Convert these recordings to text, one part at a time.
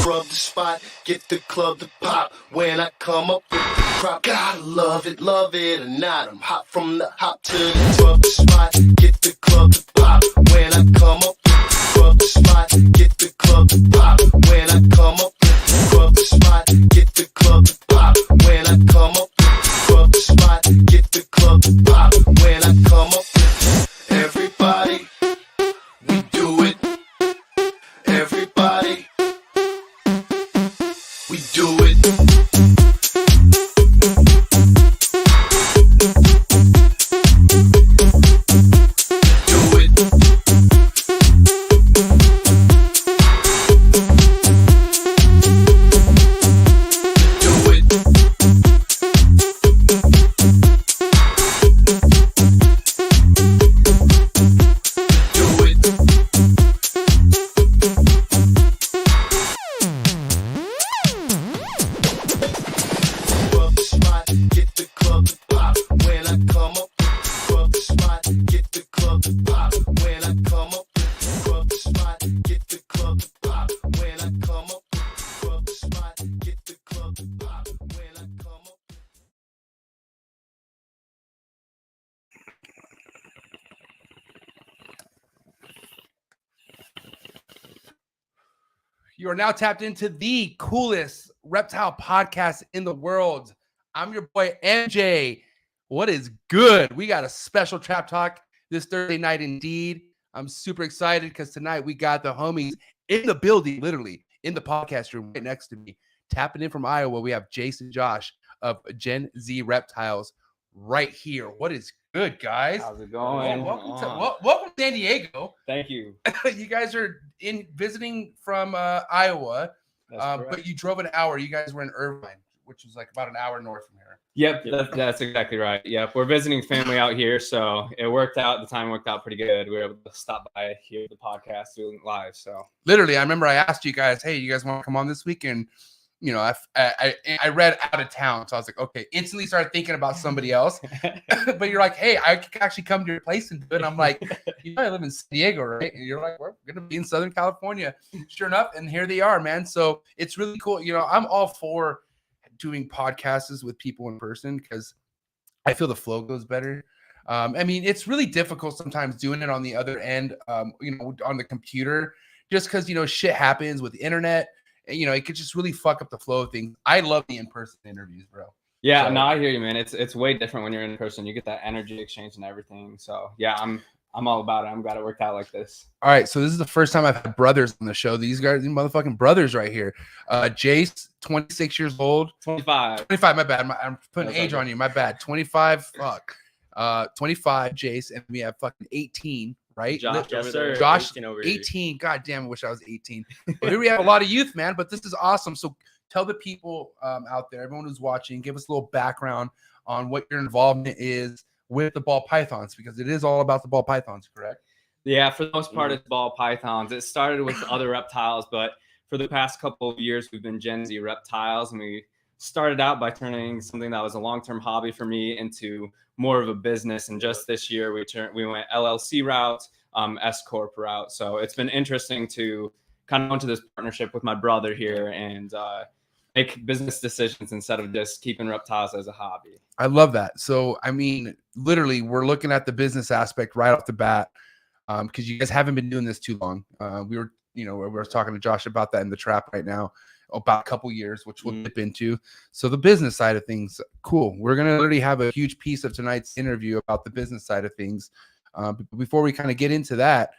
scrub the spot, get the club to pop. When I come up with the crop, gotta love it or not. I'm hot from the hop to the scrub the spot, get the club to pop. When I come up with the scrub the spot, get the club to pop. When I come up with the scrub the spot, get the club to pop. When I come up with the scrub the spot, get the club to pop. When I come up with everybody, we do it. Everybody, we do it. You are now tapped into the coolest reptile podcast in the world. I'm your boy, MJ. What is good? We got a special Trap Talk this Thursday night indeed. I'm super excited because tonight we got the homies in the building, literally in the podcast room right next to me. Tapping in from Iowa, we have Jace and Josh of Gen Z Reptiles right here. What is good, guys? How's it going? Welcome to San Diego. Thank you. You guys are visiting from Iowa, but you drove an hour. You guys were in Irvine, which was like about an hour north from here. Yep, that's exactly right. Yep, we're visiting family out here, so it worked out. The time worked out pretty good. We were able to stop by here, the podcast, doing live. So literally, I remember I asked you guys, "Hey, you guys want to come on this weekend?" You know, I read out of town, so I was like, okay. Instantly started thinking about somebody else, but you're like, hey, I could actually come to your place and do it. And I'm like, you know, I live in San Diego, right? And you're like, we're gonna be in Southern California, sure enough. And here they are, man. So it's really cool. You know, I'm all for doing podcasts with people in person because I feel the flow goes better. I mean, it's really difficult sometimes doing it on the other end, you know, on the computer, just because, you know, shit happens with the internet. You know, it could just really fuck up the flow of things. I love the in-person interviews, bro. Yeah, so, no, I hear you, man. It's way different when you're in person. You get that energy exchange and everything. So yeah, I'm all about it. I'm glad it worked out like this. All right, so this is the first time I've had brothers on the show. These guys, these motherfucking brothers right here. Jace, 26 years old. 25. 25, my bad. I'm putting age on you. My bad. 25, fuck. 25, Jace, and we have fucking 18. Right? Josh, yes, sir. Josh, 18. God damn, I wish I was 18. But here we have a lot of youth, man. But this is awesome. So tell the people out there, everyone who's watching, give us a little background on what your involvement is with the ball pythons, because it is all about the ball pythons, correct? Yeah, for the most part, it's ball pythons. It started with other reptiles, but for the past couple of years, we've been Gen Z Reptiles, and we started out by turning something that was a long-term hobby for me into more of a business. And just this year, we went LLC route, S Corp route. So it's been interesting to kind of go into this partnership with my brother here and make business decisions instead of just keeping reptiles as a hobby. I love that. So, I mean, literally, we're looking at the business aspect right off the bat because you guys haven't been doing this too long. We were talking to Josh about that in the trap right now, about a couple years, which we'll dip into. So the business side of things, cool. We're going to literally have a huge piece of tonight's interview about the business side of things. Before we kind of get into that,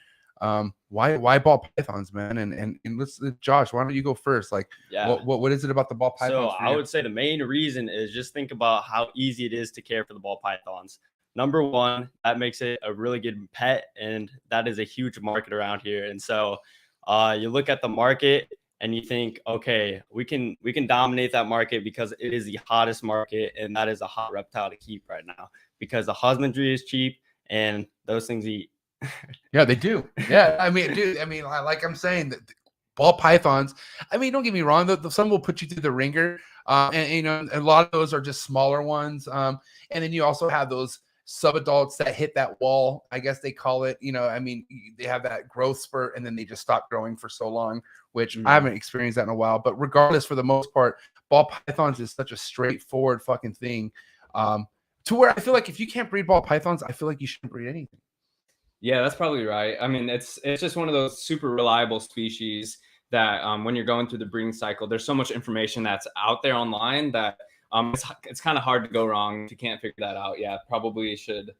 why ball pythons, man? And let's, Josh, why don't you go first? Like, what is it about the ball pythons? So I would say the main reason is just think about how easy it is to care for the ball pythons. Number one, that makes it a really good pet, and that is a huge market around here. And so you look at the market and you think, okay, we can dominate that market because it is the hottest market, and that is a hot reptile to keep right now because the husbandry is cheap and those things eat. Yeah, they do. Yeah, I mean, dude, I mean, like I'm saying, that ball pythons, I mean, don't get me wrong, some will put you through the ringer, and you know, a lot of those are just smaller ones, and then you also have those subadults that hit that wall, I guess they call it. You know, I mean, they have that growth spurt and then they just stop growing for so long, which I haven't experienced that in a while. But regardless, for the most part, ball pythons is such a straightforward fucking thing. To where I feel like if you can't breed ball pythons, I feel like you shouldn't breed anything. Yeah, that's probably right. I mean, it's just one of those super reliable species that when you're going through the breeding cycle, there's so much information that's out there online that it's kind of hard to go wrong if you can't figure that out. Yeah, probably should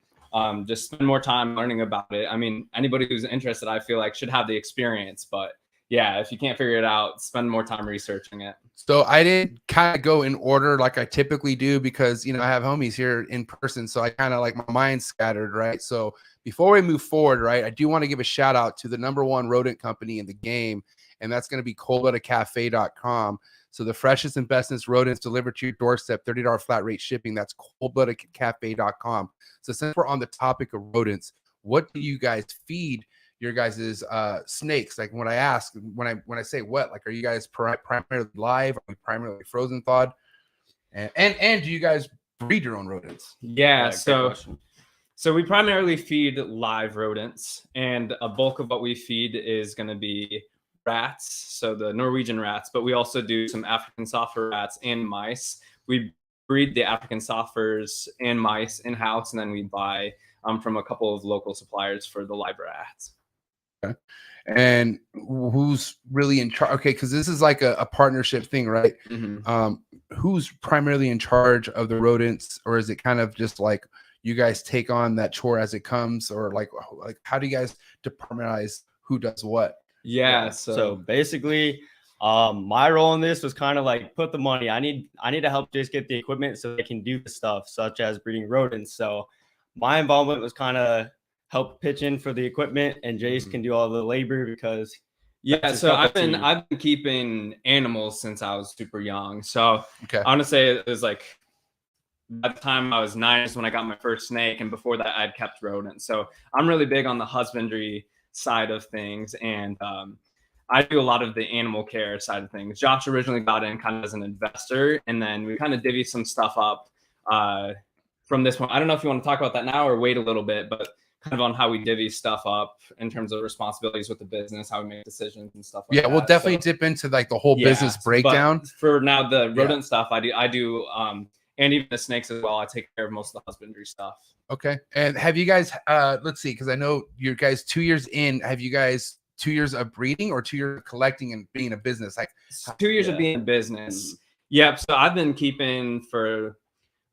just spend more time learning about it. I mean, anybody who's interested, I feel like, should have the experience. But yeah, if you can't figure it out, spend more time researching it. So I did kind of go in order like I typically do because, you know, I have homies here in person. So I kind of like my mind's scattered, right? So before we move forward, right, I do want to give a shout out to the #1 rodent company in the game. And that's going to be coldbloodedcafe.com. So the freshest and bestest rodents delivered to your doorstep, $30 flat rate shipping. That's coldbloodedcafe.com. So since we're on the topic of rodents, what do you guys feed your guys' snakes? Like when I say what, like, are you guys primarily live? Are we primarily frozen thawed? And do you guys breed your own rodents? Yeah, so we primarily feed live rodents, and a bulk of what we feed is going to be rats, so the Norwegian rats, but we also do some African softfur rats and mice. We breed the African softfurs and mice in-house, and then we buy from a couple of local suppliers for the live rats. Okay. And who's really in charge? Okay, because this is like a partnership thing, right? Who's primarily in charge of the rodents, or is it kind of just like you guys take on that chore as it comes, or like how do you guys departmentize who does what? Yeah, so basically my role in this was kind of like put the money. I need to help Jace get the equipment so they can do the stuff such as breeding rodents. So my involvement was kind of help pitch in for the equipment, and Jace can do all the labor because so I've been keeping animals since I was super young. So honestly, it was like by the time I was 9 is when I got my first snake, and before that I'd kept rodents. So I'm really big on the husbandry side of things, and I do a lot of the animal care side of things. Josh originally got in kind of as an investor, and then we kind of divvy some stuff up from this one. I don't know if you want to talk about that now or wait a little bit, but kind of on how we divvy stuff up in terms of responsibilities with the business, how we make decisions and stuff like that. Yeah, we'll definitely dip into like the whole business breakdown. But for now, the rodent stuff I do and even the snakes as well. I take care of most of the husbandry stuff. Okay. And have you guys let's see, because I know you guys 2 years in, have you guys 2 years of breeding or 2 years of collecting and being a business? Like 2 years of being a business. Yep. So I've been keeping for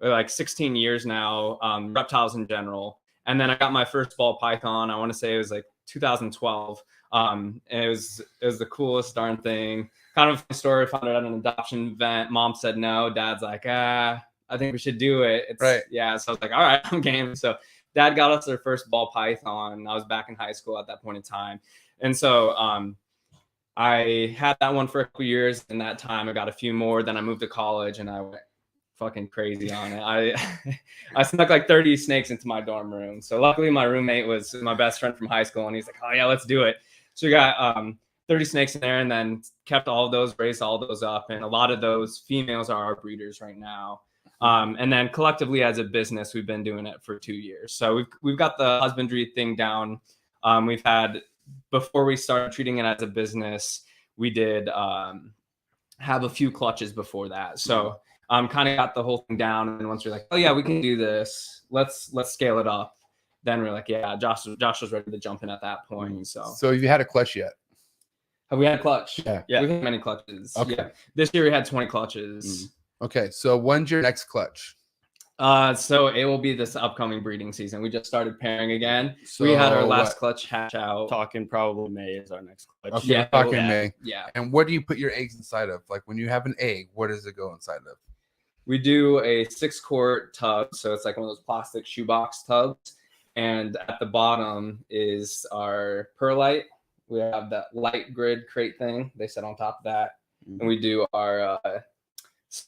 like 16 years now, reptiles in general. And then I got my first ball python. I want to say it was like 2012. And it was the coolest darn thing. Kind of a story. I found it at an adoption event. Mom said no. Dad's like, I think we should do it. It's, right. Yeah. So I was like, all right, I'm game. So Dad got us their first ball python. I was back in high school at that point in time. And so I had that one for a couple years. In that time, I got a few more. Then I moved to college and I went fucking crazy on it. I snuck like 30 snakes into my dorm room. So luckily my roommate was my best friend from high school, and he's like, oh yeah, let's do it. So we got 30 snakes in there, and then kept all of those, raised all those up. And a lot of those females are our breeders right now. And then collectively as a business, we've been doing it for 2 years. So we've got the husbandry thing down. We've had, before we started treating it as a business, we did have a few clutches before that. So kind of got the whole thing down. And once we're like, oh yeah, we can do this, let's scale it up. Then we're like, yeah, Josh was ready to jump in at that point. So have you had a clutch yet? Have we had a clutch? Yeah. We've had many clutches. Okay. Yeah. This year we had 20 clutches. Okay. So when's your next clutch? So it will be this upcoming breeding season. We just started pairing again. So we had our last clutch hatch out. Talking probably May is our next clutch. Okay, yeah, talking May. Yeah. And what do you put your eggs inside of? Like when you have an egg, what does it go inside of? We do a 6-quart tub. So it's like one of those plastic shoebox tubs. And at the bottom is our perlite. We have that light grid crate thing. They sit on top of that. And we do our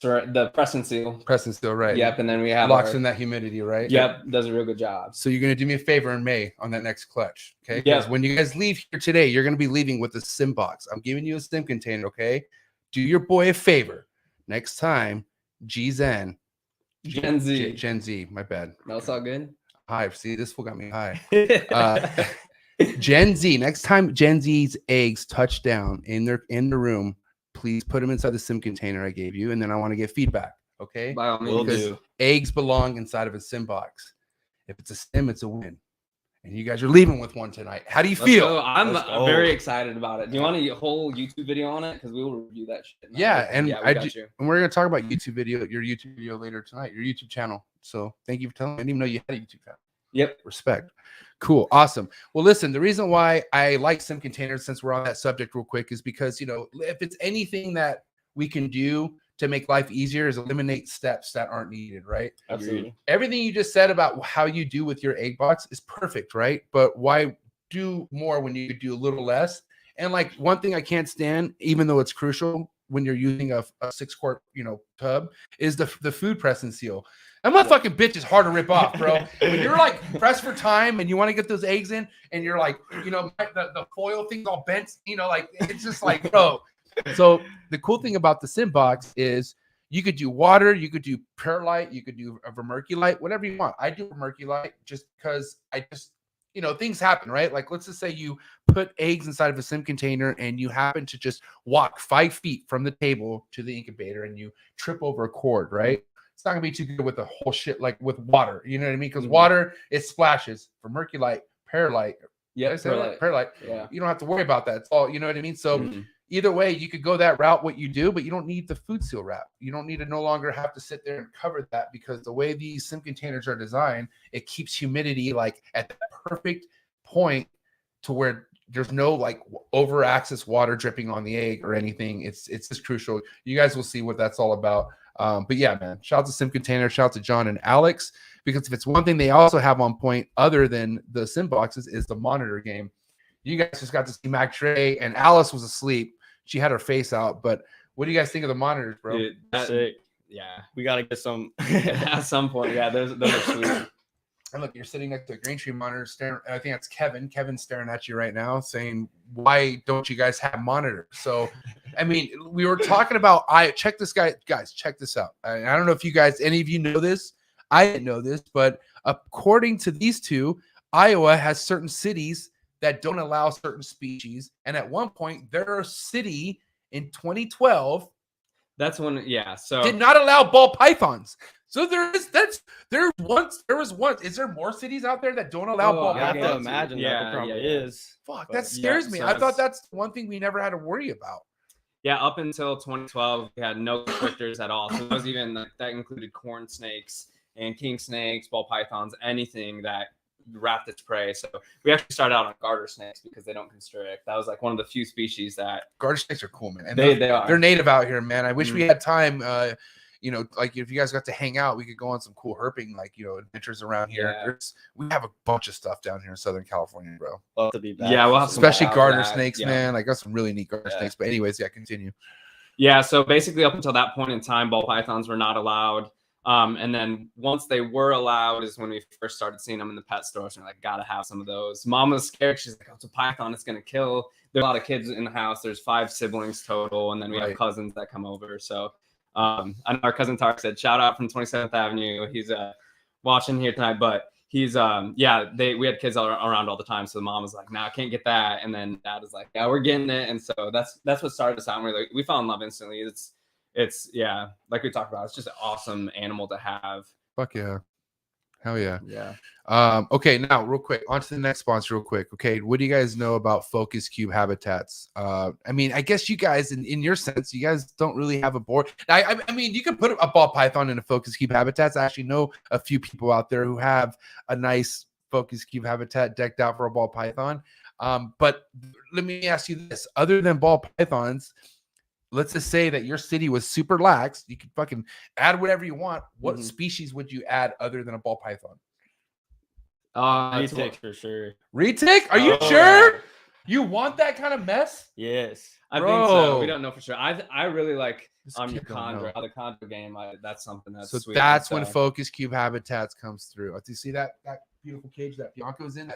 the press and seal. Press and seal, right. Yep. And then we have locks in that humidity, right? Yep. Does a real good job. So you're going to do me a favor in May on that next clutch. Okay. Because when you guys leave here today, you're going to be leaving with a sim box. I'm giving you a sim container. Okay. Do your boy a favor. Next time, Gen Z. My bad. No, it's all good. high. See, this fool got me high. Gen Z. Next time Gen Z's eggs touch down in the room, please put them inside the sim container I gave you, and then I want to get feedback. Okay, By all Will means. do. eggs belong inside of a sim box. If it's a sim, it's a win. And you guys are leaving with one tonight. How do you Let's feel? go. I'm Let's go. very excited about it. Do you want a whole YouTube video on it? Because we will review that shit. Yeah, and we got you. and we're gonna talk about your YouTube video later tonight, your YouTube channel. So thank you for telling me. I didn't even know you had a YouTube channel. Yep. Respect. Cool. Awesome. Well, listen, the reason why I like sim containers, since we're on that subject real quick, is because, you know, if it's anything that we can do to make life easier is eliminate steps that aren't needed, right? Absolutely. Everything you just said about how you do with your egg box is perfect, right? But why do more when you could do a little less? And like one thing I can't stand, even though it's crucial when you're using a 6-quart, you know, tub, is the food press and seal. That motherfucking bitch is hard to rip off, bro. When you're like pressed for time and you want to get those eggs in, and you're like, you know, the foil thing's all bent, you know, like it's just like, bro. So the cool thing about the sim box is you could do water, you could do perlite, you could do a vermiculite, whatever you want. I do vermiculite just because you know, things happen, right? Like, let's just say you put eggs inside of a sim container and you happen to just walk 5 feet from the table to the incubator and you trip over a cord, right? It's not gonna be too good with the whole shit, like with water, you know what I mean? Because water, it splashes. Vermiculite, perlite, perlite. Yeah. You don't have to worry about that. It's all, you know what I mean? So either way, you could go that route, what you do, but you don't need the food seal wrap. You don't need to no longer have to sit there and cover that, because the way these sim containers are designed, it keeps humidity like at the perfect point to where there's no like over access water dripping on the egg or anything. It's just crucial. You guys will see what that's all about. But yeah, man, shout out to Sim Container, shout out to John and Alex, because if it's one thing they also have on point other than the sim boxes is the monitor game. You guys just got to see Mac Trey, and Alice was asleep. She had her face out. But what do you guys think of the monitors, bro? Dude, Sick. Yeah, we gotta get some at some point. Yeah, those are sweet. And look, you're sitting next to a Green Tree monitor staring. I think that's Kevin. Kevin's staring at you right now saying, why don't you guys have monitors? So, I mean, we were talking about, check this guy, guys, check this out. I don't know if you guys, any of you know this. I didn't know this, but according to these two, Iowa has certain cities that don't allow certain species. And at one point, their city in 2012 That's when, yeah. So did not allow ball pythons. So is there was once. Is there more cities out there that don't allow ball I have pythons? to imagine that there probably is. Fuck, But that scares me. so I thought that's one thing we never had to worry about. yeah, up until 2012, we had no constrictors at all. So that was even that included corn snakes and king snakes, ball pythons, anything that wrapped its prey. So we actually started out on garter snakes because they don't constrict. That was like one of the few species that Garter snakes are cool, man. And they are. they're native out here, man. I wish we had time. You know, like if you guys got to hang out, we could go on some cool herping, like, you know, adventures around here. Yeah. We have a bunch of stuff down here in Southern California, bro. Love to be back. Yeah, we'll have some Especially out garter that, snakes, yeah. man. I got some really neat garter Yeah. snakes. But anyways, yeah, continue. Yeah, so basically up until that point in time, ball pythons were not allowed. And then once they were allowed is when we first started seeing them in the pet stores. And we're like, gotta have some of those. Mom was scared. She's like, oh, it's a python. It's going to kill. There's a lot of kids in the house. There's 5 siblings total. And then we have cousins that come over. So I know our cousin Tark said, shout out from 27th Avenue. He's watching here tonight. But he's, we had kids around all the time. So the mom was like, nah, I can't get that. And then dad was like, yeah, we're getting it. And so that's what started us out. And we fell in love instantly. It's yeah, like we talked about, it's just an awesome animal to have. Fuck yeah. Hell yeah. Yeah. Okay, now real quick, on to the next sponsor real quick. Okay, what do you guys know about Focus Cube Habitats? I mean, I guess you guys, in your sense, you guys don't really have a board. I mean, you can put a ball python in a Focus Cube Habitats. I actually know a few people out there who have a nice Focus Cube Habitat decked out for a ball python. But let me ask you this. Other than ball pythons, let's just say that your city was super lax. You could fucking add whatever you want. What species would you add other than a ball python? Retic for sure. Retic? Are you sure? You want that kind of mess? Yes. I think so. We don't know for sure. I really like your Condor, the Condor game. That's something that's so sweet. that's when Focus Cube Habitats comes through. Do you see that beautiful cage that Bianco's in?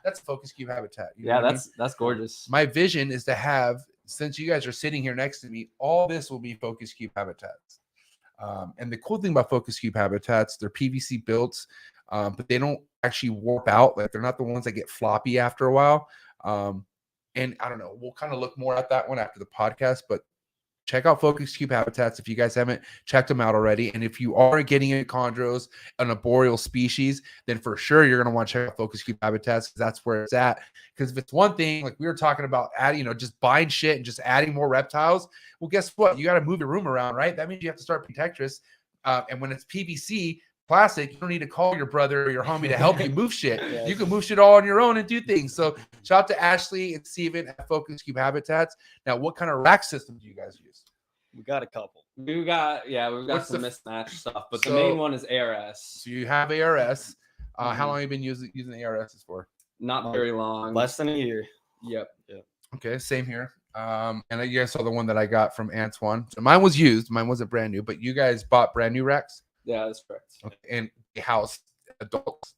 That's Focus Cube Habitat. You know that's gorgeous. My vision is to have, since you guys are sitting here next to me, all this will be Focus Cube Habitats. And the cool thing about Focus Cube Habitats, they're PVC built. but they don't actually warp out. Like they're not the ones that get floppy after a while. And I don't know, we'll kind of look more at that one after the podcast, but check out Focus Cube Habitats if you guys haven't checked them out already. And if you are getting into chondros, an arboreal species, then for sure you're going to want to check out Focus Cube Habitats, because that's where it's at. Because if it's one thing, like we were talking about adding, just buying shit and just adding more reptiles, well, guess what? You got to move your room around, right? That means you have to start Protectress. And when it's PVC plastic, you don't need to call your brother or your homie to help you move shit. Yes. You can move shit all on your own and do things. So shout out to Ashley and Steven at Focus Cube Habitats. Now, what kind of rack system do you guys use? We got a couple. We've got What's some the- mismatched stuff, but So- the main one is ARS. So you have ARS. How Mhm. long have you been using ARSs for? Not very long. Less than a year. Yep. Okay, same here. And you guys saw the one that I got from Antoine. So mine was used. Mine wasn't brand new, but you guys bought brand new racks. Yeah, that's correct. Okay. And a house adults.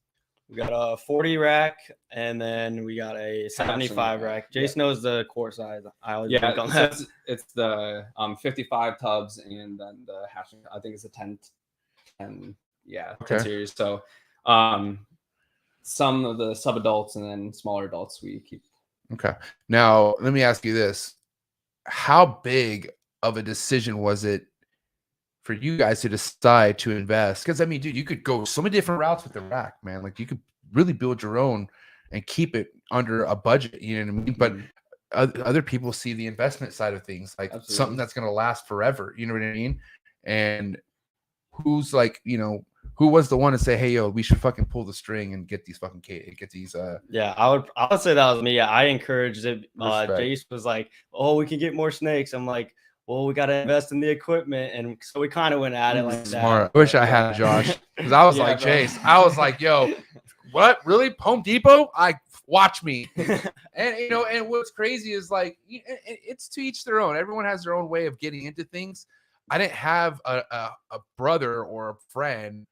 We got a 40 rack, and then we got a 75 rack. Jace knows the core size. I always Yeah, think on so that. it's the 55 tubs, and then the hatching. I think it's a 10 Okay. series. So some of the sub adults and then smaller adults we keep. Okay. Now, let me ask you this. How big of a decision was it for you guys to decide to invest? Because, I mean, dude, you could go so many different routes with the rack, man. Like, you could really build your own and keep it under a budget, you know what I mean? But other people see the investment side of things, like Absolutely. something that's going to last forever, you know what I mean? And who's like, who was the one to say, hey, yo, we should fucking pull the string and get these fucking Yeah, I would say that was me. I encouraged it. Respect. Jace was like, "Oh, we can get more snakes." I'm like, "Well, we got to invest in the equipment," and so we kind of went at it like smart. that. I wish I had Josh, because I was Yeah, like, bro. Jace, I was like, yo, what? Really? Home Depot? Watch me. And and what's crazy is like it's to each their own. Everyone has their own way of getting into things. I didn't have a brother or a friend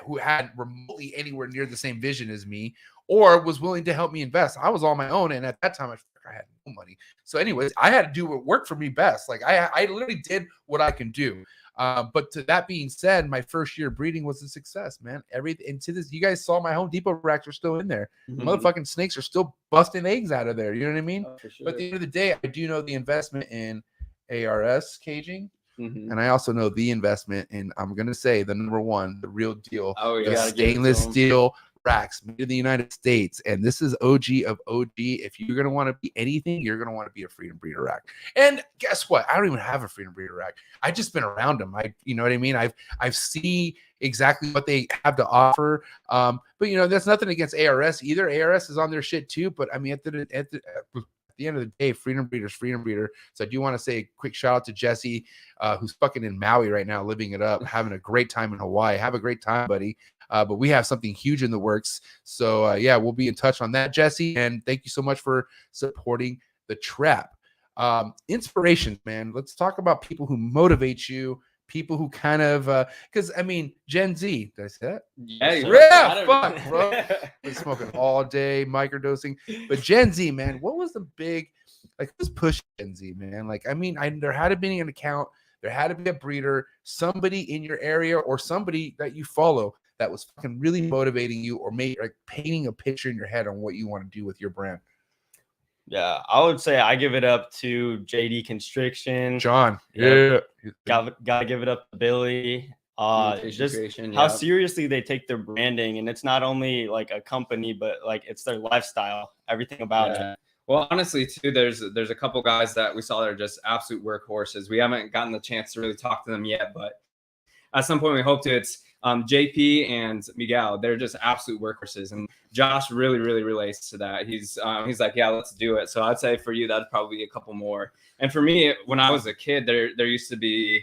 who had remotely anywhere near the same vision as me or was willing to help me invest. I was on my own, and at that time I had no money. So anyways, I had to do what worked for me best. Like I literally did what I can do. But to that being said, my first year breeding was a success, man. Everything to this, you guys saw my Home Depot racks are still in there. Motherfucking snakes are still busting eggs out of there. You know what I mean? Oh, for sure. But at the end of the day, I do know the investment in ARS caging. Mhm. And I also know the investment in, I'm going to say, the number one, the real deal, Oh, the yeah. gotta give it to stainless 'em. steel racks made in the United States. And this is OG of OG. If you're going to want to be anything, you're going to want to be a Freedom Breeder rack. And guess what? I don't even have a Freedom Breeder rack. I just been around them. You know what I mean? I've seen exactly what they have to offer. But that's nothing against ARS either. ARS is on their shit too. But I mean, at the end of the day, Freedom Breeder's Freedom Breeder. So I do want to say a quick shout out to Jesse, who's fucking in Maui right now, living it up, having a great time in Hawaii. Have a great time, buddy. But we have something huge in the works. So yeah, we'll be in touch on that, Jesse. And thank you so much for supporting the trap. Inspirations, man. Let's talk about people who motivate you. People who kind of, because I mean, Gen Z, did I say that? Yeah, Fuck, bro. Been smoking all day, microdosing. But Gen Z, man, what was the big, who's pushing Gen Z, man? Like, I mean, there had to be an account, there had to be a breeder, somebody in your area or somebody that you follow that was fucking really motivating you or painting a picture in your head on what you want to do with your brand. Yeah, I would say I give it up to JD Constriction. John, Yeah. yeah. Gotta give it up to Billy. Just Creation, how yeah. seriously they take their branding, and it's not only like a company, but like it's their lifestyle, everything about it. Yeah. Well, honestly, too, there's a couple guys that we saw that are just absolute workhorses. We haven't gotten the chance to really talk to them yet, but at some point we hope to. It's JP and Miguel. They're just absolute workhorses, and Josh really relates to that. He's like, yeah, let's do it. So I'd say for you, that'd probably be a couple more. And for me, when I was a kid, there used to be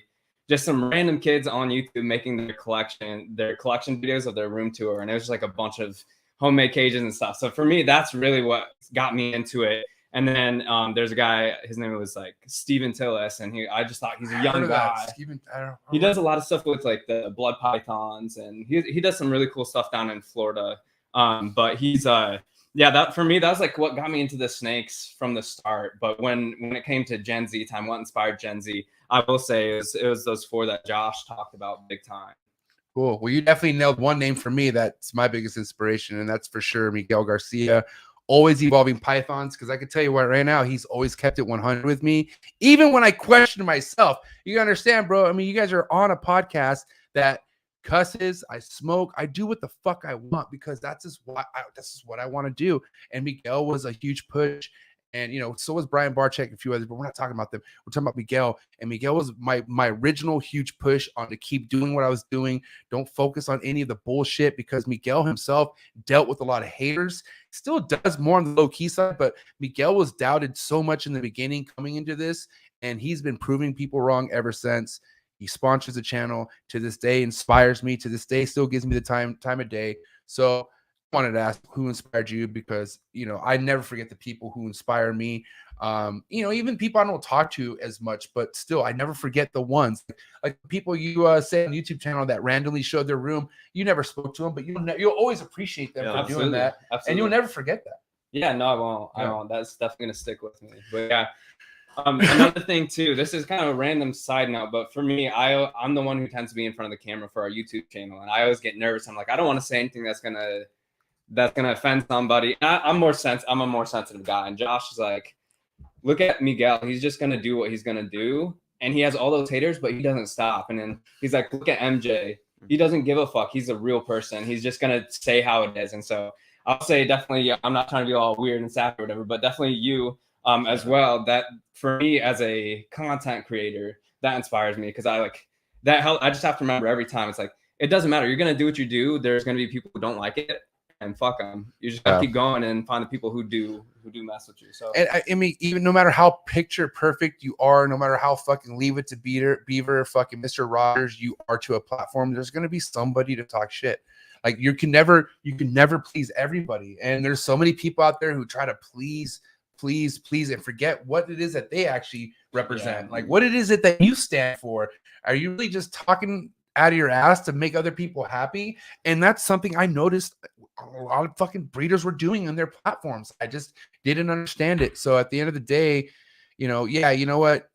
just some random kids on YouTube making their collection videos of their room tour, and it was just like a bunch of homemade cages and stuff. So for me, that's really what got me into it. And then there's a guy, his name was like Steven Tillis, and I just thought he's a young guy. He does a lot of stuff with like the blood pythons, and he does some really cool stuff down in Florida. But he's that for me, that's like what got me into the snakes from the start. But when it came to Gen Z time, what inspired Gen Z, I will say it was those four that Josh talked about big time. Cool. Well, you definitely nailed one name for me. That's my biggest inspiration, and that's for sure Miguel Garcia. Always evolving pythons, because I can tell you what, right now, he's always kept it 100 with me, even when I question myself. You understand, bro? I mean, you guys are on a podcast that cusses, I smoke, I do what the fuck I want, because that's just what I want to do. And Miguel was a huge push. And, you know, so was Brian Barczyk, a few others, but we're not talking about them. We're talking about Miguel. And Miguel was my original huge push on to keep doing what I was doing. Don't focus on any of the bullshit, because Miguel himself dealt with a lot of haters. Still does more on the low-key side, but Miguel was doubted so much in the beginning coming into this, and he's been proving people wrong ever since. He sponsors the channel to this day, inspires me to this day, still gives me the time of day. So wanted to ask who inspired you, because, you know, I never forget the people who inspire me. You know, even people I don't talk to as much, but still I never forget the ones like people you say on YouTube channel that randomly showed their room. You never spoke to them, but you'll always appreciate them for doing that. Absolutely. And you'll never forget that. Yeah, no, I won't. I won't. That's definitely gonna stick with me. But yeah. Another thing too, this is kind of a random side note, but for me, I'm the one who tends to be in front of the camera for our YouTube channel, and I always get nervous. I'm like, I don't want to say anything that's gonna offend somebody. I'm a more sensitive guy, and Josh is like, look at Miguel. He's just gonna do what he's gonna do, and he has all those haters, but he doesn't stop. And then he's like, look at MJ. He doesn't give a fuck. He's a real person. He's just gonna say how it is. And so I'll say definitely, I'm not trying to be all weird and sad or whatever, but definitely you as well. That for me as a content creator, that inspires me, because I like that. I just have to remember every time, it's like, it doesn't matter. You're gonna do what you do. There's gonna be people who don't like it, and fuck them. You just gotta keep going and find the people who do mess with you. So, and I mean, even no matter how picture perfect you are, no matter how fucking leave it to Beaver, fucking Mr. Rogers you are to a platform, there's gonna be somebody to talk shit. Like you can never please everybody, and there's so many people out there who try to please, and forget what it is that they actually represent. Like what it is that you stand for. Are you really just talking out of your ass to make other people happy? And that's something I noticed a lot of fucking breeders were doing on their platforms. I just didn't understand it. So at the end of the day, you know, you know what?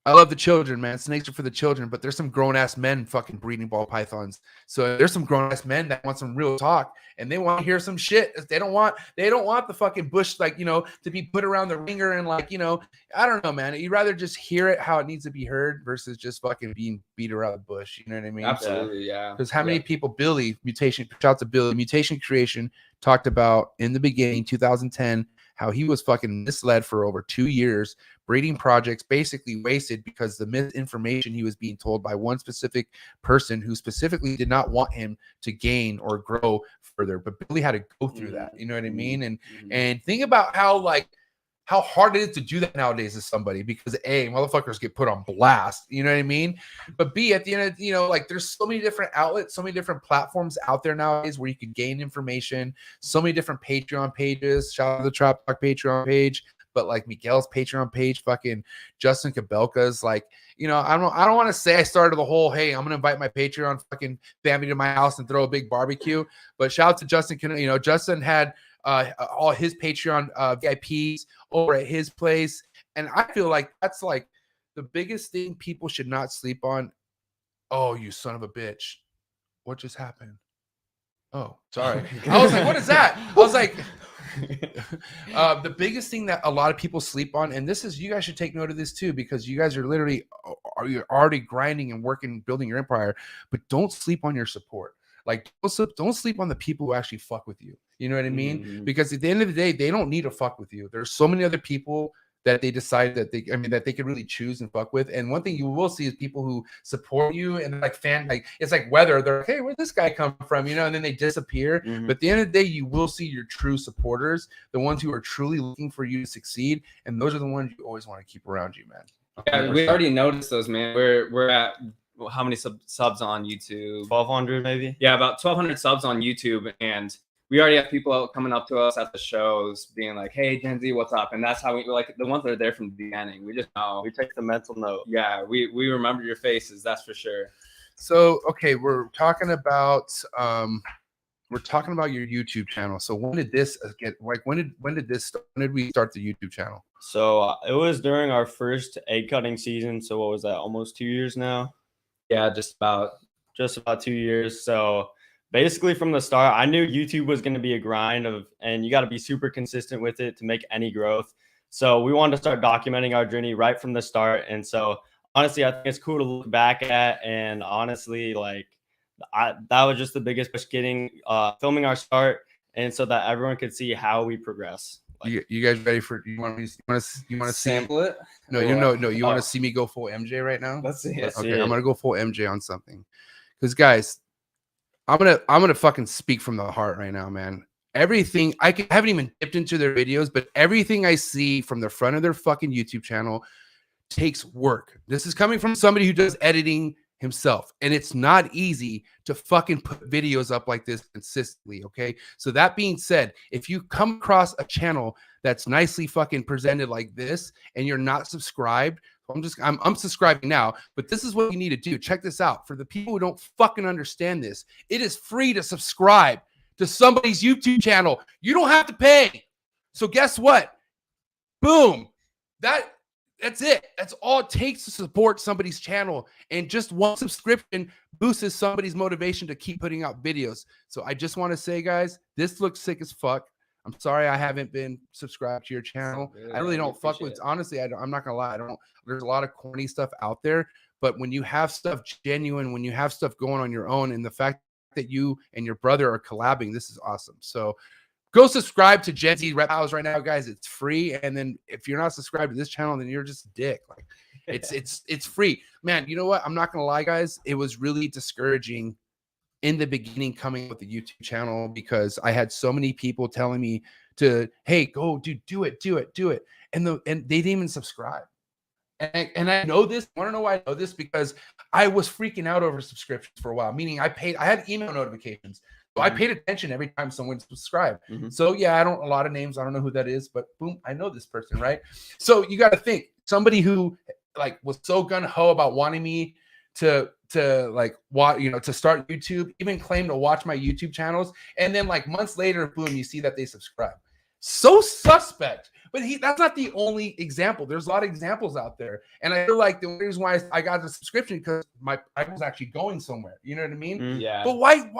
I love the children, man. Snakes are for the children, but there's some grown-ass men fucking breeding ball pythons. So there's some grown-ass men that want some real talk, and they want to hear some shit. They don't want the fucking bush, like, you know, to be put around the ringer and, like, you know, I don't know, man. You'd rather just hear it how it needs to be heard versus just fucking being beat around the bush. You know what I mean? Absolutely, yeah. Because how many people, Billy, shout out to Billy, Mutation Creation, talked about in the beginning, 2010, how he was fucking misled for over 2 years, breeding projects basically wasted because the misinformation he was being told by one specific person who specifically did not want him to gain or grow further. But Billy had to go through that. You know what I mean? And think about how hard it is to do that nowadays as somebody, because A, motherfuckers get put on blast, you know what I mean? But B, at the end of, you know, like there's so many different outlets, so many different platforms out there nowadays where you can gain information, so many different Patreon pages. Shout out to the Trap Talk Patreon page, but like Miguel's Patreon page, fucking Justin Kabelka's, like, you know, I don't want to say I started the whole, hey, I'm gonna invite my Patreon fucking family to my house and throw a big barbecue, but shout out to Justin. You know, Justin had all his Patreon VIPs over at his place. And I feel like that's like the biggest thing people should not sleep on. Oh, you son of a bitch. What just happened? Oh, sorry. I was like, what is that? I was like, the biggest thing that a lot of people sleep on, and this is, you guys should take note of this too, because you guys are literally, you're already grinding and working, building your empire, but don't sleep on your support. Like, don't sleep on the people who actually fuck with you. You know what I mean? Because at the end of the day, they don't need to fuck with you. There's so many other people that they decide that they could really choose and fuck with. And one thing you will see is people who support you and like it's like weather. They're like, hey, where'd this guy come from? You know, and then they disappear. But at the end of the day, you will see your true supporters, the ones who are truly looking for you to succeed. And those are the ones you always want to keep around you, man. Yeah, we already noticed those, man. We're at how many subs on YouTube? 1,200 maybe. Yeah, about 1,200 subs on YouTube, and we already have people coming up to us at the shows being like, hey, Gen Z, what's up? And that's how we, like, the ones that are there from the beginning. We just know. We take the mental note. Yeah, we remember your faces, that's for sure. So, okay, we're talking about your YouTube channel. So when did this get, like, when did this start? When did we start the YouTube channel? So it was during our first egg cutting season. So what was that? Almost 2 years now. Yeah, just about. just about 2 years. So basically from the start, I knew YouTube was going to be a grind and you got to be super consistent with it to make any growth. So we wanted to start documenting our journey right from the start. And so honestly, I think it's cool to look back at. And honestly, like that was just the biggest push, getting filming our start, and so that everyone could see how we progress. Like, you guys ready for? You want to Sample it? No, you want to see me go full MJ right now? Let's see it. Okay, I'm gonna go full MJ on something, because guys, I'm gonna fucking speak from the heart right now, man. Everything I haven't even dipped into their videos, but everything I see from the front of their fucking YouTube channel takes work. This is coming from somebody who does editing himself, and it's not easy to fucking put videos up like this consistently. Okay, so that being said, if you come across a channel that's nicely fucking presented like this and you're not subscribed, I'm subscribing now, but this is what you need to do. Check this out. For the people who don't fucking understand this, it is free to subscribe to somebody's YouTube channel. You don't have to pay. So guess what? Boom. That's it. That's all it takes to support somebody's channel. And just one subscription boosts somebody's motivation to keep putting out videos. So I just want to say, guys, this looks sick as fuck. I'm sorry I haven't been subscribed to your channel. I really don't fuck with, honestly, I'm not gonna lie. There's a lot of corny stuff out there, but when you have stuff genuine, when you have stuff going on your own, and the fact that you and your brother are collabing, this is awesome. So go subscribe to Gen Z Reptiles right now, guys. It's free. And then if you're not subscribed to this channel, then you're just a dick. Like it's free, man. You know what? I'm not gonna lie, guys. It was really discouraging in the beginning coming with the YouTube channel, because I had so many people telling me to, hey, go do it. And they didn't even subscribe. And I know this. I want to know why I know this? Because I was freaking out over subscriptions for a while. Meaning I had email notifications. So I paid attention every time someone subscribed. So yeah, a lot of names. I don't know who that is, but boom, I know this person, right? So you got to think, somebody who like was so gung-ho about wanting me to like watch, to start YouTube, even claim to watch my YouTube channels, and then like months later, boom, you see that they subscribe. So suspect. But that's not the only example. There's a lot of examples out there. And I feel like the reason why I got the subscription, because I was actually going somewhere. You know what I mean? Yeah. But why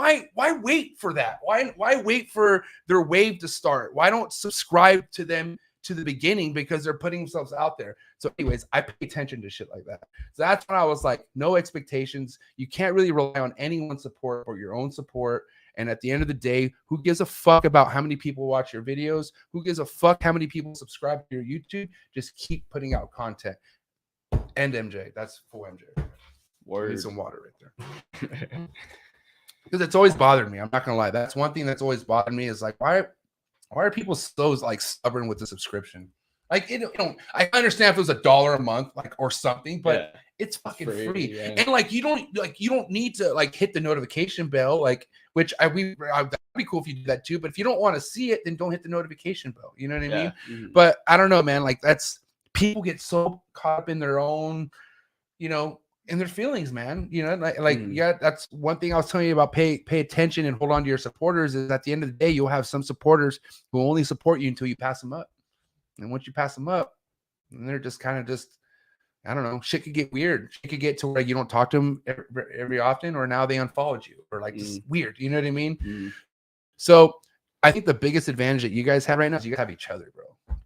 wait for that? Why wait for their wave to start? Why don't subscribe to them to the beginning, because they're putting themselves out there? So anyways, I pay attention to shit like that. So that's when I was like, no expectations. You can't really rely on anyone's support or your own support. And at the end of the day, who gives a fuck about how many people watch your videos? Who gives a fuck how many people subscribe to your YouTube? Just keep putting out content. And MJ, that's full MJ. Word. Need some water right there. Because it's always bothered me. I'm not gonna lie. That's one thing that's always bothered me, is like, why are people so like stubborn with the subscription? Like, I understand if it was $1 a month, like, or something, but it's fucking free. Yeah. And like, you don't need to like hit the notification bell, like, which that'd be cool if you do that too. But if you don't want to see it, then don't hit the notification bell. You know what I mean? But I don't know, man. Like, people get so caught up in their own, in their feelings, man. Yeah, that's one thing I was telling you about. Pay attention and hold on to your supporters. Is at the end of the day, you'll have some supporters who only support you until you pass them up. And once you pass them up, and they're just kind of I don't know, shit could get weird. Shit could get to where you don't talk to them every often, or now they unfollowed you, or like just weird. You know what I mean? So I think the biggest advantage that you guys have right now is you guys have each other, bro.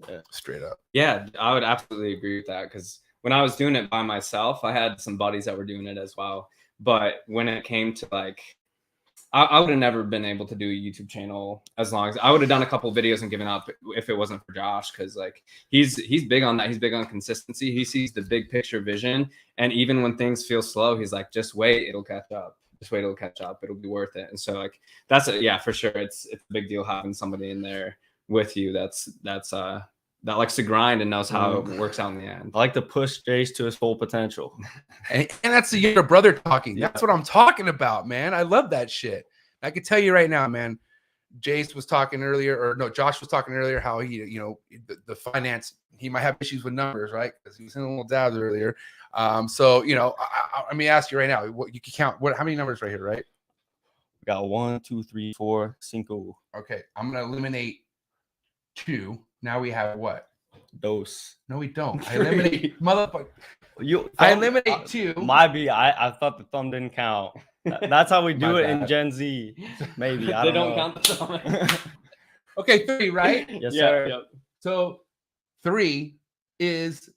Yeah, straight up. Yeah, I would absolutely agree with that, because when I was doing it by myself, I had some buddies that were doing it as well. But when it came to like, I would have never been able to do a YouTube channel as long as I would have done a couple of videos and given up if it wasn't for Josh, because like he's big on that. He's big on consistency. He sees the big picture vision, and even when things feel slow, he's like, just wait, it'll catch up. Just wait, it'll catch up. It'll be worth it. And so like yeah, for sure, it's a big deal having somebody in there with you that likes to grind and knows how it works out in the end. I like to push Jace to his full potential. And that's the younger brother talking. That's what I'm talking about, man. I love that shit. I can tell you right now, man. Jace was talking earlier, or no, Josh was talking earlier how he, the finance, he might have issues with numbers, right? Because he was in a little doubt earlier. So, let me ask you right now, what you can count, how many numbers right here, right? We got 1, 2, 3, 4, 5. Okay, I'm going to eliminate 2. Now we have what? Dose. No, we don't. I eliminate motherfucker. I eliminate 2. I thought the thumb didn't count. That's how we do My it in bad. Gen Z. Maybe I They don't know. count the thumb. Okay, 3, right? Yes, Yeah, sir. yep. So 3 is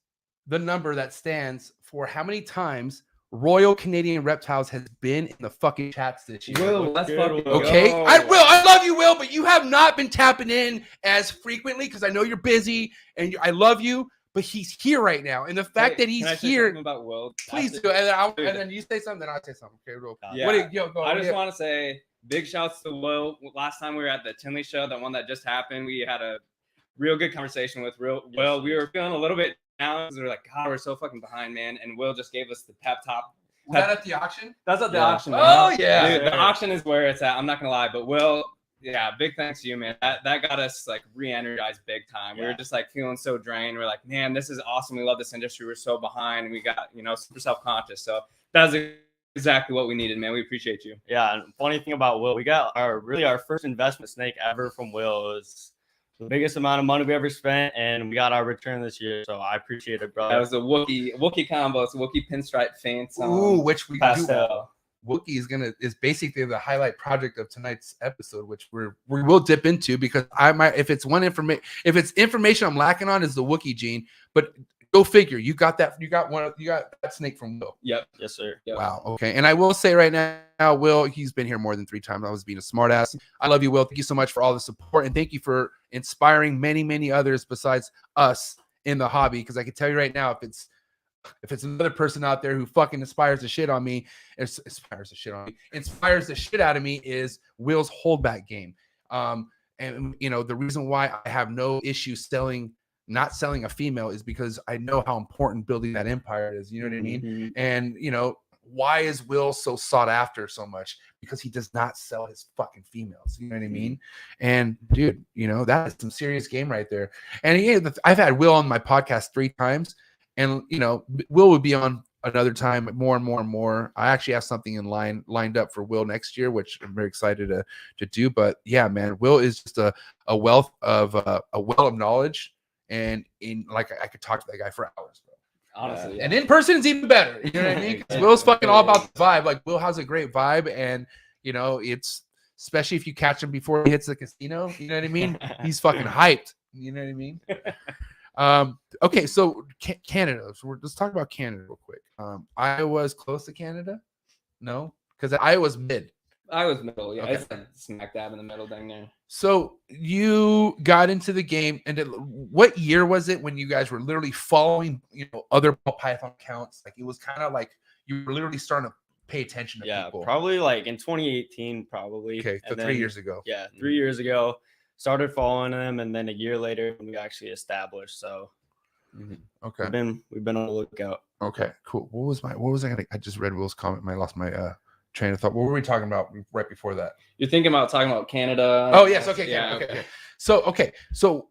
the number that stands for how many times Royal Canadian Reptiles has been in the fucking chats this year. Will, let's fucking Okay, go. I love you, Will, but you have not been tapping in as frequently because I know you're busy and I love you, but he's here right now, and the fact that he's Can I say here, something about Will? please do, and then you say something, then I'll say something. Okay, real. Yeah. What do you, go? I just want to say big shouts to Will. Last time we were at the Tinley show, that one that just happened, we had a real good conversation with Will. We were feeling a little bit down because we were like, God, we're so fucking behind, man. And Will just gave us the pep talk. Was that at the auction? That's at the Yeah. auction. Man. Oh yeah, Dude, the auction is where it's at. I'm not gonna lie, but Will, yeah, big thanks to you, man. That got us like re-energized big time. We were just like feeling so drained. We're like, man, this is awesome. We love this industry. We're so behind, and we got super self-conscious. So that's exactly what we needed, man. We appreciate you. Yeah, and funny thing about Will, we got our first investment snake ever from Will. It was the biggest amount of money we ever spent, and we got our return this year. So I appreciate it, bro. That was a Wookiee combo. It's a Wookiee pinstripe faint. Ooh, which we do. pastel. Wookiee is basically the highlight project of tonight's episode, which we will dip into because if it's information I'm lacking on is the Wookiee gene, but go figure, you got that snake from Will. Yep. Yes, sir. Yep. Wow. Okay. And I will say right now, Will, he's been here more than 3 times. I was being a smart ass. I love you, Will. Thank you so much for all the support, and thank you for inspiring many, many others besides us in the hobby. Because I can tell you right now, if it's another person out there who fucking inspires the shit out of me is Will's holdback game. And the reason why I have no issue not selling a female is because I know how important building that empire is. You know what I mean? Mm-hmm. And why is Will so sought after so much? Because he does not sell his fucking females. You know what I mean? And dude, that is some serious game right there. And I've had Will on my podcast 3 times. And Will would be on another time, more and more and more. I actually have something lined up for Will next year, which I'm very excited to do. But yeah, man, Will is just a wealth of knowledge, and I could talk to that guy for hours, bro. Honestly, and in person is even better. You know what I mean? 'Cause Will's fucking all about the vibe. Like Will has a great vibe, and it's especially if you catch him before he hits the casino. You know what I mean? He's fucking hyped. You know what I mean? Okay, so Canada. So let's talk about Canada real quick. Iowa's close to Canada? No, because Iowa's mid. I was middle. Yeah, Okay. it's like smack dab in the middle, dang there. So you got into the game, and what year was it when you guys were literally following, other ball python counts? Like it was kind of like you were literally starting to pay attention to people. Probably like in 2018, probably. Okay, so 3 years ago. Yeah, 3 years ago. Started following them, and then a year later we actually established. So Okay, we've been on the lookout. Okay, cool. What was I gonna? I just read Will's comment and I lost my train of thought. What were we talking about right before that? You're thinking about talking about Canada. Oh yes, okay, Yeah, Canada, okay. So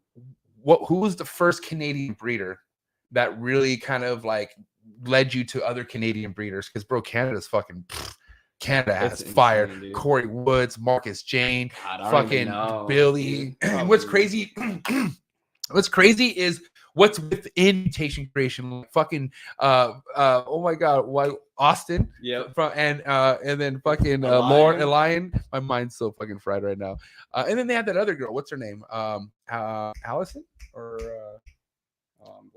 who was the first Canadian breeder that really kind of like led you to other Canadian breeders? Because bro, Canada's fucking. Canada has fire. Insane, Corey Woods, Marcus Jane, I don't fucking even know. Billy. What's crazy? What's crazy is what's within mutation creation. Like fucking oh my god, why Austin? Yep. And then fucking Lauren Elian. My mind's so fucking fried right now. And then they had that other girl. What's her name? Allison or. Oh, I'm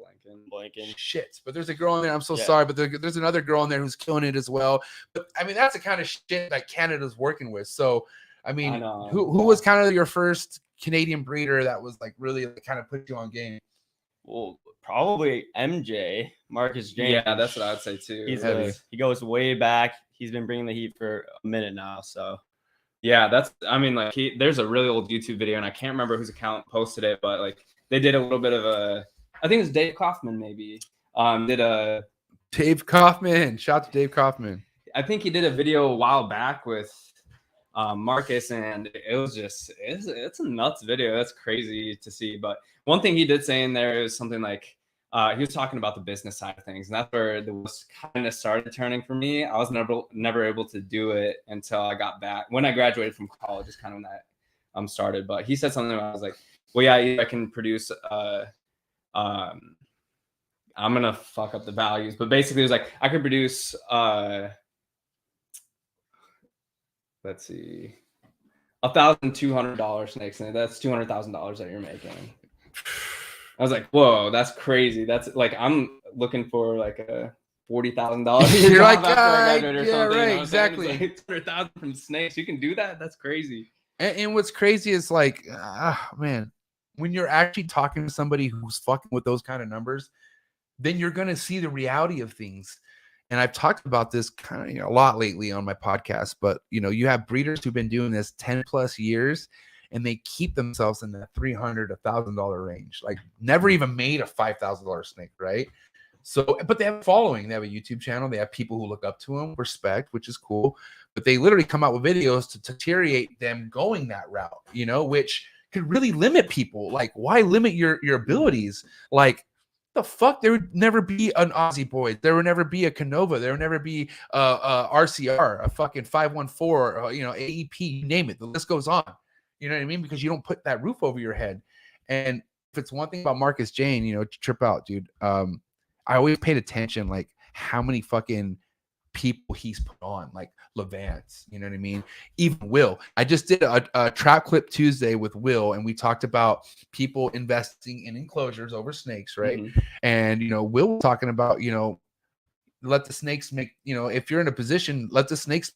Blanking. Shit, but there's a girl in there. I'm so Yeah. sorry, but there's another girl in there who's killing it as well. But I mean, that's the kind of shit that Canada's working with. So, I mean, who was kind of your first Canadian breeder that was like really kind of put you on game? Well, probably MJ, Marcus James. Yeah, that's what I would say too. He goes way back. He's been bringing the heat for a minute now. So yeah, there's a really old YouTube video, and I can't remember whose account posted it, but like they did a little bit of I think it was Dave Kaufman maybe. Dave Kaufman. Shout out to Dave Kaufman. I think he did a video a while back with Marcus, and it was just it's a nuts video. That's crazy to see. But one thing he did say in there is something like he was talking about the business side of things, and that's where the was kind of started turning for me. I was never able to do it until I got back when I graduated from college. Is kind of when that started. But he said something where I was like, well, yeah, I can produce I'm gonna fuck up the values, but basically it was like I could produce let's see, $1,200 snakes, and that's $200,000 that you're making. I was like, whoa, that's crazy. That's like I'm looking for like a $40,000. You're like, after I graduate or yeah, something. right, You know what I'm saying? exactly. It's like 200,000 from snakes. You can do that? That's crazy. And what's crazy is like, man, when you're actually talking to somebody who's fucking with those kind of numbers, then you're going to see the reality of things. And I've talked about this kind of a lot lately on my podcast, but you have breeders who've been doing this 10 plus years and they keep themselves in that $300 to $1,000 range, like never even made a $5,000 snake. Right. So, but they have a following, they have a YouTube channel. They have people who look up to them, respect, which is cool, but they literally come out with videos to deteriorate them going that route, which could really limit people. Like, why limit your abilities? Like, the fuck, there would never be an Aussie Boy, there would never be a Canova, there would never be a RCR, a fucking 514, AEP, you name it, the list goes on. You know what I mean? Because you don't put that roof over your head. And if it's one thing about Marcus Jane, trip out, dude. I always paid attention, like how many fucking people he's put on, like Levance, you know what I mean? Even Will. I just did a Trap Clip Tuesday with Will, and we talked about people investing in enclosures over snakes, right? Mm-hmm. And Will was talking about, let the snakes make, if you're in a position, let the snakes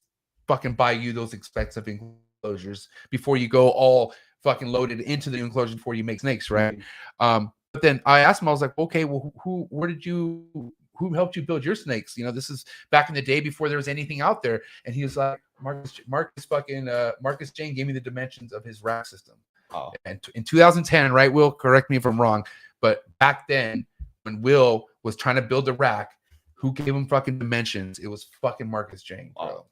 fucking buy you those expensive enclosures before you go all fucking loaded into the enclosure before you make snakes, right? Mm-hmm. But then I asked him, I was like, okay, well, who helped you build your snakes? This is back in the day before there was anything out there. And he was like, Marcus Jane gave me the dimensions of his rack system. Oh. And in 2010, right, Will, correct me if I'm wrong, but back then when Will was trying to build the rack, who gave him fucking dimensions? It was fucking Marcus Jane, bro. Oh.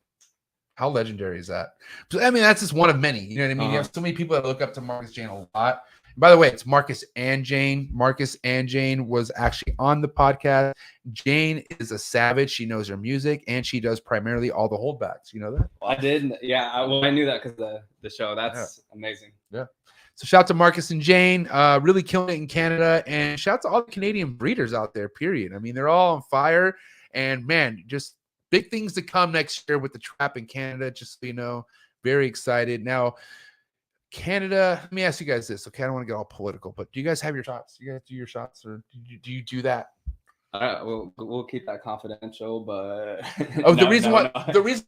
How legendary is that? I mean, that's just one of many. You know what I mean? You have so many people that look up to Marcus Jane a lot. By the way, it's Marcus and Jane. Marcus and Jane was actually on the podcast. Jane is a savage. She knows her music, and she does primarily all the holdbacks. You know that? Well, I did. Yeah. I knew that because of the show. That's amazing. Yeah. So shout out to Marcus and Jane. Really killing it in Canada. And shout out to all the Canadian breeders out there, period. I mean, they're all on fire. And, man, just big things to come next year with the trap in Canada, just so you know. Very excited. Now, Canada, let me ask you guys this. Okay, I don't want to get all political, but do you guys have your shots? Do you guys do your shots, or do you do that? We'll keep that confidential, but the reason why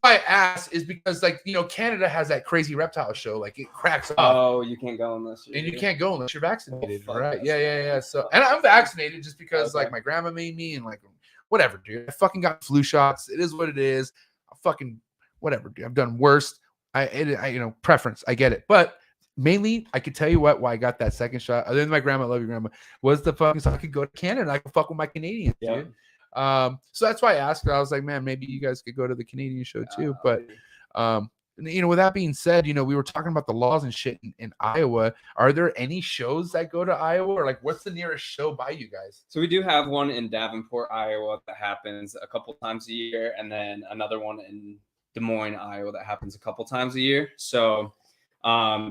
I asked is because Canada has that crazy reptile show, like it cracks off. Oh, you can't go unless you can't go unless you're vaccinated, right? Yeah. So, and I'm vaccinated just because like my grandma made me, and like whatever, dude. I fucking got flu shots. It is what it is. I fucking whatever, dude. I've done worse. I preference. I get it, but mainly, I could tell you why I got that second shot, other than my grandma, love you, grandma, was the fucking so I could go to Canada and I could fuck with my Canadians, dude. So that's why I asked her. I was like, man, maybe you guys could go to the Canadian show too. But with that being said, we were talking about the laws and shit in Iowa. Are there any shows that go to Iowa, or like what's the nearest show by you guys? So we do have one in Davenport, Iowa that happens a couple times a year, and then another one in Des Moines, Iowa that happens a couple times a year. So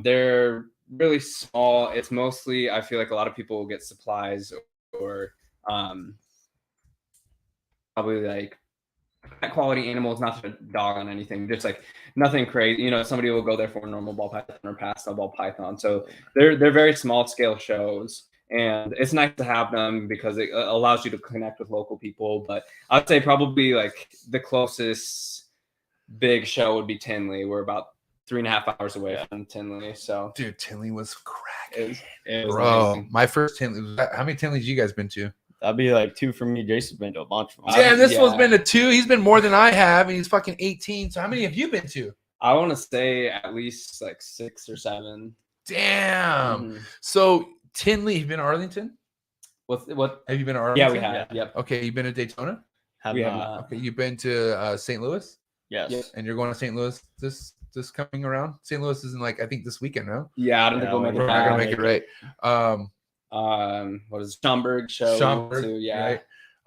they're really small. It's mostly, I feel like a lot of people will get supplies or probably like quality animals, not to dog on anything, just like nothing crazy. Somebody will go there for a normal ball python or pastel ball python. So they're very small scale shows, and it's nice to have them because it allows you to connect with local people. But I'd say probably like the closest big show would be Tinley. We're about 3.5 hours away from Tinley. So, dude, Tinley was cracking. It was bro. amazing. My first Tinley. How many Tinleys you guys been to? That'd be like 2 for me. Jace has been to a bunch of them. Damn, this one's been to 2. He's been more than I have, and he's fucking 18. So how many have you been to? I want to say at least like 6 or 7. Damn. Mm-hmm. So Tinley, you've been to Arlington? What? Have you been to Arlington? Yeah, we have. Yep. Okay, you've been to Daytona? Have not. Okay, you've been to St. Louis? Yes. Yep. And you're going to St. Louis this coming around? St. Louis is in I think this weekend, no? Yeah, I don't think we'll make it. We're not gonna make it, right? What is it? Schaumburg show? Schaumburg, too, yeah.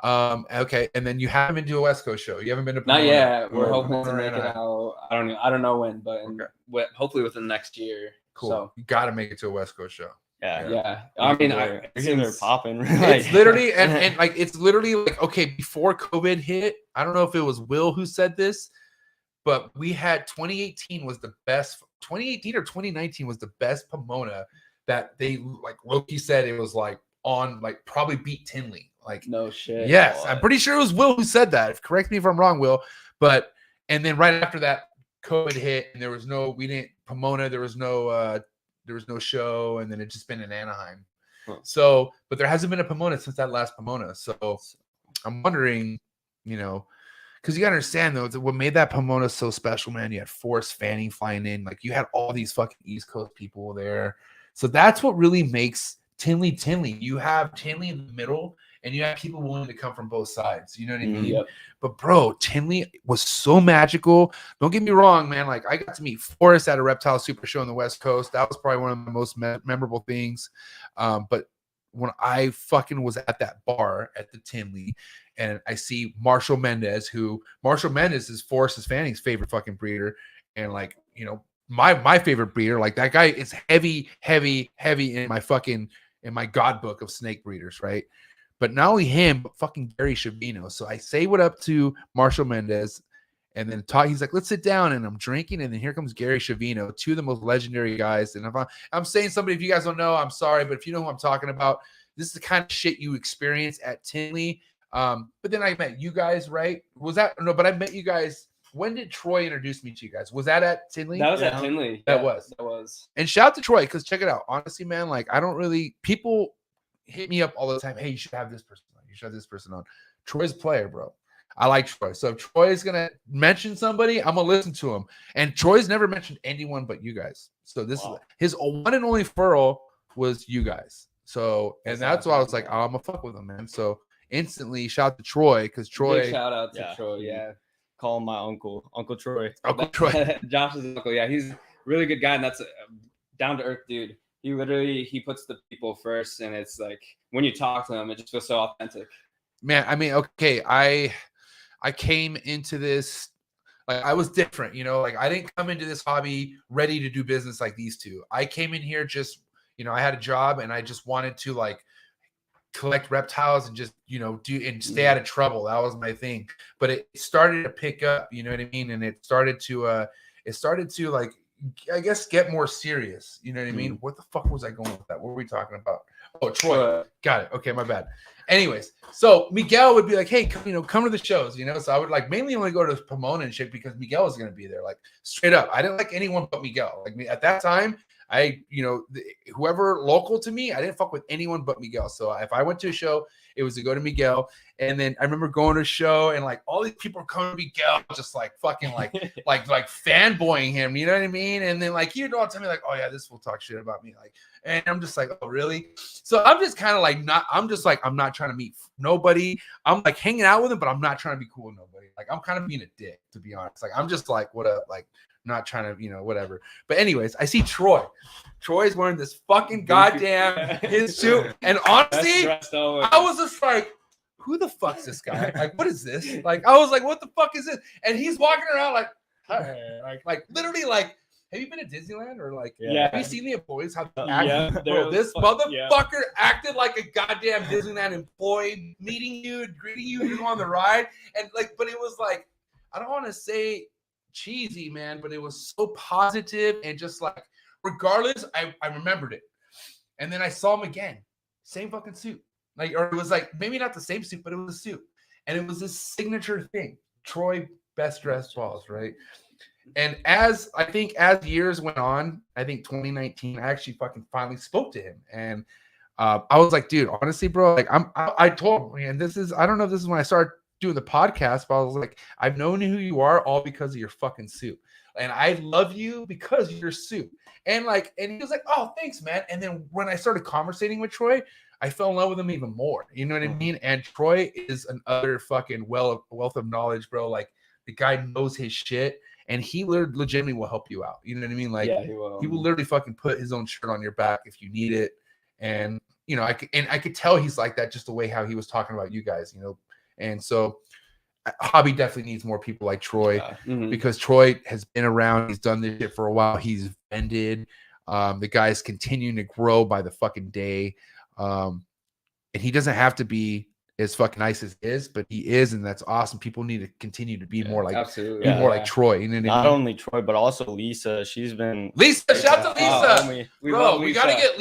Right? Okay, and then you haven't been to a West Coast show. You haven't been to Not yet. We're hoping to make it out. I don't know when, but hopefully within the next year. Cool. So you got to make it to a West Coast show. Yeah. I mean, they're since- popping. It's literally and like it's literally like, okay, before COVID hit, I don't know if it was Will who said this, but we had 2018 was the best. 2018 or 2019 was the best Pomona that they, like Loki said, it was like on, like probably beat Tinley. Like, no shit. yes, I'm pretty sure it was Will who said that. Correct me if I'm wrong, Will. But and then right after that, COVID hit, and we didn't Pomona. There was no show, and then it just been in Anaheim. Huh. So, but there hasn't been a Pomona since that last Pomona. So I'm wondering, because you gotta understand though, what made that Pomona so special, man. You had Forrest Fanning flying in, like you had all these fucking East Coast people there. So that's what really makes Tinley. You have Tinley in the middle, and you have people willing to come from both sides. You know what I mean? Yep. But bro, Tinley was so magical. Don't get me wrong, man. Like I got to meet Forrest at a Reptile Super Show on the West Coast. That was probably one of the most memorable things. But when I fucking was at that bar at the Tinley, and I see Marshall Mendez is Forrest Fanning's favorite fucking breeder, and like my favorite breeder. Like that guy is heavy in my God book of snake breeders, right? But not only him, but fucking Gary Shavino. So I say what up to Marshall Mendez, and then he's like, let's sit down, and I'm drinking, and then here comes Gary Shavino, two of the most legendary guys. And if I'm saying somebody, if you guys don't know, I'm sorry, but if you know who I'm talking about, this is the kind of shit you experience at Tinley. But then I met you guys, right? But I met you guys. When did Troy introduce me to you guys? Was that at Tinley? That was at Tinley. That was. And shout out to Troy, because check it out. Honestly, man, like people hit me up all the time. Hey, you should have this person on. You should have this person on. Troy's a player, bro. I like Troy. So if Troy is going to mention somebody, I'm going to listen to him. And Troy's never mentioned anyone but you guys. So this is his one and only furl was you guys. So, and that's why I was like, I'm going to fuck with him, man. So instantly shout out to Troy, because Troy. Big shout out to Troy. Yeah. Call him my Uncle Troy. Uncle Troy. Josh's uncle. Yeah. He's a really good guy. And that's a down to earth dude. He puts the people first, and it's like when you talk to him, it just feels so authentic. Man, I mean, okay, I came into this like I was different, like I didn't come into this hobby ready to do business like these two. I came in here just, I had a job, and I just wanted to like collect reptiles and just, do and stay out of trouble. That was my thing. But it started to pick up, you know what I mean? And it started to like, I guess, get more serious. You know what I mean? What the fuck was I going with that? What were we talking about? Oh, Troy. Got it. Okay, my bad. Anyways, so Miguel would be like, hey, come to the shows, So I would like mainly only go to Pomona and shit because Miguel was going to be there. Like straight up. I didn't like anyone but Miguel. Like me at that time, whoever local to me, I didn't fuck with anyone but Miguel. So if I went to a show, it was to go to Miguel. And then I remember going to a show, and like all these people are coming to Miguel, just like fucking like fanboying him, you know what I mean? And then like you don't tell me like, oh yeah, this will talk shit about me, like, and I'm just like, oh really? So I'm just kind of like I'm not trying to meet nobody. I'm like hanging out with him, but I'm not trying to be cool with nobody. Like I'm kind of being a dick, to be honest. Like I'm just like, what up, like not trying to, whatever. But anyways, I see Troy. Troy's wearing this fucking goddamn his suit, and honestly, I was just like, who the fuck's this guy? Like, what is this? Like, I was like, what the fuck is this? And he's walking around like, hey, like literally, like, have you been to Disneyland or like, have you seen the employees how they act? Yeah, bro, this motherfucker acted like a goddamn Disneyland employee, meeting you, greeting you on the ride, and like, but it was like, I don't want to say cheesy, man, but it was so positive and just like, regardless, I remembered it. And then I saw him again, same fucking suit. Like, or it was like maybe not the same suit, but it was a suit, and it was this signature thing. Troy best dressed balls, right? And as years went on, I think 2019, I actually fucking finally spoke to him, and I was like, dude, honestly, bro, like I told him, and I don't know if this is when I started doing the podcast, but I was like, I've known who you are all because of your fucking suit, and I love you because of your suit, and he was like, oh, thanks, man. And then when I started conversating with Troy, I fell in love with him even more. You know what I mean? And Troy is another fucking wealth of knowledge, bro. Like the guy knows his shit, and he legitimately will help you out. You know what I mean? Like he will literally fucking put his own shirt on your back if you need it. And I could tell he's like that just the way how he was talking about you guys. And so hobby definitely needs more people like Troy because Troy has been around. He's done this shit for a while. He's vended. The guy's continuing to grow by the fucking day. And he doesn't have to be as fucking nice as he is, but he is, and that's awesome. People need to continue to be more like absolutely. like Troy. You know what I Not mean? only Troy, but also Lisa. She's been Lisa, shout out to Lisa. homie. Bro, we gotta get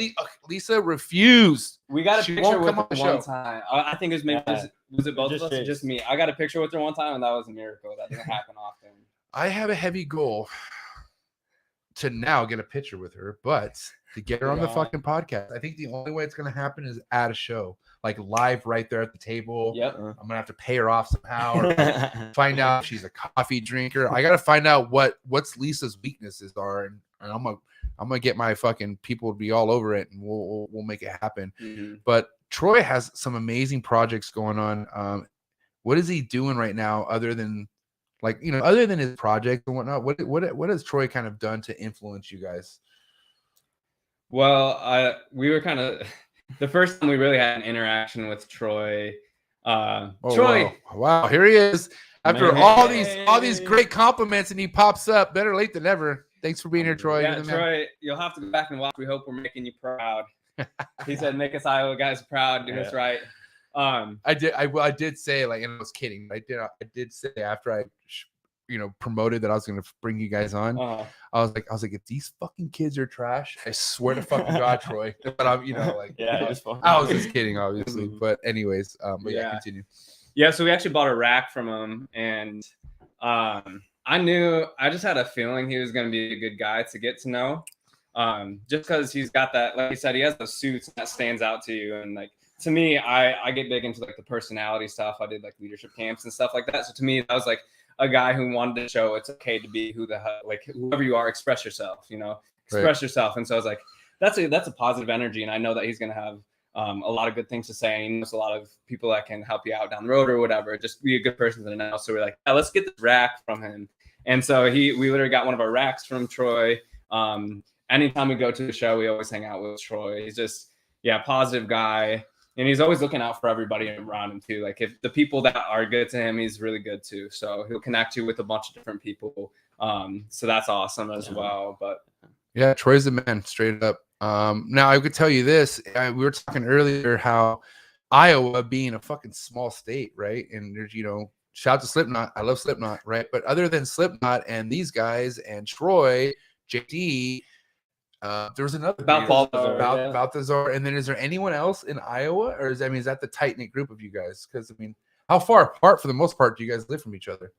Lisa refused. We got a She picture won't with come on her the one show. time. I think it was maybe was it both of us or just me? I got a picture with her one time, and that was a miracle. That doesn't happen often. I have a heavy goal to now get a picture with her, but to get her on the fucking podcast, I think the only way it's gonna happen is at a show, like live right there at the table. Yep. I'm gonna have to pay her off somehow, or find out if she's a coffee drinker. I gotta find out what's Lisa's weaknesses are, and I'm gonna get my fucking people to be all over it, and we'll make it happen. But Troy has some amazing projects going on. What is he doing right now, other than other than his project and whatnot? What has Troy kind of done to influence you guys? Well, we were kind of the first time we really had an interaction with Troy. Troy, wow, here he is after all these great compliments, and he pops up. Better late than never. Thanks for being here, Troy. Yeah, Troy, you'll have to go back and watch. We hope we're making you proud. He said, "Make us Iowa guys proud. Do this right." I did say, and I was kidding. I did say after I promoted that I was going to bring you guys on. I was like, if these fucking kids are trash, I swear to fucking God, Troy. But I'm, I was just kidding, obviously. But anyways, continue. Yeah, so we actually bought a rack from him, and I just had a feeling he was going to be a good guy to get to know. Just because he's got that, like you said, he has those suits that stands out to you, and to me, I get big into the personality stuff. I did leadership camps and stuff like that. So to me, that was a guy who wanted to show it's okay to be whoever you are, express yourself, express yourself. And so I was like, that's a positive energy. And I know that he's going to have a lot of good things to say. And there's a lot of people that can help you out down the road or whatever, just be a good person to know. So we're like, yeah, let's get this rack from him. And so we literally got one of our racks from Troy. Anytime we go to the show, we always hang out with Troy. He's just, positive guy. And he's always looking out for everybody around him too. If the people that are good to him, he's really good too. So he'll connect you with a bunch of different people. So that's awesome as well. But yeah, Troy's the man, straight up. Now I could tell you this. We were talking earlier how Iowa being a fucking small state, right? And there's, shout out to Slipknot. I love Slipknot, right? But other than Slipknot and these guys and Troy, JD, there was another about Balthazar, and then is there anyone else in Iowa, or is that the tight knit group of you guys? Because how far apart for the most part do you guys live from each other?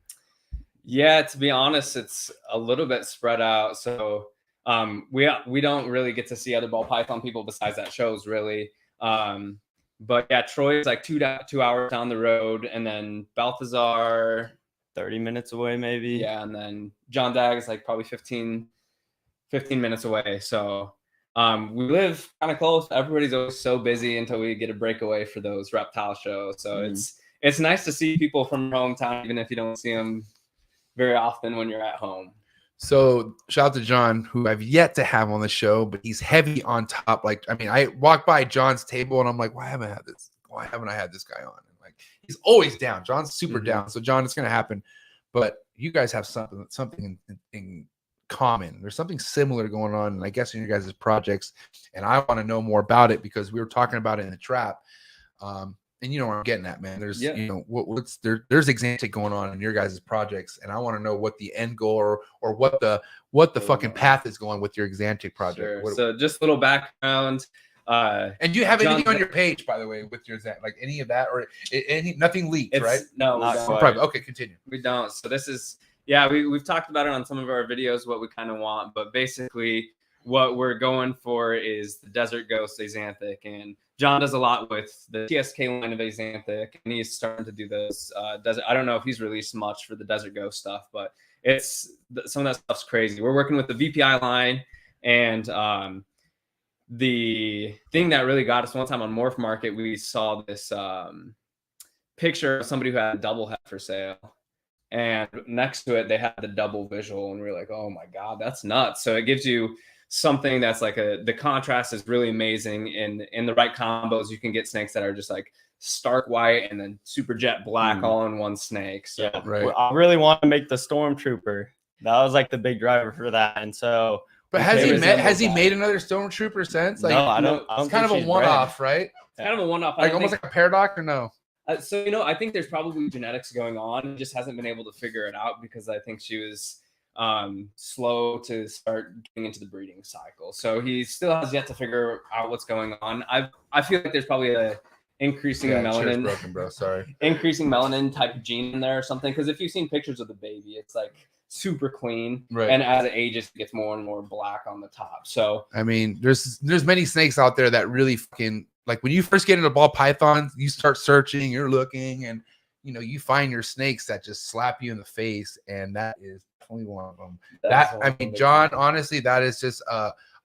Yeah, to be honest, it's a little bit spread out. So we don't really get to see other ball python people besides that shows really. But yeah, Troy's 2 hours down the road, and then Balthazar 30 minutes away maybe. Yeah, and then John Dag is probably 15 minutes away. So we live kind of close. Everybody's always so busy until we get a breakaway for those reptile shows. So it's nice to see people from your hometown, even if you don't see them very often when you're at home. So shout out to John, who I've yet to have on the show, but he's heavy on top. I walked by John's table and I'm like, why haven't I had this guy on? And he's always down. John's super down. So John, it's going to happen. But you guys have something in common. There's something similar going on, and I guess in your guys' projects, and I want to know more about it because we were talking about it in the trap. And you know where I'm getting at, man. There's there's Exantic going on in your guys' projects, and I want to know what the end goal or what the fucking path is going with your Exantic project. Sure. So just a little background. And do you have anything on your page, by the way, with your any of that, or nothing leaked, right? No, not private. Okay, continue. We don't. So this is we've talked about it on some of our videos, what we kind of want, but basically what we're going for is the Desert Ghost Axanthic, and John does a lot with the TSK line of Axanthic, and he's starting to do this desert. I don't know if he's released much for the Desert Ghost stuff, but some of that stuff's crazy. We're working with the VPI line, and the thing that really got us one time on Morph Market, we saw this picture of somebody who had a double head for sale, and next to it they had the double visual, and we were like, oh my god, that's nuts. So it gives you something that's the contrast is really amazing. In the right combos, you can get snakes that are just stark white and then super jet black all in one snake. So right. I really want to make the Stormtrooper. That was the big driver for that. And so But has he made another stormtrooper since? Like, no, I don't it's think kind of a she's one-off, right? It's kind of a one-off. Like almost like a paradox, or no? So I think there's probably genetics going on. He just hasn't been able to figure it out because I think she was slow to start getting into the breeding cycle. So he still has yet to figure out what's going on. I feel like there's probably a increasing melanin broken, bro. Sorry. increasing melanin type of gene in there or something. Because if you've seen pictures of the baby, it's like super clean, right? And as it ages, it gets more and more black on the top. So I mean, there's many snakes out there that really fucking, like, when you first get into ball pythons, you start searching, you're looking, and you find your snakes that just slap you in the face, and that is definitely one of them. I mean, John, honestly, that is just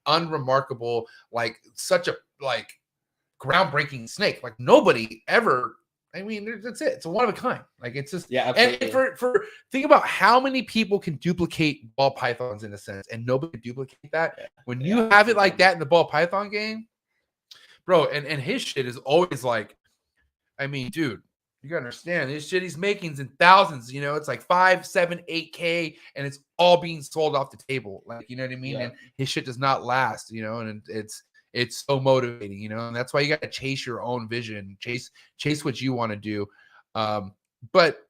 unremarkable, like such a like groundbreaking snake. Like nobody ever. I mean, that's it. It's a one of a kind. Like it's just absolutely. And for think about how many people can duplicate ball pythons in a sense, and nobody can duplicate that. When you have it like that in the ball python game, bro, and his shit is always like, I mean, dude, you gotta understand this shit he's making in thousands. It's like 5, 7, 8K, and it's all being sold off the table. Like, you know what I mean? And his shit does not last. And it's so motivating, and that's why you got to chase your own vision, chase what you want to do. But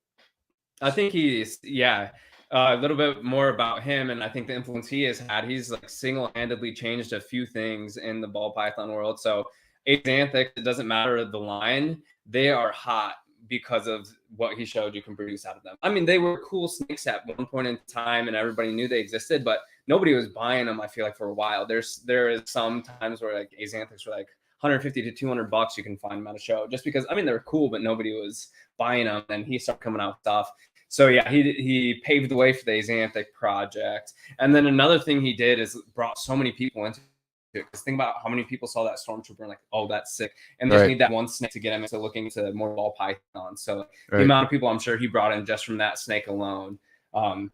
I think he's a little bit more about him, and I think the influence he has had. He's like single-handedly changed a few things in the ball python world. So Axanthics, it doesn't matter the line, they are hot because of what he showed you can produce out of them. I mean, they were cool snakes at one point in time, and everybody knew they existed, but nobody was buying them. I feel like for a while, there is some times where like Axanthics were like $150 to $200 you can find them at a show, just because I mean they were cool, but nobody was buying them. And he started coming out with stuff. So yeah, he paved the way for the Axanthic project. And then another thing he did is brought so many people into it. Because think about how many people saw that stormtrooper and like, oh, that's sick, and they just need that one snake to get him into looking into more ball pythons. So the amount of people I'm sure he brought in just from that snake alone,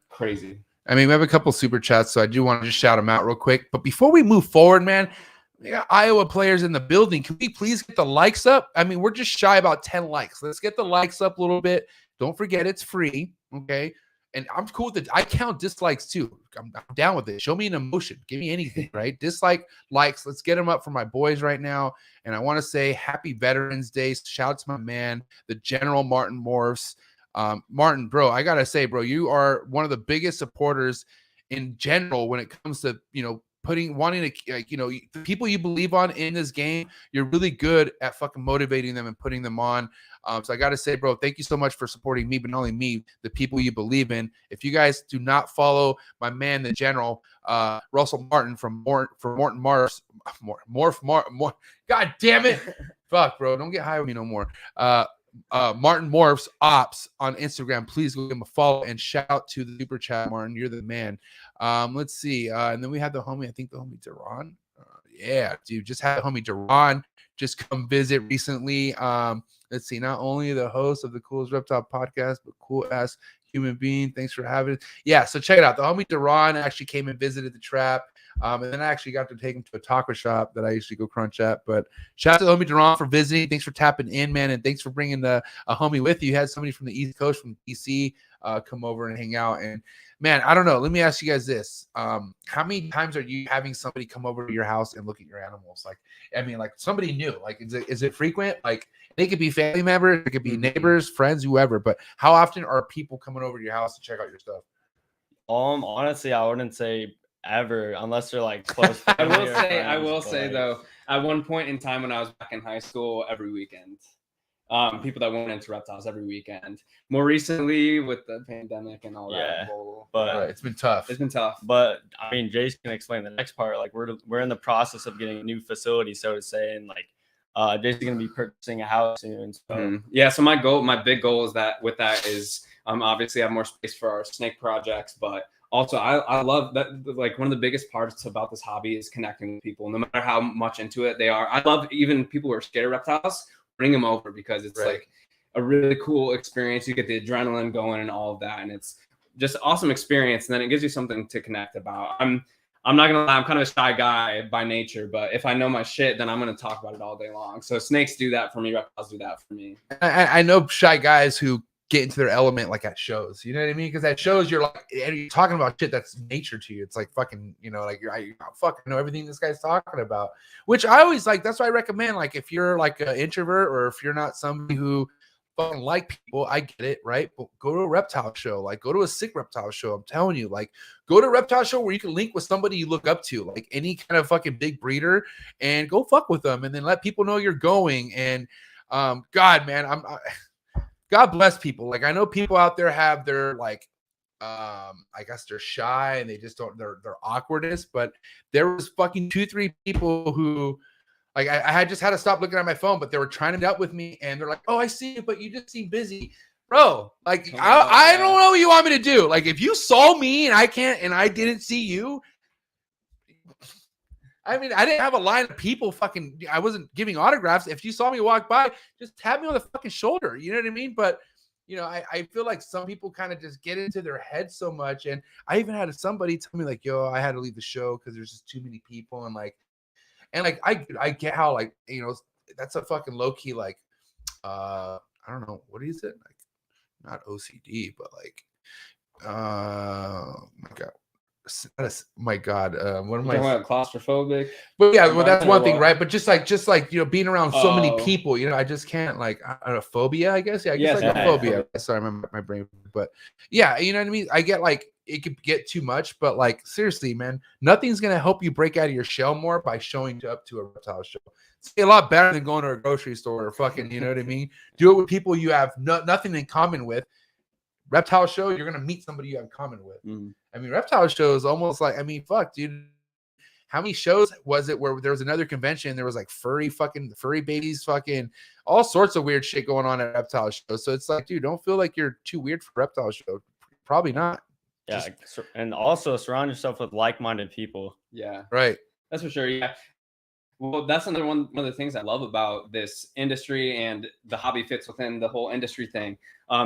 crazy. I mean, we have a couple super chats, so I do want to just shout them out real quick. But before we move forward, man, we got Iowa players in the building. Can we please get the likes up? I mean, we're just shy about 10 likes. Let's get the likes up a little bit. Don't forget it's free, okay? And I'm cool with it. I count dislikes too. I'm down with it. Show me an emotion. Give me anything, right? Dislike, likes. Let's get them up for my boys right now. And I want to say happy Veterans Day. Shout out to my man, the General Martin Morse. Martin, bro, I got to say, bro, you are one of the biggest supporters in general when it comes to, wanting to, like, the people you believe on in this game. You're really good at fucking motivating them and putting them on. So I got to say, bro, thank you so much for supporting me, but not only me, the people you believe in. If you guys do not follow my man, the General, Russell Martin from Morton Mars, God damn it. Fuck, bro. Don't get high with me no more. Martin Morphs Ops on Instagram. Please go give him a follow and shout out to the super chat, Martin. You're the man. Let's see. And then we have the homie, I think the homie Duran. Yeah, dude, just had the homie Duran just come visit recently. Let's see. Not only the host of the Coolest Reptile podcast, but cool ass human being. Thanks for having it. Yeah, so check it out. The homie Duran actually came and visited the trap. And then I actually got to take him to a taco shop that I usually go crunch at. But shout out to the homie Duran for visiting. Thanks for tapping in, man. And thanks for bringing a homie with you. You had somebody from the East Coast, from DC, come over and hang out. And, man, I don't know. Let me ask you guys this. How many times are you having somebody come over to your house and look at your animals? Like, I mean, like somebody new. Like, is it frequent? Like, they could be family members. It could be neighbors, friends, whoever. But how often are people coming over to your house to check out your stuff? Honestly, I wouldn't say ever, unless they're like close. I will say though, at one point in time when I was back in high school, every weekend, people that went into reptiles every weekend. More recently with the pandemic and all that, but it's been tough. It's been tough. But I mean, Jace can explain the next part. Like we're in the process of getting a new facility, so to say, and like Jace is going to be purchasing a house soon. So. Yeah. So my big goal is that with that is obviously have more space for our snake projects, but also I love that, like, one of the biggest parts about this hobby is connecting with people, no matter how much into it they are. I love even people who are scared of reptiles, bring them over because it's like a really cool experience. You get the adrenaline going and all of that, and it's just an awesome experience. And then it gives you something to connect about. I'm not gonna lie, I'm kind of a shy guy by nature, but if I know my shit, then I'm gonna talk about it all day long. So snakes do that for me, reptiles do that for me. I know shy guys who get into their element like at shows. You know what I mean? Because at shows you're like, and you're talking about shit that's nature to you. It's like fucking, you know, like I fucking know everything this guy's talking about. Which I always like. That's why I recommend. Like if you're like an introvert or if you're not somebody who fucking like people, I get it, right? But go to a reptile show, like go to a sick reptile show. I'm telling you, like go to a reptile show where you can link with somebody you look up to, like any kind of fucking big breeder, and go fuck with them, and then let people know you're going. And God, man, God bless people. Like I know people out there have their like, I guess they're shy and they just don't their awkwardness, but there was fucking 2-3 people who. Like I had just had to stop looking at my phone, but they were trying to meet up with me, and they're like, "Oh, I see you, but you just seem busy, bro." Like I don't know what you want me to do. Like if you saw me and I didn't see you, I mean, I didn't have a line of people fucking. I wasn't giving autographs. If you saw me walk by, just tap me on the fucking shoulder. You know what I mean? But you know, I feel like some people kind of just get into their head so much, and I even had somebody tell me like, "Yo, I had to leave the show because there's just too many people," and like. And like I get how like you know that's a fucking low key like I don't know what is it like not OCD but like my god what am I talking about claustrophobic? But yeah, well that's one thing, right? But just like you know being around so many people, you know, I just can't like a phobia, I guess. Yeah, I guess like a phobia. Sorry, my brain. But yeah, you know what I mean? I get like it could get too much, but like seriously, man, nothing's gonna help you break out of your shell more by showing up to a reptile show. It's a lot better than going to a grocery store or fucking, you know what I mean? Do it with people you have nothing in common with. Reptile show, you're gonna meet somebody you have in common with. I mean, reptile show is almost like, I mean, fuck, dude. How many shows was it where there was another convention? There was like furry babies, fucking all sorts of weird shit going on at reptile shows. So it's like, dude, don't feel like you're too weird for reptile show. Probably not. Yeah, and also surround yourself with like-minded people. Yeah, right. That's for sure. Yeah. Well, that's another one of the things I love about this industry, and the hobby fits within the whole industry thing.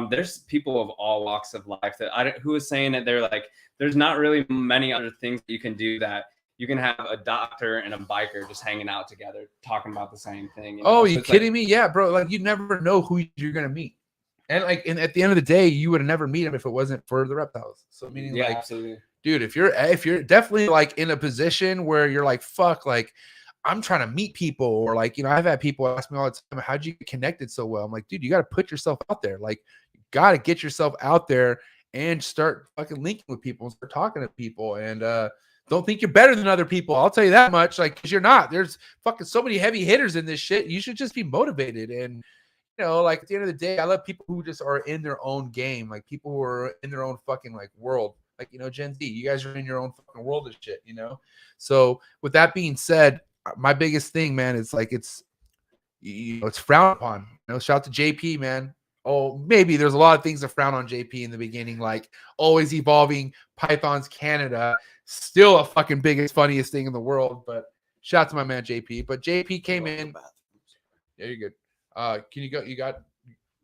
There's people of all walks of life who is saying that they're like, there's not really many other things that you can do that you can have a doctor and a biker just hanging out together, talking about the same thing. You know? Oh, you kidding me? Yeah, bro. Like you never know who you're gonna meet, and like, and at the end of the day, you would have never meet them if it wasn't for the reptiles. So meaning, yeah, like, absolutely, dude, if you're definitely like in a position where you're like, fuck, like. I'm trying to meet people, or like, you know, I've had people ask me all the time, how'd you get connected so well? I'm like, dude, you got to put yourself out there. Like, you got to get yourself out there and start fucking linking with people and start talking to people. And don't think you're better than other people. I'll tell you that much. Like, because you're not. There's fucking so many heavy hitters in this shit. You should just be motivated. And, you know, like at the end of the day, I love people who just are in their own game, like people who are in their own fucking like world. Like, you know, Gen Z, you guys are in your own fucking world of shit, you know? So with that being said, my biggest thing, man, is like it's frowned upon. You know, shout out to JP, man. Oh, maybe there's a lot of things that frown on JP in the beginning, like always evolving Pythons Canada, still a fucking biggest, funniest thing in the world. But shout out to my man JP. But JP came in. Yeah, you're good. Can you go? You got.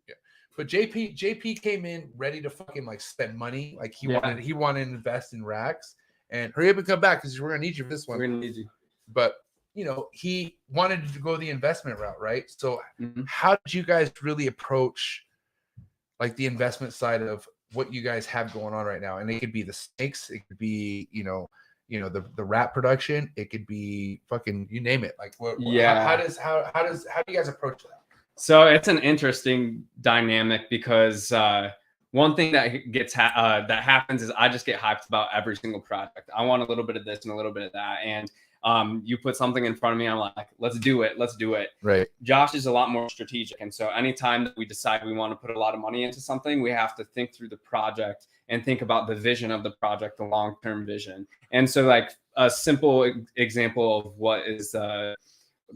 Yeah. But JP came in ready to fucking like spend money. Like he wanted to invest in racks. And hurry up and come back because we're gonna need you for this one. We're gonna need you. But you know, he wanted to go the investment route, right? So how did you guys really approach like the investment side of what you guys have going on right now? And it could be the snakes, it could be, you know, the rat production, it could be fucking, you name it. Like how do you guys approach that? So it's an interesting dynamic because one thing that gets that happens is I just get hyped about every single project. I want a little bit of this and a little bit of that. And you put something in front of me, I'm like, let's do it. Right. Josh is a lot more strategic. And so anytime that we decide we want to put a lot of money into something, we have to think through the project and think about the vision of the project, the long-term vision. And so like a simple example of what is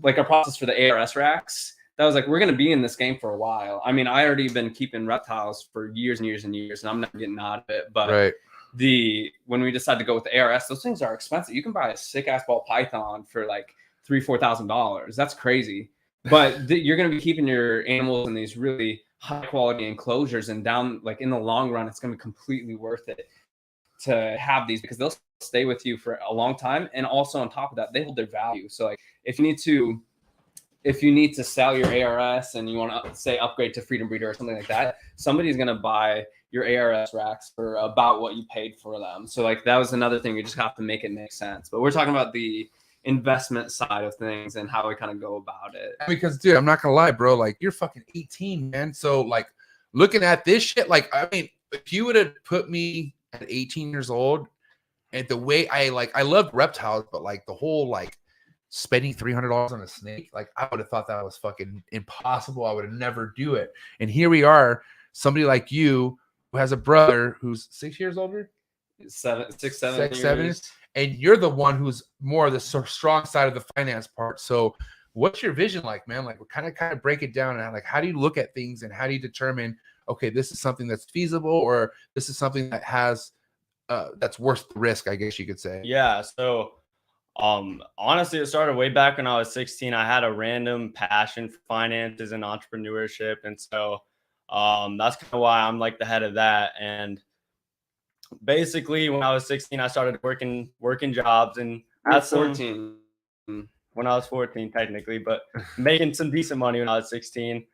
like a process for the ARS racks, that was like, we're going to be in this game for a while. I mean, I already been keeping reptiles for years and years and years, and I'm not getting out of it. But right. When we decided to go with the ARS, those things are expensive. You can buy a sick ass ball python for like $3,000-$4,000. That's crazy. But you're going to be keeping your animals in these really high quality enclosures, and down like in the long run, it's going to be completely worth it to have these because they'll stay with you for a long time. And also on top of that, they hold their value. So like if you need to if you need to sell your ARS and you want to say upgrade to Freedom Breeder or something like that, somebody's going to buy your ARS racks for about what you paid for them. So like that was another thing. You just have to make it make sense. But we're talking about the investment side of things and how we kind of go about it. Because dude, I'm not gonna lie, bro. Like you're fucking 18, man. So like looking at this shit, like I mean, if you would have put me at 18 years old, and the way I loved reptiles, but like the whole like spending $300 on a snake, like I would have thought that was fucking impossible. I would have never do it. And here we are, somebody like you who has a brother who's 6 years older, 7 years. And you're the one who's more the strong side of the finance part. So what's your vision like, man? Like kind of break it down and like, how do you look at things and how do you determine, okay, this is something that's feasible or this is something that has, that's worth the risk, I guess you could say. Yeah. So, honestly, it started way back when I was 16. I had a random passion for finances and entrepreneurship. And so, that's kind of why I'm like the head of that. And basically when I was 16, I started working jobs and at 14. When I was 14 technically, but making some decent money when I was 16,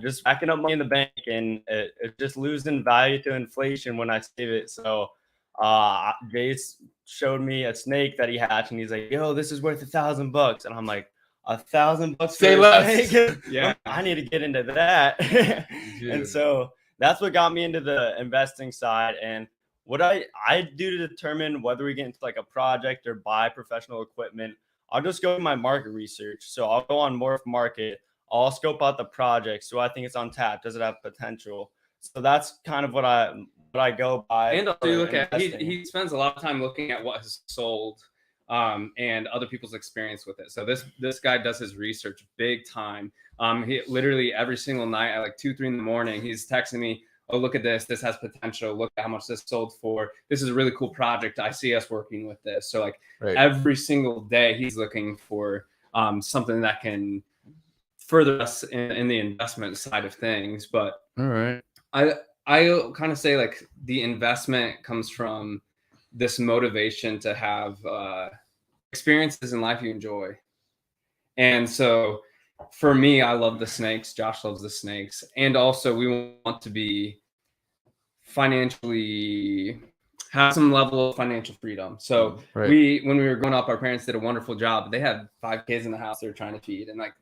just racking up money in the bank and it just losing value to inflation when I save it. So Jace showed me a snake that he hatched and he's like, yo, this is worth $1,000. And I'm like, $1,000? Say less. Yeah, I need to get into that. And so that's what got me into the investing side. And what I do to determine whether we get into like a project or buy professional equipment, I'll just go to my market research. So I'll go on Morph Market. I'll scope out the project. So I think it's untapped. Does it have potential? So that's kind of what I go by. And also look at he spends a lot of time looking at what has sold and other people's experience with it. So this guy does his research big time. He literally every single night at like 2-3 in the morning, he's texting me, oh, look at this. This has potential. Look at how much this sold for. This is a really cool project. I see us working with this. So like every single day he's looking for something that can further us in the investment side of things. But all right, I kind of say like the investment comes from this motivation to have experiences in life you enjoy. And so for me, I love the snakes. Josh loves the snakes. And also we want to be financially have some level of financial freedom. So when we were growing up, our parents did a wonderful job. They had 5 kids in the house they were trying to feed. And like,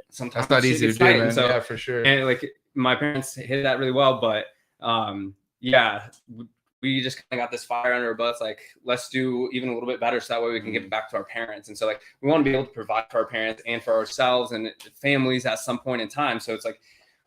sometimes that's not easy to do, man. So, yeah, for sure. And like my parents hit that really well, but we just kind of got this fire under our butts. Like, let's do even a little bit better so that way we can give back to our parents. And so like, we want to be able to provide for our parents and for ourselves and families at some point in time. So it's like,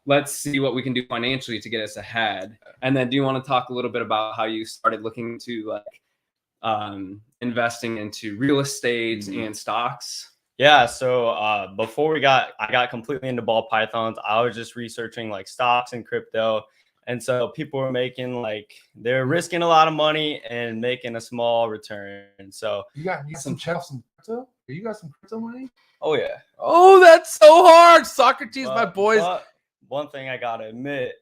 let's see what we can do financially to get us ahead. And then do you want to talk a little bit about how you started looking to like investing into real estate and stocks? Yeah. So before I got completely into ball pythons, I was just researching like stocks and crypto. And so people were making like, they're risking a lot of money and making a small return. So you got some crypto? You got some crypto money? Oh yeah. Oh, that's so hard. Socrates, my boys. But one thing I gotta admit,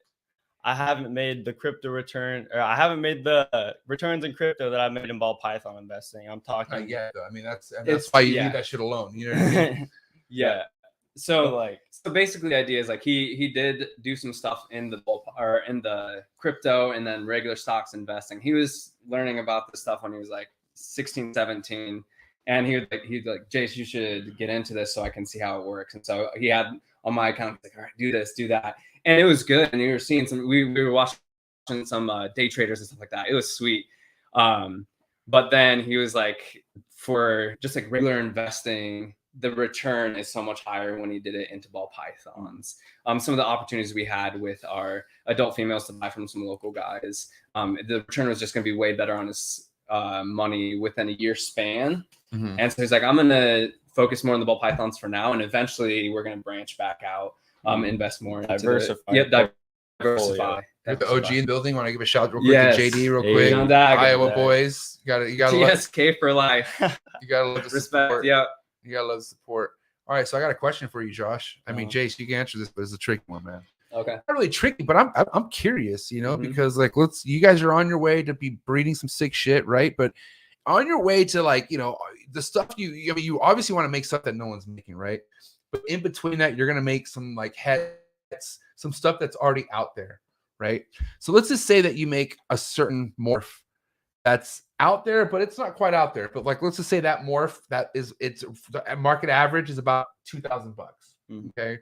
I haven't made the crypto return, or I haven't made the returns in crypto that I made in ball python investing. I'm talking. Not yet, though. I mean, that's why you leave that shit alone. You know what I mean? Yeah. So basically the idea is like he did do some stuff in the crypto and then regular stocks investing. He was learning about this stuff when he was like 16, 17. And he's like, Jace, you should get into this so I can see how it works. And so he had on my account, like, all right, do this, do that. And it was good. And we were seeing we were watching some day traders and stuff like that. It was sweet. But then he was like, for just like regular investing, the return is so much higher when he did it into ball pythons. Some of the opportunities we had with our adult females to buy from some local guys, the return was just going to be way better on his money within a year span. Mm-hmm. And so he's like, I'm going to focus more on the ball pythons for now. And eventually we're going to branch back out, invest more. Diversify. Diversify. The OG in the building. Want to give a shout real quick to JD real quick. Iowa boys. You gotta TSK for life. You gotta love the respect. Support. Yeah. You gotta love the support. All right, so I got a question for you, Josh. I mean, Jace, you can answer this, but it's a tricky one, man. Okay. Not really tricky, but I'm curious, you know, because like you guys are on your way to be breeding some sick shit, right? But on your way to like, you know, the stuff you obviously want to make stuff that no one's making, right? But in between that, you're gonna make some like heads, some stuff that's already out there, right? So let's just say that you make a certain morph that's out there, but it's not quite out there. But like, let's just say that morph it's the market average is about $2,000. Okay.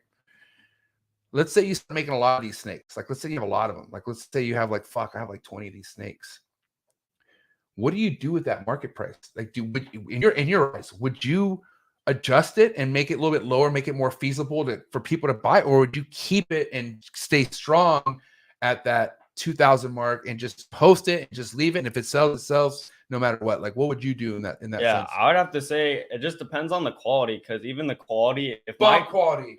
Let's say you start making a lot of these snakes. Like, let's say you have a lot of them. Like, let's say you have like, fuck, I have like 20 of these snakes. What do you do with that market price? Like, in your eyes, would you adjust it and make it a little bit lower, make it more feasible for people to buy, or would you keep it and stay strong at that 2,000 mark and just post it and just leave it? And if it sells, it sells no matter what. Like, what would you do in that Yeah, sense? I would have to say it just depends on the quality, because even the quality, Quality.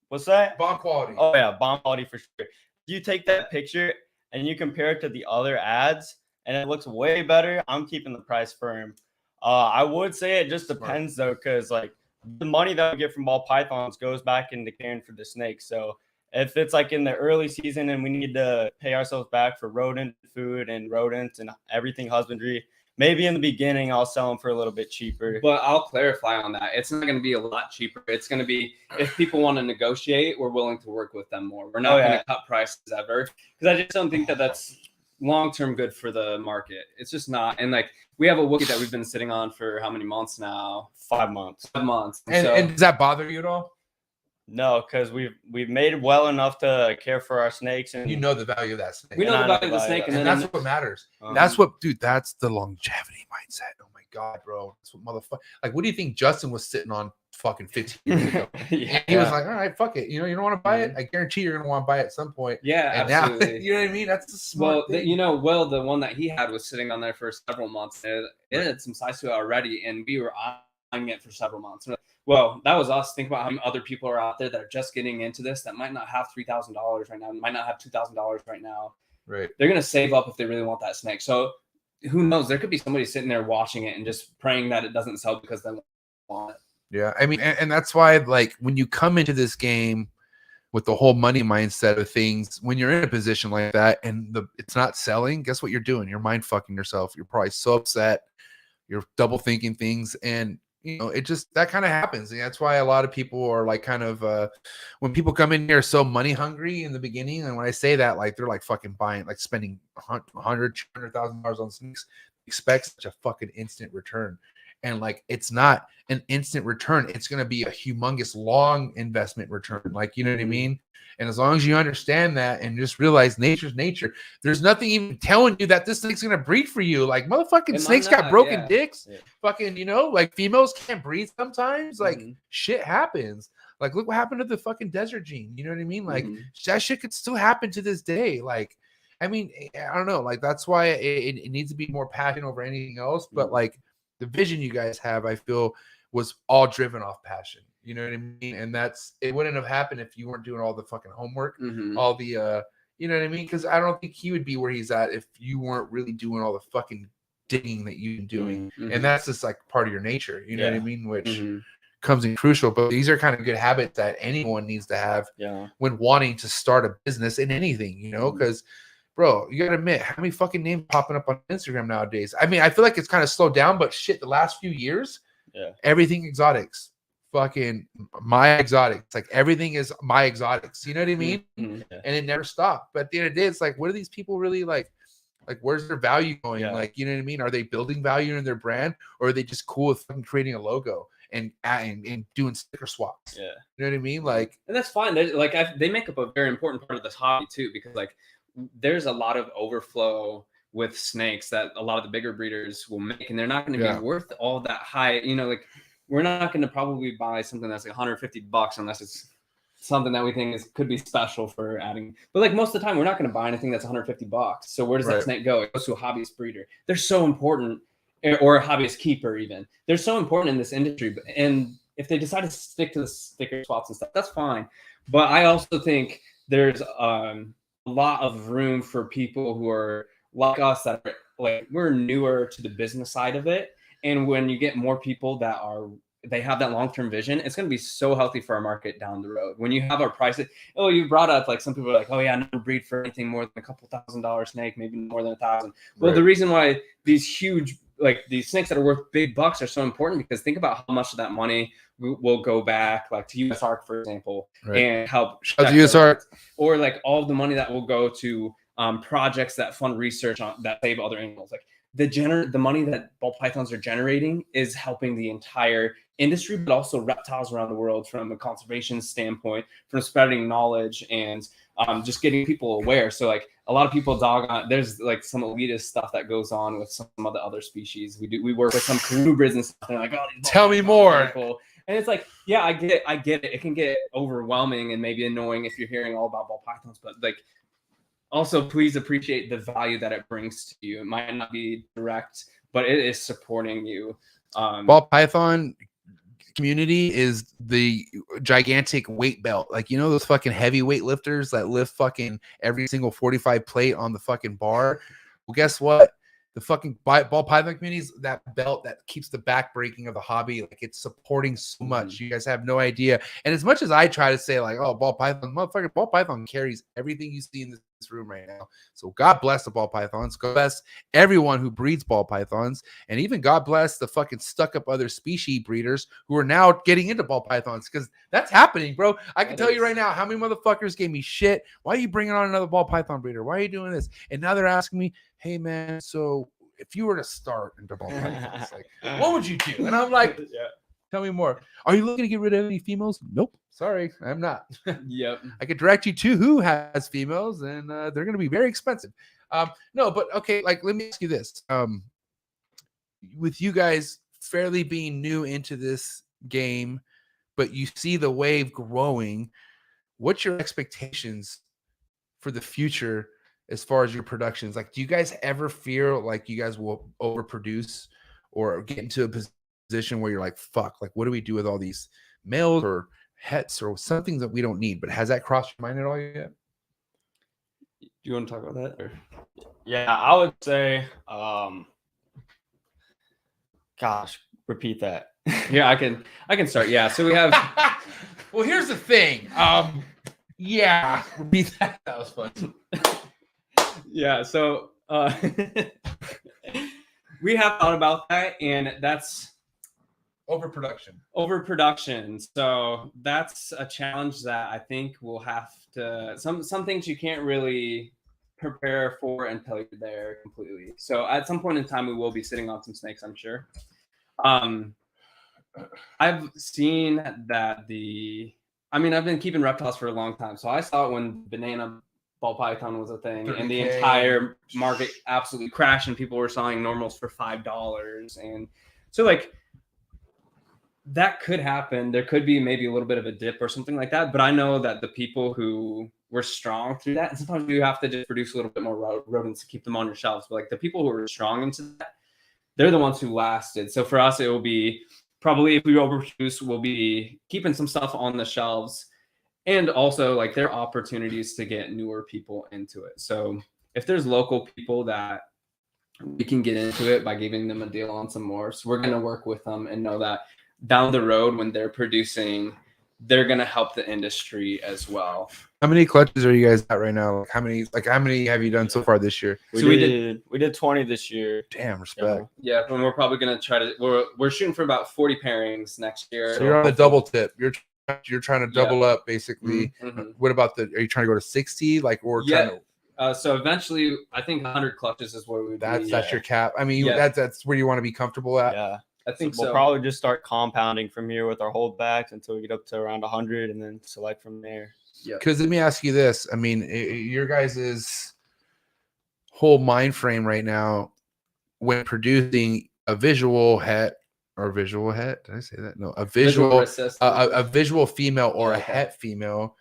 What's that? Bomb quality. Oh yeah, bomb quality for sure. If you take that picture and you compare it to the other ads and it looks way better, I'm keeping the price firm. I would say it just depends though, because like the money that we get from ball pythons goes back into caring for the snakes. So if it's like in the early season and we need to pay ourselves back for rodent food and rodents and everything husbandry, maybe in the beginning I'll sell them for a little bit cheaper. But I'll clarify on that. It's not going to be a lot cheaper. It's going to be, if people want to negotiate, we're willing to work with them more. We're not going to cut prices ever, because I just don't think that that's long-term good for the market. It's just not. And like, we have a Wookiee that we've been sitting on for how many months now? 5 months. 5 months. And does that bother you at all? No, because we've made it well enough to care for our snakes, and you know the value of that snake. We know the value of the snake, and that's what matters. That's what, dude. That's the longevity mindset. Oh my god, bro. That's what motherfucker. Like, what do you think Justin was sitting on fucking 15 years ago? He was like, all right, fuck it. You know, you don't want to buy it. I guarantee you're gonna want to buy it at some point. Yeah, and absolutely. Now, you know what I mean? That's the smart thing. Will, the one that he had was sitting on there for several months. It had some size to it already, and we were eyeing it for several months. Well, that was us. Think about how many other people are out there that are just getting into this that might not have $3,000 right now, might not have $2,000 right now. Right. They're going to save up if they really want that snake. So who knows? There could be somebody sitting there watching it and just praying that it doesn't sell because they want it. Yeah. I mean, and that's why, like, when you come into this game with the whole money mindset of things, when you're in a position like that and it's not selling, guess what you're doing? You're mind fucking yourself. You're probably so upset. You're double thinking things, and you know, it just, that kind of happens. And that's why a lot of people are like kind of, when people come in here so money hungry in the beginning. And when I say that, like, they're like fucking buying, like spending $100,000 on snakes, expect such a fucking instant return. And like, it's not an instant return. It's going to be a humongous long investment return. Like, you know what I mean? And as long as you understand that and just realize nature's nature, there's nothing even telling you that this snake's going to breed for you. Like, motherfucking snakes got broken dicks. Yeah. Fucking, you know, like females can't breed sometimes. Like, shit happens. Like, look what happened to the fucking desert gene. You know what I mean? Like, that shit could still happen to this day. Like, I mean, I don't know. Like, that's why it needs to be more passion over anything else. But like, the vision you guys have, I feel, was all driven off passion. You know what I mean? And it wouldn't have happened if you weren't doing all the fucking homework, all the, you know what I mean? Because I don't think he would be where he's at if you weren't really doing all the fucking digging that you've been doing. And that's just like part of your nature, you know what I mean? Which comes in crucial. But these are kind of good habits that anyone needs to have when wanting to start a business in anything, you know? Because bro, you gotta admit, how many fucking names popping up on Instagram nowadays? I mean, I feel like it's kind of slowed down, but shit, the last few years, everything exotics. Fucking my exotics, like everything is my exotics, you know what I mean? And it never stopped. But at the end of the day, it's like, what are these people really like where's their value going? Like, you know what I mean? Are they building value in their brand, or are they just cool with fucking creating a logo and doing sticker swaps? You know what I mean? Like, and that's fine. They make up a very important part of this hobby too, because like there's a lot of overflow with snakes that a lot of the bigger breeders will make, and they're not going to be worth all that high, you know, like we're not going to probably buy something that's like $150 unless it's something that we think could be special for adding. But like most of the time, we're not going to buy anything that's $150. So where does that snake go? It goes to a hobbyist breeder. They're so important, or a hobbyist keeper even. They're so important in this industry. And if they decide to stick to the sticker swaps and stuff, that's fine. But I also think there's a lot of room for people who are like us, that are like, we're newer to the business side of it. And when you get more people that they have that long-term vision, it's going to be so healthy for our market down the road. When you have our prices, you brought up like some people are like, oh yeah, I never breed for anything more than a couple $1,000 snake, maybe more than $1,000. Well, the reason why these huge like these snakes that are worth big bucks are so important, because think about how much of that money will go back, like to USARK, for example, and help Shout out to USARK. or like all of the money that will go to projects that fund research on that save other animals. Like the money that ball pythons are generating is helping the entire industry, but also reptiles around the world from a conservation standpoint, from spreading knowledge and just getting people aware. So like a lot of people dog on, there's like some elitist stuff that goes on with some of the other species. We work with some colubrids and stuff. They're like, oh, tell me more. Cool. And it's like, yeah, I get it. It can get overwhelming and maybe annoying if you're hearing all about ball pythons, but like, also please appreciate the value that it brings to you. It might not be direct, but it is supporting you. Ball python community is the gigantic weight belt. Like, you know, those fucking heavy weight lifters that lift fucking every single 45 plate on the fucking bar. Well, guess what? The fucking ball python community is that belt that keeps the back breaking of the hobby. Like, it's supporting so much. You guys have no idea. And as much as I try to say, like, oh, ball python, motherfucker, ball python carries everything you see in this room right now. So God bless the ball pythons. God bless everyone who breeds ball pythons. And even God bless the fucking stuck up other species breeders who are now getting into ball pythons, because that's happening, bro. I can tell you right now how many motherfuckers gave me shit. Why are you bringing on another ball python breeder? Why are you doing this? And now they're asking me, hey, man, so if you were to start into ball pythons, like, what would you do? And I'm like, tell me more. Are you looking to get rid of any females? Nope. Sorry, I'm not. Yep. I could direct you to who has females, and they're going to be very expensive. No, but okay, like, let me ask you this. With you guys fairly being new into this game, but you see the wave growing, what's your expectations for the future as far as your productions? Like, do you guys ever feel like you guys will overproduce or get into a position where you're like, fuck, like, what do we do with all these males or hets or something that we don't need? But has that crossed your mind at all yet? Do you want to talk about that? Or? Yeah, I would say, gosh, repeat that. Yeah, I can start. Yeah, so we have. Well, here's the thing. Yeah, repeat that. That was fun. Yeah, so we have thought about that, and that's overproduction. So that's a challenge that I think we'll have to, some things you can't really prepare for until you're there completely. So at some point in time, we will be sitting on some snakes, I'm sure. I've seen that I've been keeping reptiles for a long time. So I saw it when banana ball python was a thing, and the entire market absolutely crashed, and people were selling normals for $5. And so, like, that could happen. There could be maybe a little bit of a dip or something like that. But I know that the people who were strong through that, and sometimes you have to just produce a little bit more rodents to keep them on your shelves. But like the people who were strong into that, they're the ones who lasted. So for us, it will be probably, if we overproduce, we'll be keeping some stuff on the shelves. And also, like, there are opportunities to get newer people into it. So if there's local people that we can get into it by giving them a deal on some more, so we're going to work with them and know that down the road when they're producing, they're going to help the industry as well. How many clutches are you guys at right now? How many have you done so far this year? We did 20 this year. Damn, respect. Yeah, and we're probably going to try to, we're shooting for about 40 pairings next year. So you're on the double tip. You're trying to double up, basically. Mm-hmm. What about are you trying to go to 60? Like, or trying to, so eventually, I think 100 clutches is where we. That's your cap. I mean, that's where you want to be comfortable at. Yeah, I think we'll probably just start compounding from here with our holdbacks until we get up to around 100, and then select from there. Yeah. Because let me ask you this. I mean, your guys' whole mind frame right now when producing a visual het. Or visual het? Did I say that? No, a visual female or a het female.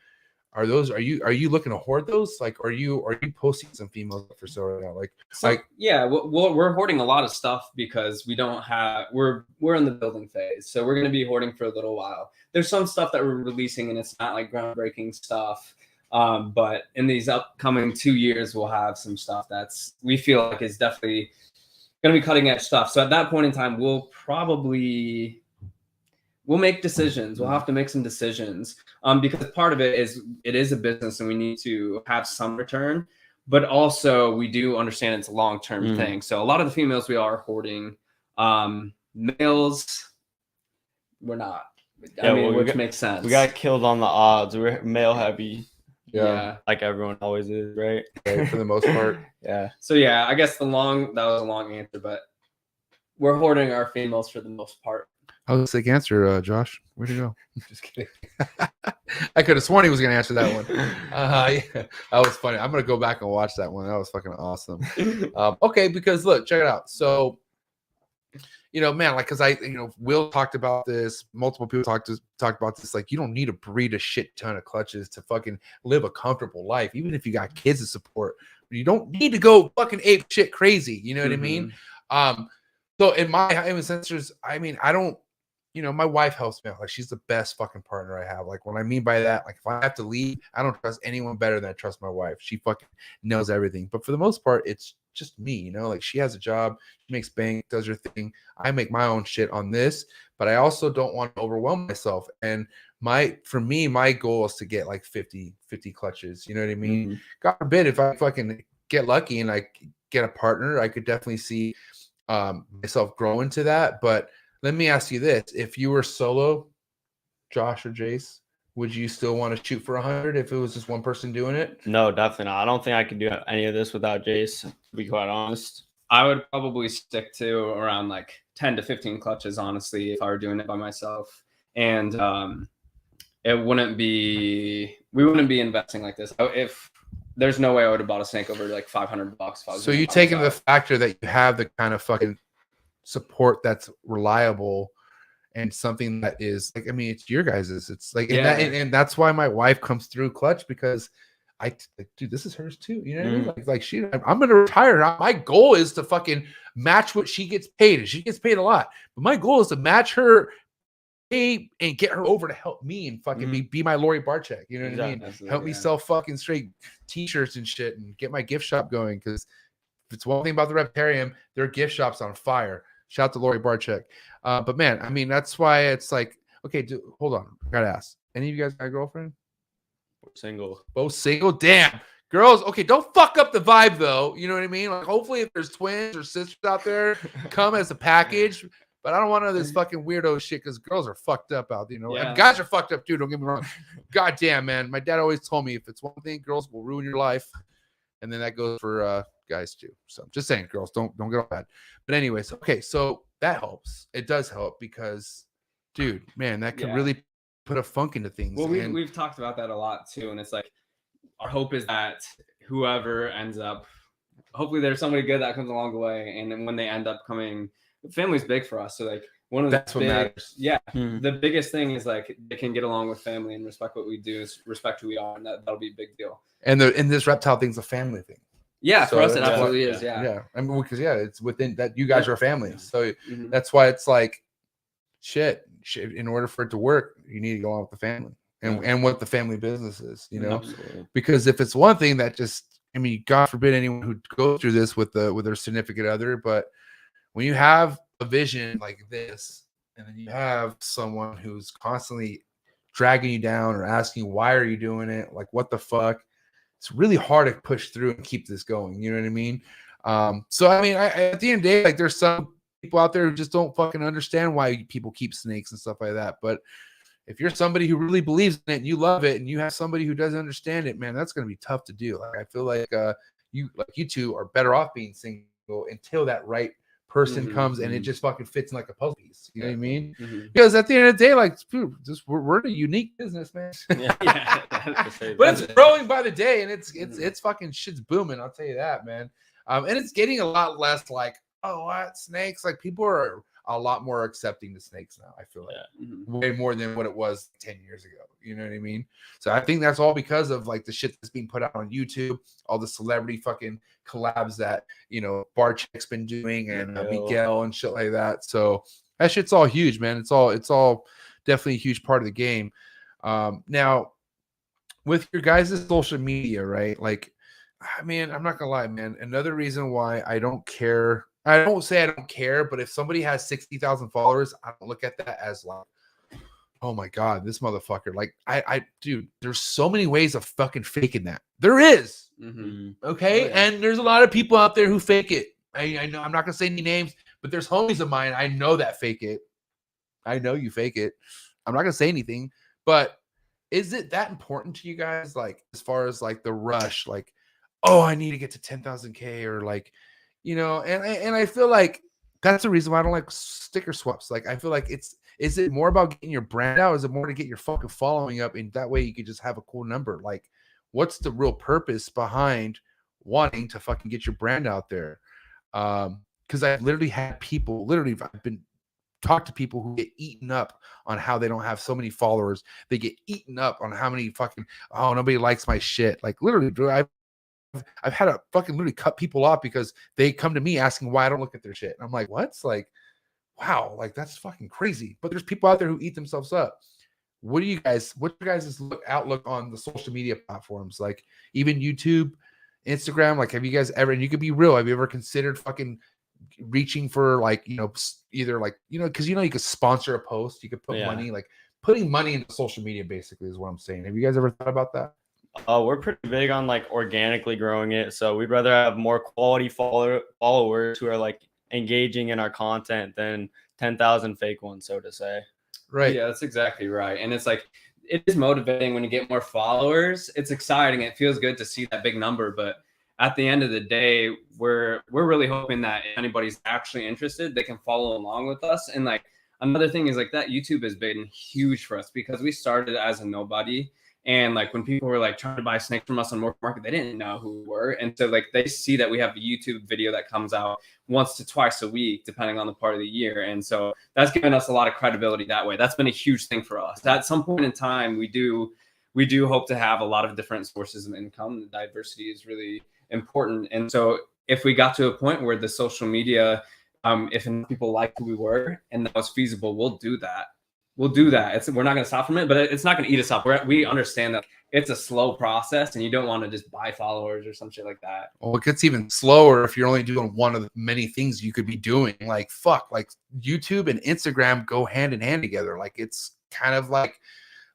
Are you looking to hoard those? Like, are you posting some females for sale right now? Yeah, we're hoarding a lot of stuff because we don't have. We're in the building phase, so we're going to be hoarding for a little while. There's some stuff that we're releasing, and it's not like groundbreaking stuff. But in these upcoming 2 years, we'll have some stuff that's we feel like is definitely going to be cutting edge stuff. So at that point in time, we'll make decisions. We'll have to make some decisions because part of it is a business and we need to have some return, but also we do understand it's a long-term thing. So a lot of the females we are hoarding, Males, we're not. Yeah, I mean, well, which makes sense. We got killed on the odds. We're male heavy, yeah. like everyone always is, right? Right, for the most part. Yeah. So yeah, I guess that was a long answer, but we're hoarding our females for the most part. That was a sick answer, Josh. Where'd you go? Just kidding. I could have sworn he was going to answer that one. Yeah, that was funny. I'm going to go back and watch that one. That was fucking awesome. Okay, because look, check it out. So, man, like, because Will talked about this. Multiple people talked about this. Like, you don't need to breed a shit ton of clutches to fucking live a comfortable life, even if you got kids to support. You don't need to go fucking ape shit crazy. You know what I mean? So in my sensors, I mean, I don't. My wife helps me out. Like, she's the best fucking partner I have. Like, what I mean by that, like, if I have to leave, I don't trust anyone better than I trust my wife. She fucking knows everything. But for the most part, it's just me, like, she has a job, she makes bank, does her thing. I make my own shit on this, but I also don't want to overwhelm myself. And for me, my goal is to get like 50 clutches. You know what I mean? God forbid if I fucking get lucky and I get a partner, I could definitely see myself grow into that. But let me ask you this. If you were solo, Josh or Jace, would you still want to shoot for 100 if it was just one person doing it? No, definitely not. I don't think I could do any of this without Jace, to be quite honest. I would probably stick to around like 10 to 15 clutches, honestly, if I were doing it by myself. And we wouldn't be investing like this. If there's no way I would have bought a snake over like $500. So you take into the factor that you have the kind of fucking support that's reliable and something that is like, I mean, it's your guys's. It's like, and that's why my wife comes through clutch, because dude, this is hers too. You know what I mean? Like I'm gonna retire. My goal is to fucking match what she gets paid, and she gets paid a lot. But my goal is to match her pay and get her over to help me and fucking be my Lori Barczyk. You know what I mean? Absolutely, help me sell fucking straight t-shirts and shit and get my gift shop going. Because if it's one thing about the Reptarium, their gift shop's on fire. Shout out to Lori Barczyk. But man, I mean, that's why it's like, okay, hold on. I gotta ask. Any of you guys got a girlfriend? Single. Both single? Damn. Girls, okay, don't fuck up the vibe though. You know what I mean? Like, hopefully if there's twins or sisters out there, come as a package. But I don't want none of this fucking weirdo shit, because girls are fucked up out there, And guys are fucked up too, don't get me wrong. God damn, man. My dad always told me if it's one thing, girls will ruin your life. And then that goes for guys too. So just saying, girls, don't get all bad. But anyways, okay, so that helps. It does help because, dude, man, that could really put a funk into things. Well, we've talked about that a lot too, and it's like our hope is that whoever ends up, hopefully there's somebody good that comes along the way, and then when they end up coming, family's big for us. So like one of that's what matters. Yeah, the biggest thing is like they can get along with family and respect what we do, respect who we are, and that'll be a big deal. And this reptile thing's a family thing. Yeah, so for us it absolutely is. Yeah. I mean, because it's within that you guys are a family, so that's why it's like shit. In order for it to work, you need to go on with the family and what the family business is, Absolutely. Because if it's one thing that just, I mean, God forbid anyone who goes through this with their significant other, but when you have a vision like this, and then you have someone who's constantly dragging you down or asking, why are you doing it? Like, what the fuck? It's really hard to push through and keep this going. You know what I mean? So, I mean, at the end of the day, like, there's some people out there who just don't fucking understand why people keep snakes and stuff like that. But if you're somebody who really believes in it and you love it, and you have somebody who doesn't understand it, man, that's going to be tough to do. Like, I feel like you two are better off being single until that right person comes and it just fucking fits in like a puzzle piece. You know what I mean? Because at the end of the day, like, dude, we're a unique business, man. But it's growing by the day, and it's fucking shit's booming. I'll tell you that, man. And it's getting a lot less like, oh, what, snakes? Like, people are a lot more accepting to snakes now. I feel like way more than what it was 10 years ago. You know what I mean? So I think that's all because of like the shit that's being put out on YouTube, all the celebrity fucking collabs that Barczyk's been doing, and Miguel and shit like that. So that shit's all huge, man. It's all definitely a huge part of the game. Now, with your guys' social media, right? Like, I mean, I'm not gonna lie, man. Another reason why I don't care. I don't say I don't care, but if somebody has 60,000 followers, I don't look at that as like, oh my God, this motherfucker. Like, dude, there's so many ways of fucking faking that. There is. Okay. And there's a lot of people out there who fake it. I know I'm not going to say any names, But there's homies of mine, I know that fake it. I know you fake it. I'm not gonna say anything, but is it that important to you guys? Like, as far as like the rush, like, oh, I need to get to 10,000K, or like, you know, and I feel like that's the reason why I don't like sticker swaps. Like, I feel like is it more about getting your brand out? Is it more to get your fucking following up? And that way you could just have a cool number. Like, what's the real purpose behind wanting to fucking get your brand out there? Because I've literally had people, I've been talk to people who get eaten up on how they don't have so many followers. They get eaten up on how many fucking, oh, nobody likes my shit. Like, literally, bro, I've had to fucking literally cut people off because they come to me asking why I don't look at their shit. And I'm like, what? Like, wow, like that's fucking crazy. But there's people out there who eat themselves up. What's your guys' outlook on the social media platforms? Like, even YouTube, Instagram, like, have you guys ever, and you could be real, have you ever considered fucking reaching for, like, you know, either like, you know, because, you know, you could sponsor a post, you could put money, like putting money into social media basically is what I'm saying. Have you guys ever thought about that? We're pretty big on like organically growing it. So we'd rather have more quality followers who are like engaging in our content than 10,000 fake ones, so to say. Right. Yeah, that's exactly right. And it's like, it is motivating when you get more followers. It's exciting. It feels good to see that big number. But at the end of the day, we're really hoping that if anybody's actually interested, they can follow along with us. And like, another thing is like that YouTube has been huge for us because we started as a nobody. And like when people were like trying to buy snakes from us on Morph Market, they didn't know who we were. And so like they see that we have a YouTube video that comes out once to twice a week, depending on the part of the year. And so that's given us a lot of credibility that way. That's been a huge thing for us. At some point in time, we do hope to have a lot of different sources of income. Diversity is really important. And so if we got to a point where the social media, if enough people like who we were and that was feasible, we'll do that. We're not going to stop from it, but it's not going to eat us up. We understand that it's a slow process and you don't want to just buy followers or some shit like that. Well, it gets even slower if you're only doing one of the many things you could be doing. Like, fuck, like YouTube and Instagram go hand in hand together. Like, it's kind of like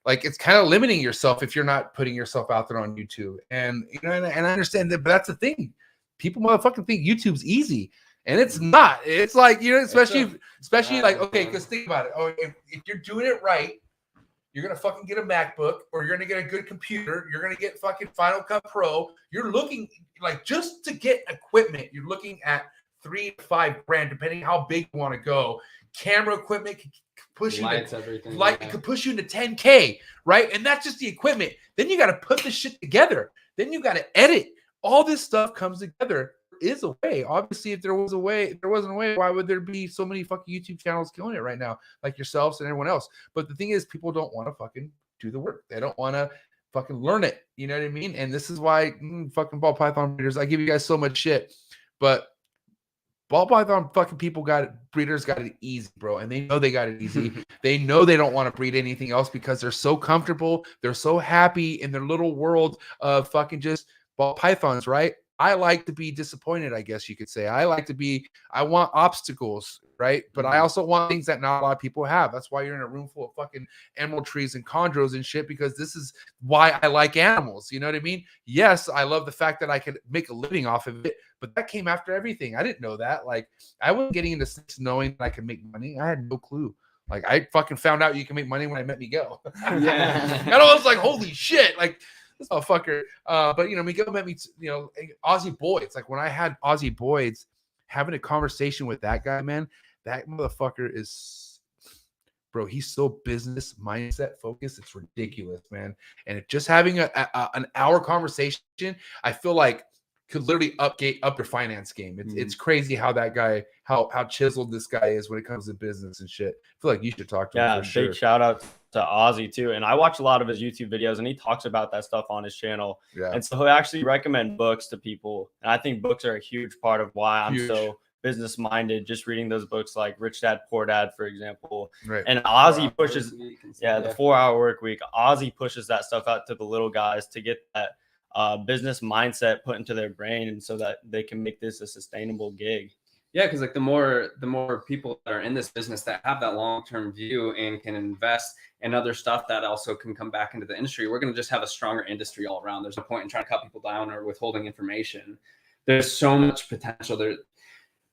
it's kind of limiting yourself if you're not putting yourself out there on YouTube. And, you know, and I understand that, but that's the thing. People motherfucking think YouTube's easy. And it's not. It's like, you know, especially like, okay, because think about it. Oh, if you're doing it right, you're gonna fucking get a MacBook, or you're gonna get a good computer. You're gonna get fucking Final Cut Pro. You're looking like, just to get equipment, you're looking at $3 to $5 grand, depending how big you want to go. Camera equipment can push it could push you into 10K, right? And that's just the equipment. Then you got to put the shit together. Then you got to edit. All this stuff comes together. Is a way. Obviously, if there wasn't a way, why would there be so many fucking YouTube channels killing it right now, like yourselves and everyone else? But the thing is, people don't want to fucking do the work. They don't want to fucking learn it. You know what I mean? And this is why fucking ball python breeders, I give you guys so much shit, but ball python fucking breeders got it easy, bro. And they know they got it easy. They know they don't want to breed anything else because they're so comfortable. They're so happy in their little world of fucking just ball pythons, right? I like to be disappointed, I guess you could say. I want obstacles, right? But I also want things that not a lot of people have. That's why you're in a room full of fucking emerald trees and chondros and shit, because this is why I like animals. You know what I mean? Yes, I love the fact that I could make a living off of it, but that came after everything. I didn't know that. Like, I wasn't getting into snakes knowing that I could make money. I had no clue. Like, I fucking found out you can make money when I met Miguel. Yeah. And I was like, holy shit. Like, this motherfucker. But, you know, Miguel met me, you know, Aussie Boyds. Like, when I had Aussie Boyds, having a conversation with that guy, man, that motherfucker is, bro, he's so business mindset focused. It's ridiculous, man. And just having an hour conversation, I feel like could literally up your finance game. It's crazy how that guy, how chiseled this guy is when it comes to business and shit. I feel like you should talk to him for sure. Big shout out to Ozzy too. And I watch a lot of his YouTube videos and he talks about that stuff on his channel. Yeah. And so he'll actually recommend books to people. And I think books are a huge part of why I'm so business minded, just reading those books like Rich Dad Poor Dad, for example. Right. And Ozzy pushes the 4-hour work week. Ozzy pushes that stuff out to the little guys to get that business mindset put into their brain, and so that they can make this a sustainable gig. Yeah, because like the more people that are in this business that have that long-term view and can invest in other stuff that also can come back into the industry, we're going to just have a stronger industry all around. There's no point in trying to cut people down or withholding information. There's so much potential.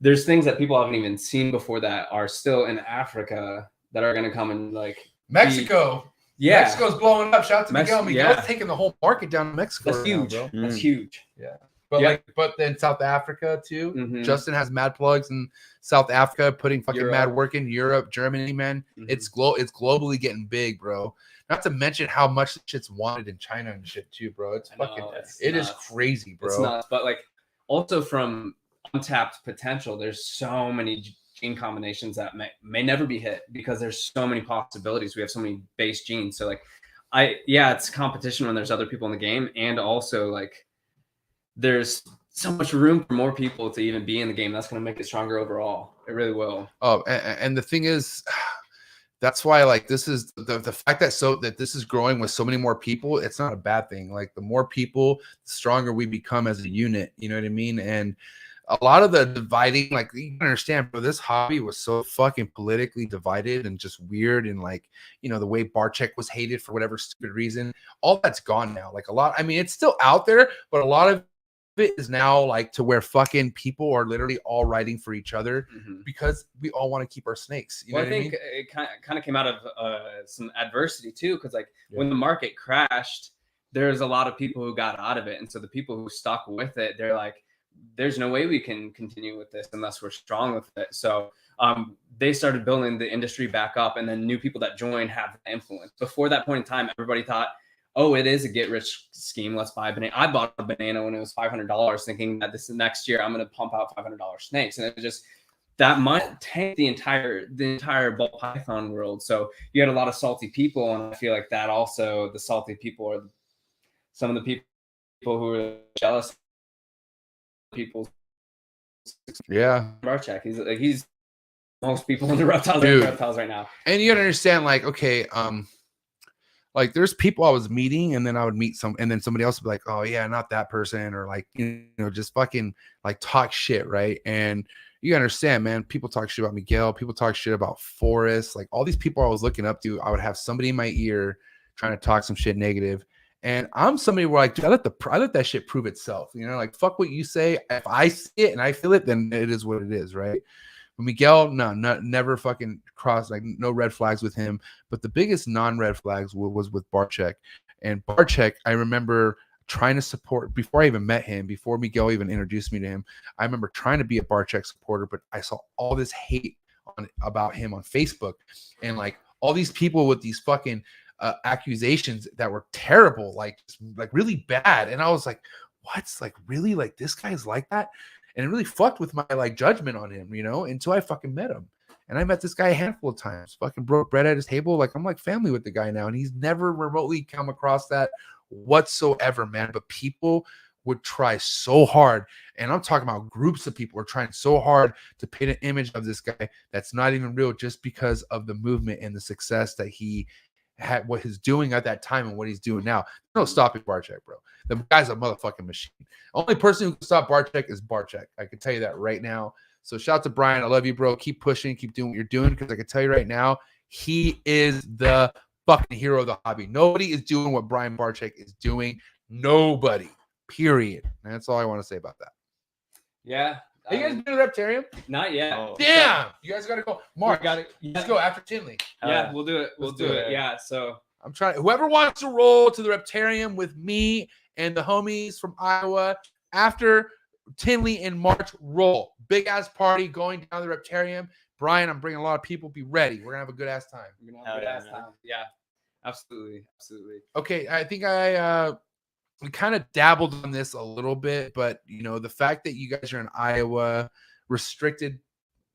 there's things that people haven't even seen before that are still in Africa that are going to come and like Mexico. Yeah, Mexico's blowing up. Shout out to Miguel. Miguel's yeah. taking the whole market down to Mexico. That's right now, huge. bro. That's huge. Yeah. But Yep. but then South Africa too. Mhm. Justin has mad plugs in South Africa, putting fucking Europe. mad work in Europe, Germany, man. It's globally getting big, bro. Not to mention how much shit's wanted in China and shit too, bro. It's fucking it is crazy, bro. It's nuts. But like also from untapped potential, there's so many gene combinations that may never be hit because there's so many possibilities. We have so many base genes. So like it's competition when there's other people in the game, and also like there's so much room for more people to even be in the game. That's going to make it stronger overall. It really will. Oh, and the thing is, that's why like this is the fact that this is growing with so many more people. It's not a bad thing. Like the more people, the stronger we become as a unit. You know what I mean? And a lot of the dividing, like you can understand, bro, this hobby was so fucking politically divided and just weird. And like, you know, the way Barchek was hated for whatever stupid reason, all that's gone now. Like a lot, I mean, it's still out there, but a lot of it is now like to where fucking people are literally all writing for each other because we all want to keep our snakes. You know I think it kind of came out of some adversity too, because like when the market crashed, there's a lot of people who got out of it, and so the people who stuck with it, they're like, there's no way we can continue with this unless we're strong with it. So they started building the industry back up, and then new people that join have influence. Before that point in time, everybody thought, oh, it is a get rich scheme. Let's buy a banana. I bought a banana when it was $500, thinking that this next year I'm going to pump out $500 snakes, and it was just that might tank the entire ball python world. So you had a lot of salty people, and I feel like that also the salty people are some of the people who are jealous of people. Yeah, Barchek, he's most people in the reptiles right now. And you gotta understand, like, okay, like there's people I was meeting, and then I would meet and then somebody else would be like, oh yeah, not that person, or like, you know, just fucking like talk shit, right? And you understand, man, people talk shit about Miguel, people talk shit about Forrest, like all these people I was looking up to, I would have somebody in my ear trying to talk some shit negative. And I'm somebody where like, dude, I let that shit prove itself, you know, like fuck what you say. If I see it and I feel it, then it is what it is, right? But Miguel, never fucking crossed, like no red flags with him. But the biggest non-red flags was with Barchek. And Barchek, I remember trying to support before I even met him, before Miguel even introduced me to him. I remember trying to be a Barchek supporter, but I saw all this hate about him on Facebook, and like all these people with these fucking accusations that were terrible, like really bad. And I was like, what's like really like this guy's like that? And it really fucked with my like judgment on him, you know, until I fucking met him. And I met this guy a handful of times, fucking broke bread at his table. Like I'm like family with the guy now, and he's never remotely come across that whatsoever, man. But people would try so hard, and I'm talking about groups of people are trying so hard to paint an image of this guy that's not even real, just because of the movement and the success that he had, what he's doing at that time and what he's doing now. No stopping Barchek, bro. The guy's a motherfucking machine. Only person who can stop Barchek is Barchek. I can tell you that right now. So shout out to Brian. I love you, bro. Keep pushing, keep doing what you're doing, because I can tell you right now, he is the fucking hero of the hobby. Nobody is doing what Brian Barchek is doing. Nobody. Period. And that's all I want to say about that. Yeah. Are you guys doing the Reptarium? Not yet. Oh, damn. You guys got to go. Mark, let's go after Tinley. Yeah, we'll do it. We'll do it. Yeah. So I'm trying. Whoever wants to roll to the Reptarium with me and the homies from Iowa after Tinley in March, roll. Big ass party going down the Reptarium. Brian, I'm bringing a lot of people. Be ready. We're gonna have a good ass time. We're gonna have a good ass time. Yeah. Absolutely. Absolutely. Okay. I think we kind of dabbled on this a little bit, but you know, the fact that you guys are in Iowa, restricted,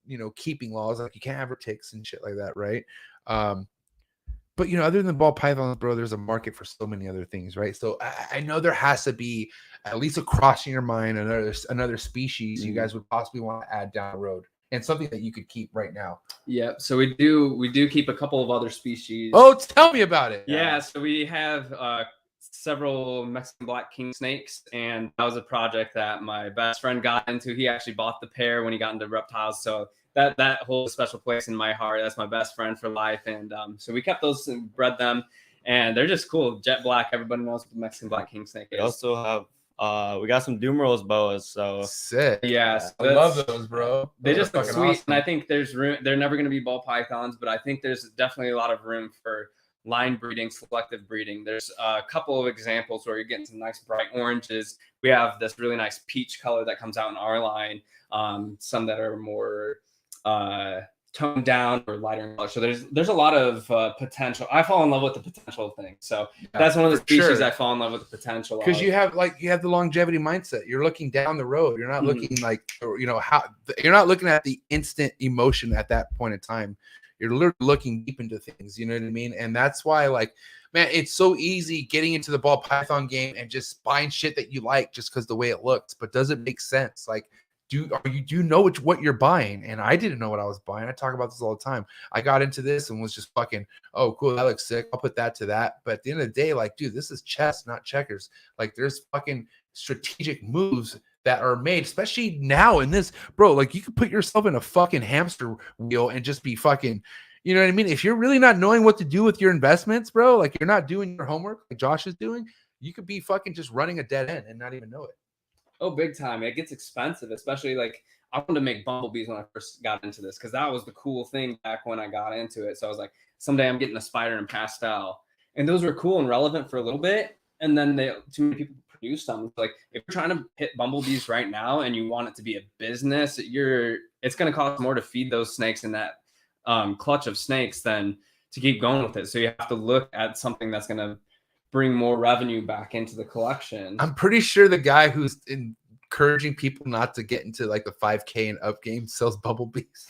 you know, keeping laws, like you can't have ticks and shit like that, right? But you know, other than ball pythons, bro, there's a market for so many other things, right? So I know there has to be at least across in your mind another species you guys would possibly want to add down the road, and something that you could keep right now. Yeah. So we do keep a couple of other species. Oh, tell me about it. Yeah. So we have several Mexican black king snakes, and that was a project that my best friend got into. He actually bought the pair when he got into reptiles, so that holds a special place in my heart. That's my best friend for life. And so we kept those and bred them, and they're just cool. Jet black. Everybody knows what the Mexican black king snake is. We also have We got some Dumerals boas, so Sick. Yeah, I love those, bro. They Those just are look fucking sweet, awesome. and I think there's room. They're never going to be ball pythons, but I think there's definitely a lot of room for line breeding, selective breeding. There's a couple of examples where you're getting some nice bright oranges. We have this really nice peach color that comes out in our line. Some that are more toned down or lighter in color. So there's a lot of potential. I fall in love with the potential thing. So that's one of the species I fall in love with the potential. Because you have the longevity mindset. You're looking down the road. You're not looking like, you know, how you're not looking at the instant emotion at that point in time. You're literally looking deep into things. You know what I mean? And that's why, like, man, it's so easy getting into the ball python game and just buying shit that you like just because the way it looks. But does it make sense? Like, do you know what you're buying? And I didn't know what I was buying. I talk about this all the time. I got into this and was just fucking, oh, cool, that looks sick. I'll put that to that. But at the end of the day, like, dude, this is chess, not checkers. Like, there's fucking strategic moves that are made, especially now in this, bro. Like, you could put yourself in a fucking hamster wheel and just be fucking, you know what I mean? If you're really not knowing what to do with your investments, bro, like you're not doing your homework like Josh is doing, you could be fucking just running a dead end and not even know it. Oh, big time. It gets expensive, especially like I wanted to make bumblebees when I first got into this because that was the cool thing back when I got into it. So I was like, someday I'm getting a spider in pastel. And those were cool and relevant for a little bit. And then too many people produce them. Like, if you're trying to hit bumblebees right now and you want it to be a business, it's going to cost more to feed those snakes in that clutch of snakes than to keep going with it. So you have to look at something that's going to bring more revenue back into the collection. I'm pretty sure the guy who's encouraging people not to get into like the 5K and up game sells bumblebees.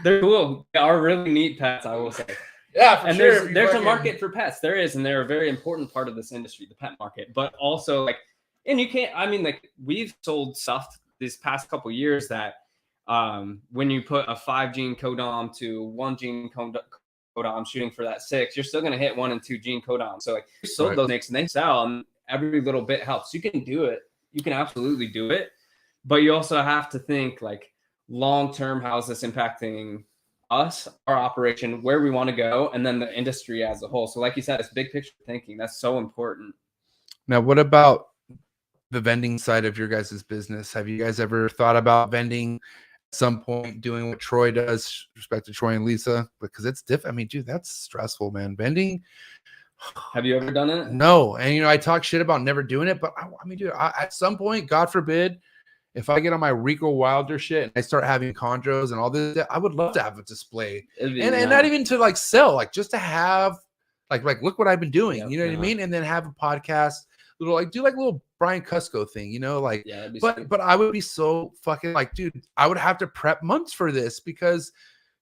They're cool. They are really neat pets, I will say. Yeah, for and sure. There's a market for pets. There is, and they're a very important part of this industry, the pet market. But also, like, and you can't. I mean, like, we've sold stuff these past couple years that when you put a 5-gene codom to 1-gene codom shooting for that 6, you're still going to hit 1 and 2 gene codom. So, like, we sold those snakes and they sell, and every little bit helps. You can do it. You can absolutely do it. But you also have to think, like, long term, how is this impacting us, our operation, where we want to go, and then the industry as a whole. So like you said, it's big picture thinking. That's so important. Now, what about the vending side of your guys' business? Have you guys ever thought about vending at some point, doing what Troy does, respect to Troy and Lisa? Because it's different. I mean, dude, that's stressful, man. Vending. Have you ever done it? No. And, you know, I talk shit about never doing it, but I mean, dude, at some point, God forbid, if I get on my Rico Wilder shit and I start having chondros and all this, I would love to have a display and not even to like sell, like just to have like look what I've been doing, you know what I mean? And then have a podcast, do little Brian Cusco thing, you know, like, but I would be so fucking like, dude, I would have to prep months for this because,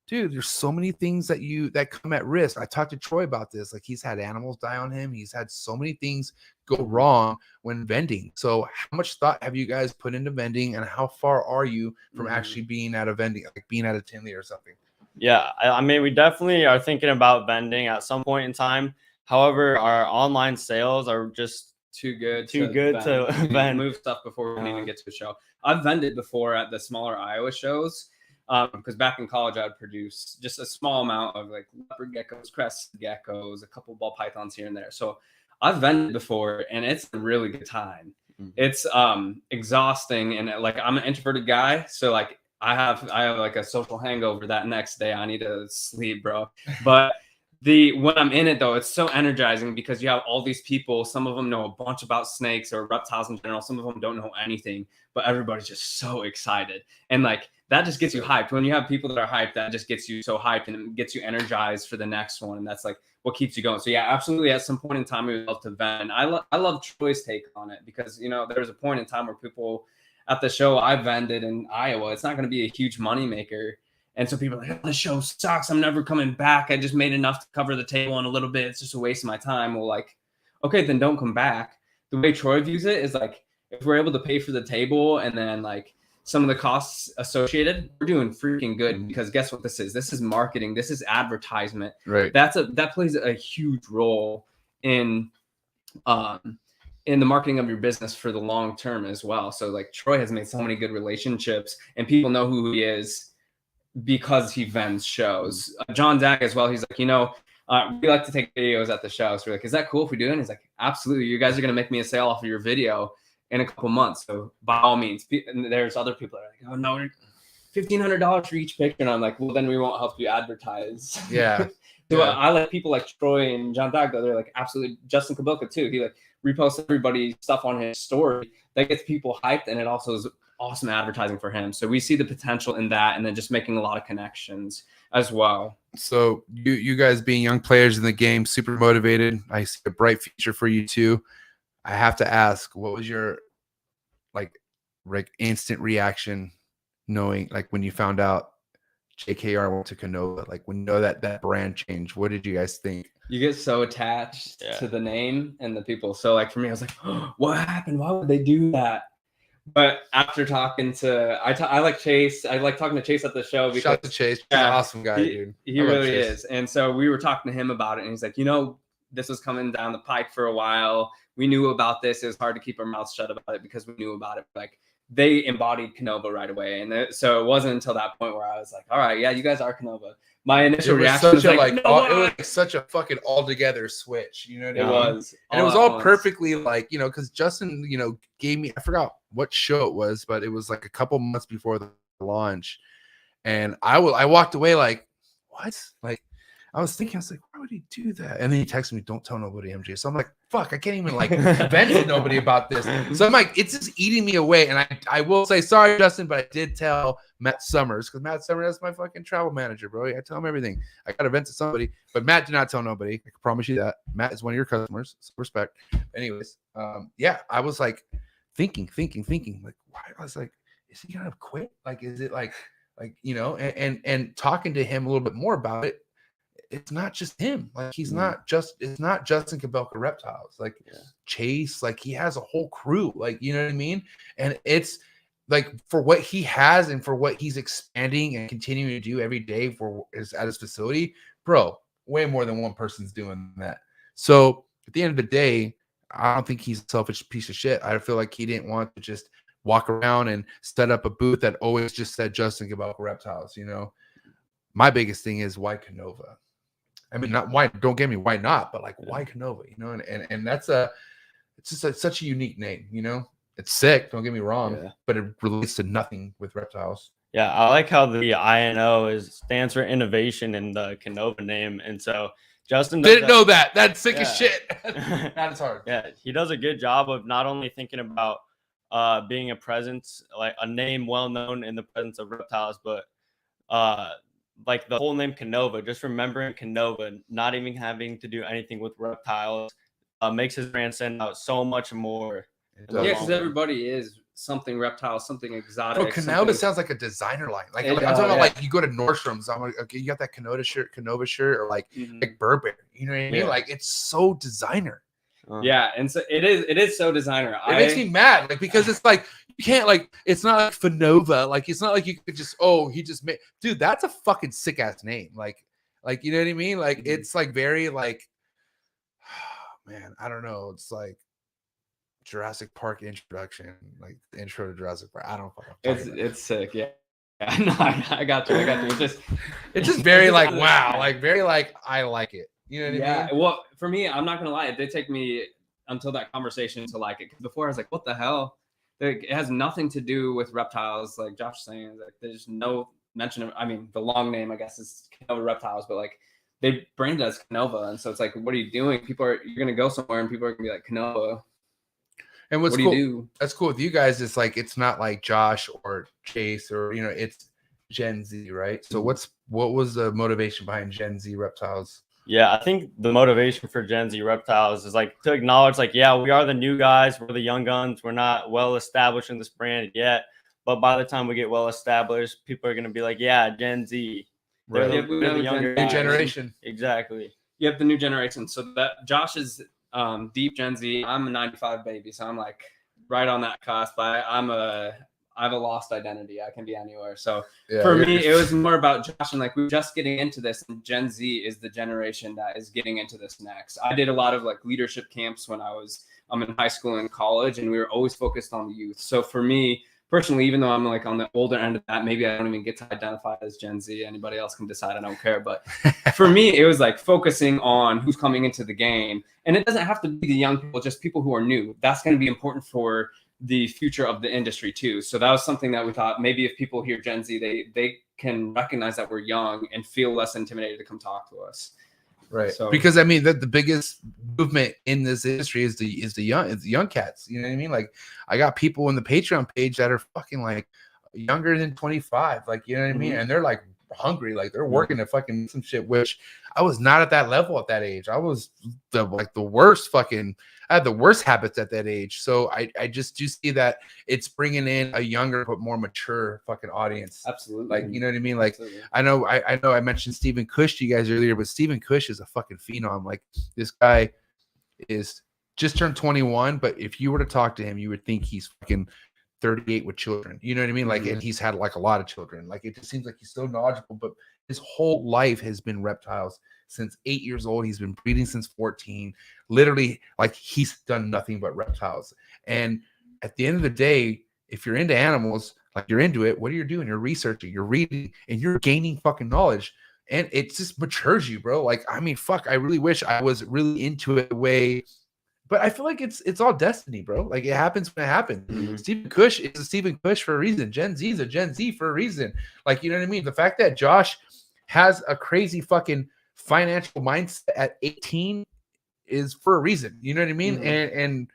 dude, there's so many things that come at risk. I talked to Troy about this. Like, he's had animals die on him. He's had so many things go wrong when vending. So how much thought have you guys put into vending, and how far are you from actually being at a vending, like being at a Tinley or something? Yeah, I mean, we definitely are thinking about vending at some point in time. However, our online sales are just too good to vend. Move stuff before we can even get to a show. I've vended before at the smaller Iowa shows. Because back in college, I'd produce just a small amount of like leopard geckos, crested geckos, a couple ball pythons here and there. So I've vended before, and it's a really good time. It's exhausting, and like I'm an introverted guy, so like I have like a social hangover that next day. I need to sleep, bro. But when I'm in it though, it's so energizing because you have all these people. Some of them know a bunch about snakes or reptiles in general. Some of them don't know anything, but everybody's just so excited, and like that just gets you hyped. When you have people that are hyped, that just gets you so hyped and it gets you energized for the next one, and that's like what keeps you going. So yeah, absolutely. At some point in time, we would love to vend. I love Troy's take on it because, you know, there was a point in time where people at the show I vended in Iowa, it's not going to be a huge money maker. And so people are like, oh, the show sucks. I'm never coming back. I just made enough to cover the table in a little bit. It's just a waste of my time. Well, like, okay, then don't come back. The way Troy views it is like, if we're able to pay for the table and then like some of the costs associated, we're doing freaking good because guess what this is? This is marketing. This is advertisement. Right. That plays a huge role in the marketing of your business for the long term as well. So like Troy has made so many good relationships and people know who he is because he vends shows. John Zach as well. He's like, you know, We like to take videos at the show. So we're like, is that cool if we do it? And he's like, absolutely. You guys are going to make me a sale off of your video in a couple months. So by all means. And there's other people that are like, oh, no, $1,500 for each picture. And I'm like, well, then we won't help you advertise. Yeah. So Yeah. I like people like Troy and John Dagdo. They're like, absolutely. Justin Kabilka, too. He like reposts everybody's stuff on his story. That gets people hyped. And it also is awesome advertising for him. So we see the potential in that, and then just making a lot of connections as well. So you guys being young players in the game, super motivated. I see a bright future for you too. I have to ask, what was your like instant reaction knowing, like, when you found out JKR went to Canova, like when you know that brand change? What did you guys think? You get so attached to the name and the people. So like for me, I was like, oh, what happened? Why would they do that? But after talking to, I like Chase. I like talking to Chase at the show. Because, shout out to Chase. He's an awesome guy, dude. He really is. And so we were talking to him about it, and he's like, this was coming down the pike for a while. We knew about this. It was hard to keep our mouths shut about it because we knew about it. Like, they embodied Canova right away. And so it wasn't until that point where I was like, all right, yeah, you guys are Canova. My initial reaction was like, it was like such a fucking altogether switch. You know what I mean? It was. And it was all perfectly like, because Justin, gave me, I forgot what show it was, but it was like a couple months before the launch. And I walked away like, what? Like, I was thinking, I was like, why would he do that? And then he texted me, don't tell nobody, MJ. So I'm like, fuck, I can't even like vent to nobody about this. So I'm like, it's just eating me away. And I will say, sorry, Justin, but I did tell Matt Summers, because Matt Summers is my fucking travel manager, bro. I tell him everything. I got to vent to somebody, but Matt did not tell nobody. I can promise you that. Matt is one of your customers. So respect. Anyways, yeah, I was like thinking, like, why? I was like, is he gonna quit? Like, is it like, and talking to him a little bit more about it. It's not just him. Like, it's not Justin Kabilka Reptiles. Like, Chase, like, he has a whole crew. Like, you know what I mean? And it's like, for what he has and for what he's expanding and continuing to do every day at his facility, bro, way more than one person's doing that. So at the end of the day, I don't think he's a selfish piece of shit. I feel like he didn't want to just walk around and set up a booth that always just said Justin Kabilka Reptiles. My biggest thing is, why Canova? I mean, not why, don't get me, why not? But like, why Canova? And that's it's just such a unique name, It's sick, don't get me wrong, but it relates to nothing with reptiles. Yeah, I like how the INO stands for innovation in the Canova name. And so Justin didn't know that. That's sick as shit. Not as hard. Yeah, he does a good job of not only thinking about being a presence, like a name well known in the presence of reptiles, but like the whole name Canova, just remembering Canova, not even having to do anything with reptiles, makes his brand stand out so much more. Yeah, because everybody is something reptile, something exotic. Oh, Canova sounds like a designer line. Like, I'm talking about, like, you go to Nordstrom's, I'm like, okay, you got that Canova shirt, or like Burberry. You know what I mean? Like, it's so designer. Yeah, and so it is so designer. It makes me mad, like, because it's like, you can't, like, it's not like Fanova, like, it's not like you could just, he just made, dude, that's a fucking sick ass name, like, you know what I mean? Like, it's like very like, man, I don't know, it's like Jurassic Park introduction, like the intro to Jurassic Park. I don't fucking. It's sick, yeah. No, I got you. It's just very like, wow, like very like, I like it. You know what I mean? Yeah. Well, for me, I'm not gonna lie. It did take me until that conversation to like it. Because before I was like, what the hell? Like, it has nothing to do with reptiles. Like Josh was saying, like, there's no mention of. I mean, the long name, I guess, is Canova Reptiles, but like they branded it as Canova, and so it's like, what are you doing? You're gonna go somewhere, and people are gonna be like, Canova. And what's what cool, do you do? That's cool with you guys is like, it's not like Josh or Chase or, it's Gen Z, right? So what was the motivation behind Gen Z Reptiles? Yeah, I think the motivation for Gen Z Reptiles is like to acknowledge, like, yeah, we are the new guys, we're the young guns, we're not well established in this brand yet, but by the time we get well established, people are gonna be like, yeah, Gen Z, right? They're the younger new generation. Exactly. You have the new generation. So that Josh is deep Gen Z. I'm a 95 baby, so I'm like right on that cusp. I have a lost identity. I can be anywhere. So for me, it was more about Josh and like, we're just getting into this, and Gen Z is the generation that is getting into this next. I did a lot of like leadership camps when I'm in high school and college, and we were always focused on the youth. So for me, personally, even though I'm like on the older end of that, maybe I don't even get to identify as Gen Z. Anybody else can decide. I don't care. But for me, it was like focusing on who's coming into the game. And it doesn't have to be the young people, just people who are new. That's going to be important for the future of the industry too. So that was something that we thought maybe if people hear Gen Z, they can recognize that we're young and feel less intimidated to come talk to us. Right. So, because I mean the biggest movement in this industry is the young cats. You know what I mean? Like I got people on the Patreon page that are fucking like younger than 25. Like, you know what I mean? And they're like hungry, like they're working to fucking some shit, which I was not at that level at that age. I was the worst fucking, I had the worst habits at that age. So I just do see that it's bringing in a younger but more mature fucking audience. Absolutely. Like, you know what I mean? Like, Absolutely. I know I mentioned Stephen Cush to you guys earlier, but Stephen Cush is a fucking phenom. Like, this guy is just turned 21, but if you were to talk to him, you would think he's fucking 38 with children. You know what I mean? Like, and he's had like a lot of children. Like, it just seems like he's so knowledgeable, but his whole life has been reptiles. Since 8 years old, he's been breeding since 14. Literally, like, he's done nothing but reptiles. And at the end of the day, if you're into animals, like, you're into it, what are you doing? You're researching, you're reading, and you're gaining fucking knowledge. And it just matures you, bro. Like, I mean, fuck, I really wish I was really into it the way, but I feel like it's all destiny, bro. Like, it happens when it happens. Stephen Cush is a Stephen Cush for a reason. Gen Z is a Gen Z for a reason. Like, you know what I mean? The fact that Josh has a crazy fucking financial mindset at 18 is for a reason. You know what I mean? And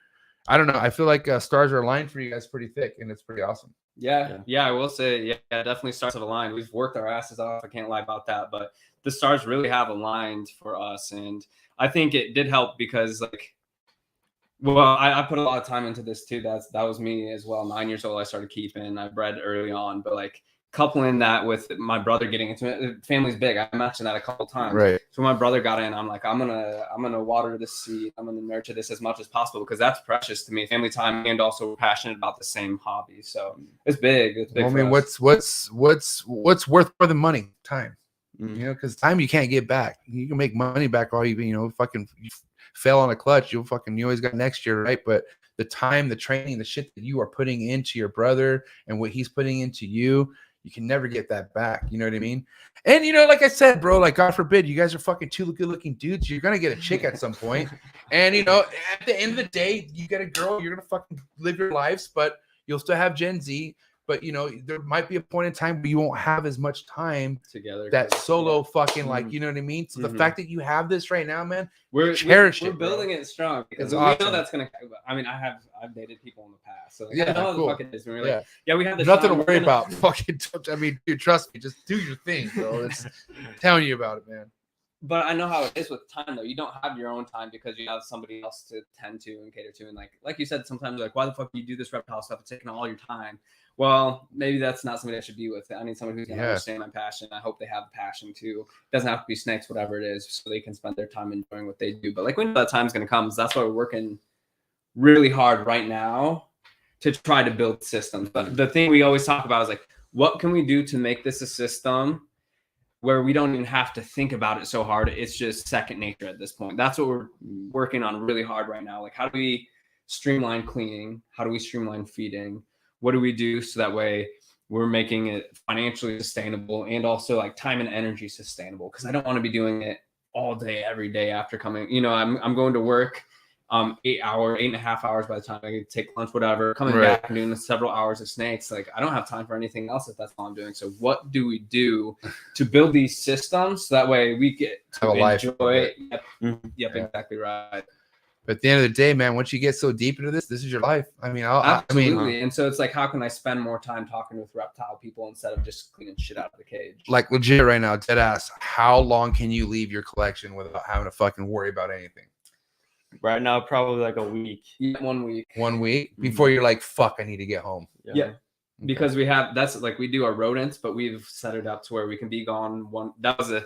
I don't know. I feel like stars are aligned for you guys pretty thick, and it's pretty awesome. Yeah, I will say, yeah, definitely stars have aligned. We've worked our asses off. I can't lie about that, but the stars really have aligned for us, and I think it did help because, like, well, I put a lot of time into this too. That was me as well. 9 years old, I started keeping. I bred early on, but like coupling that with my brother getting into it, family's big. I mentioned that a couple times. Right. So when my brother got in, I'm like, I'm gonna water this seed. I'm gonna nurture this as much as possible because that's precious to me. Family time, and also we're passionate about the same hobby. So it's big. It's big. Well, I mean, what's worth more than money? Time. You know, because time you can't get back. You can make money back all you know, fucking fail on a clutch, you always got next year, right? But the time, the training, the shit that you are putting into your brother and what he's putting into you, you can never get that back. You know what I mean? And, you know, like I said, bro, like, God forbid, you guys are fucking two good looking dudes. You're going to get a chick at some point. And, you know, at the end of the day, you get a girl, you're going to fucking live your lives, but you'll still have Gen Z. But, you know, there might be a point in time where you won't have as much time together. That solo fucking, like, you know what I mean? So the fact that you have this right now, man, we're building it strong because we know that's going to, I mean, I've dated people in the past. So like, I know cool. the fuck it is. We're like, we have this nothing to worry about. Fucking, I mean, dude, trust me, just do your thing, bro. It's telling you about it, man. But I know how it is with time, though. You don't have your own time because you have somebody else to tend to and cater to. And like you said, sometimes like, why the fuck do you do this reptile stuff? It's taking all your time. Well, maybe that's not somebody I should be with. I need someone who's going to understand my passion. I hope they have the passion too. It doesn't have to be snakes, whatever it is, so they can spend their time enjoying what they do. But like, we know that time's going to come. So that's why we're working really hard right now to try to build systems. But the thing we always talk about is like, what can we do to make this a system where we don't even have to think about it so hard? It's just second nature at this point. That's what we're working on really hard right now. Like, how do we streamline cleaning? How do we streamline feeding? What do we do so that way we're making it financially sustainable and also like time and energy sustainable? Because I don't want to be doing it all day, every day after coming. You know, I'm going to work 8.5 hours by the time I take lunch, whatever, coming back and doing several hours of snakes. Like, I don't have time for anything else if that's all I'm doing. So what do we do to build these systems so that way we get to enjoy it? Yep, exactly right. But at the end of the day, man, once you get so deep into this is your life. I mean, absolutely. And so it's like, how can I spend more time talking with reptile people instead of just cleaning shit out of the cage? Like, legit right now, dead ass, how long can you leave your collection without having to fucking worry about anything? Right now, probably like a week. Yeah, 1 week. 1 week before you're like, fuck, I need to get home. Yeah. Because we have, that's like, we do our rodents, but we've set it up to where we can be gone one. That was a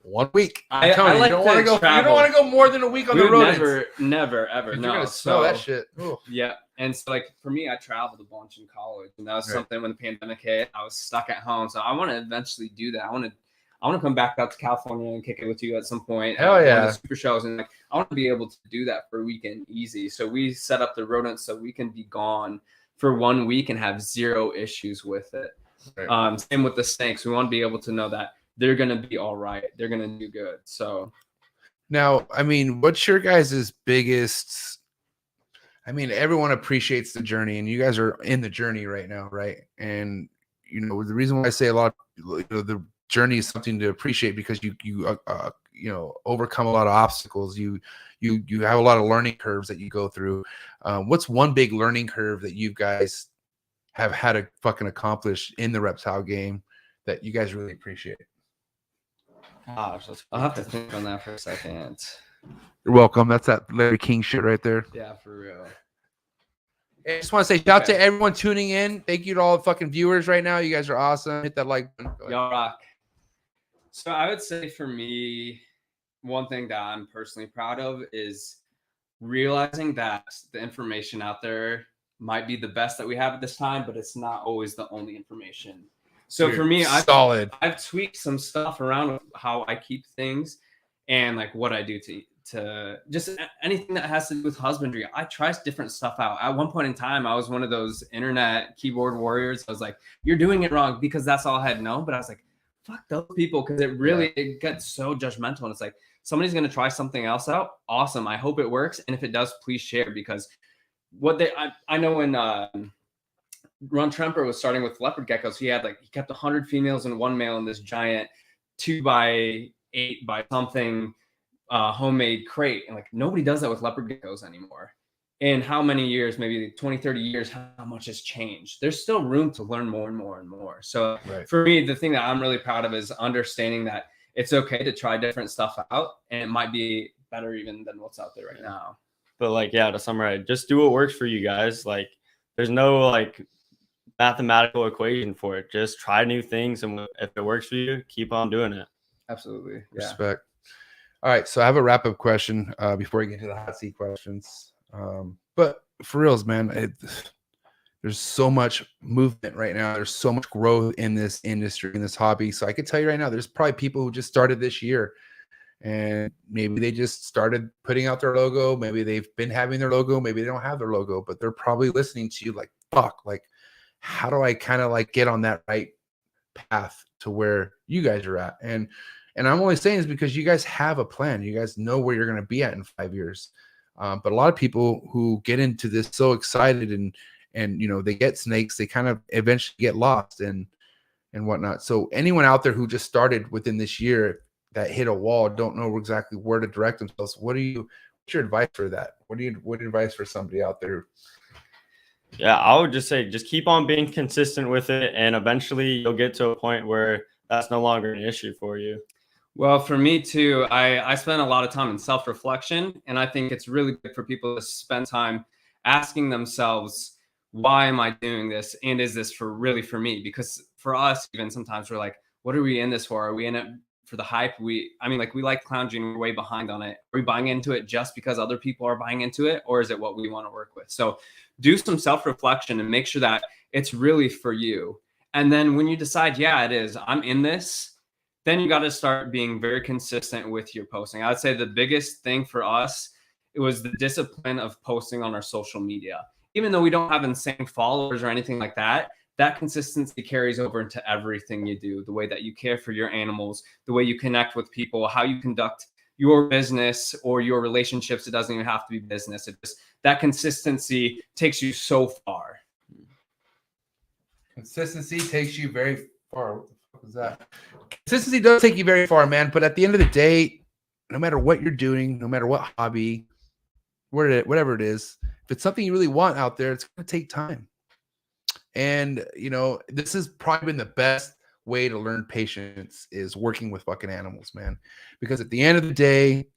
1 week. I like you don't want to go. You don't want to go more than a week on the road. Never, ever. You're gonna smell that shit. Ooh. Yeah, and so like for me, I traveled a bunch in college, and that was something when the pandemic hit. I was stuck at home, so I want to eventually do that. I want to come back out to California and kick it with you at some point. Hell yeah, the super shows, and like I want to be able to do that for a weekend easy. So we set up the rodents so we can be gone for 1 week and have zero issues with it. Right. Same with the snakes. We want to be able to know that they're going to be all right. They're going to do good. So Now, I mean, what's your guys' biggest? I mean, everyone appreciates the journey, and you guys are in the journey right now, right? And you know, the reason why I say a lot, the journey is something to appreciate because you know, overcome a lot of obstacles. You have a lot of learning curves that you go through. What's one big learning curve that you guys have had to fucking accomplish in the reptile game that you guys really appreciate? gosh, I'll have to think on that for a second. You're welcome. That's that Larry King shit right there. Yeah, for real. I just want to say shout out to everyone tuning in. Thank you to all the fucking viewers right now. You guys are awesome. Hit that like button. Y'all rock. So I would say for me, one thing that I'm personally proud of is realizing that the information out there might be the best that we have at this time, but it's not always the only information. So for me, I've tweaked some stuff around with how I keep things and like what I do to just anything that has to do with husbandry. I try different stuff out. At one point in time, I was one of those internet keyboard warriors. I was like, you're doing it wrong because that's all I had known. But I was like, fuck those people, because it gets so judgmental. And it's like, somebody's going to try something else out. Awesome. I hope it works. And if it does, please share, because I know when Ron Tremper was starting with leopard geckos, he kept 100 females and one male in this giant 2x8 by something homemade crate. And like, nobody does that with leopard geckos anymore. In how many years, maybe 20, 30 years, how much has changed? There's still room to learn more and more and more. So for me, the thing that I'm really proud of is understanding that it's okay to try different stuff out, and it might be better even than what's out there right now. But like, yeah, to summarize, just do what works for you guys. Like, there's no like mathematical equation for it. Just try new things, and if it works for you, keep on doing it. Absolutely. Yeah. Respect. All right, so I have a wrap-up question before we get into the hot seat questions. But for reals, man, there's so much movement right now. There's so much growth in this industry, in this hobby. So I can tell you right now, there's probably people who just started this year, and maybe they just started putting out their logo. Maybe they've been having their logo. Maybe they don't have their logo, but they're probably listening to you like, fuck, like, how do I kind of like get on that right path to where you guys are at? And I'm only saying this because you guys have a plan. You guys know where you're going to be at in 5 years. But a lot of people who get into this so excited and you know, they get snakes, they kind of eventually get lost and whatnot. So anyone out there who just started within this year that hit a wall, don't know exactly where to direct themselves, what's your advice for that? What advice for somebody out there? Yeah, I would just say, just keep on being consistent with it, and eventually you'll get to a point where that's no longer an issue for you. Well, for me too, I spend a lot of time in self-reflection, and I think it's really good for people to spend time asking themselves, why am I doing this? And is this really for me? Because for us, even sometimes we're like, what are we in this for? Are we in it for the hype? We like clown gene, we're way behind on it. Are we buying into it just because other people are buying into it? Or is it what we want to work with? So do some self-reflection and make sure that it's really for you. And then when you decide, yeah, it is, I'm in this, then you got to start being very consistent with your posting. I would say the biggest thing for us, it was the discipline of posting on our social media. Even though we don't have insane followers or anything like that, that consistency carries over into everything you do. The way that you care for your animals, the way you connect with people, how you conduct your business or your relationships. It doesn't even have to be business. That consistency takes you so far. Consistency takes you very far. What the fuck was that? Consistency does take you very far, man. But at the end of the day, no matter what you're doing, no matter what hobby, whatever it is, if it's something you really want out there, it's going to take time. And, you know, this has probably been the best way to learn patience, is working with fucking animals, man. Because at the end of the day,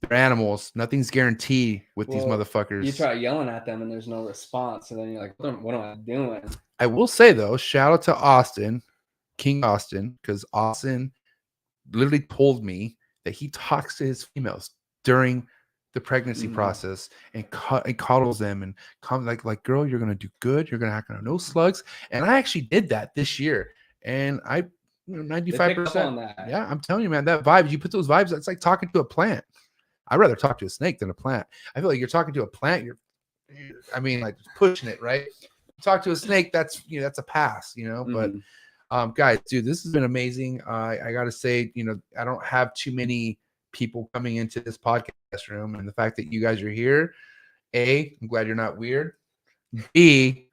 they're animals. Nothing's guaranteed with these motherfuckers. You try yelling at them and there's no response. And then you're like, what am I doing? I will say, though, shout out to Austin, King Austin, because Austin literally told me that he talks to his females during the pregnancy process and coddles them and comes like, girl, you're gonna do good. You're gonna have no slugs. And I actually did that this year, and 95%. Yeah, I'm telling you, man, that vibe. You put those vibes. It's like talking to a plant. I'd rather talk to a snake than a plant. I feel like you're talking to a plant. You're like pushing it, right? talk to a snake, that's that's a pass, But guys, dude, this has been amazing. I gotta say, I don't have too many people coming into this podcast room, and the fact that you guys are here, I'm glad you're not weird. B,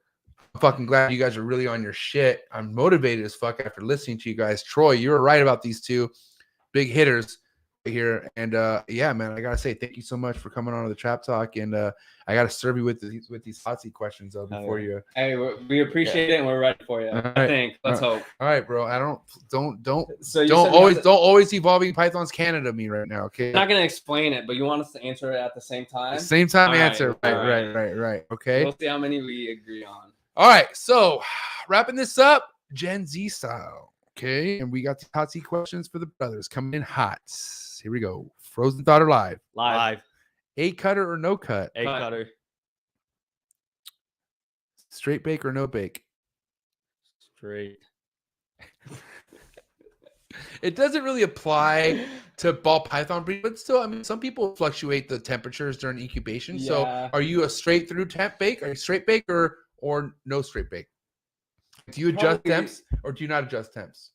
I'm fucking glad you guys are really on your shit. I'm motivated as fuck after listening to you guys. Troy, you were right about these two big hitters here. And yeah, man, I gotta say thank you so much for coming on to the Trap Talk. And I gotta serve you with these hot seat questions though before you. Hey, we appreciate it and we're ready for you. I think. Let's hope. All right, bro. I don't So always evolving Pythons Canada me right now. Okay. I'm not gonna explain it, but you want us to answer it at the same time. Same time All answer. right. Right. Okay. We'll see how many we agree on. All right. So wrapping this up, Gen Z style. Okay, and we got the hot seat questions for the brothers coming in hot. Here we go. Frozen Thought or live? Live. A cutter or no cut? Egg Cut. cutter. Straight bake or no bake? Straight. It doesn't really apply to ball python breed, but still, I mean, some people fluctuate the temperatures during incubation. Yeah. So, are you a straight through temp bake? Are you straight bake or no straight bake? Do you adjust Probably- temps or do you not adjust temps?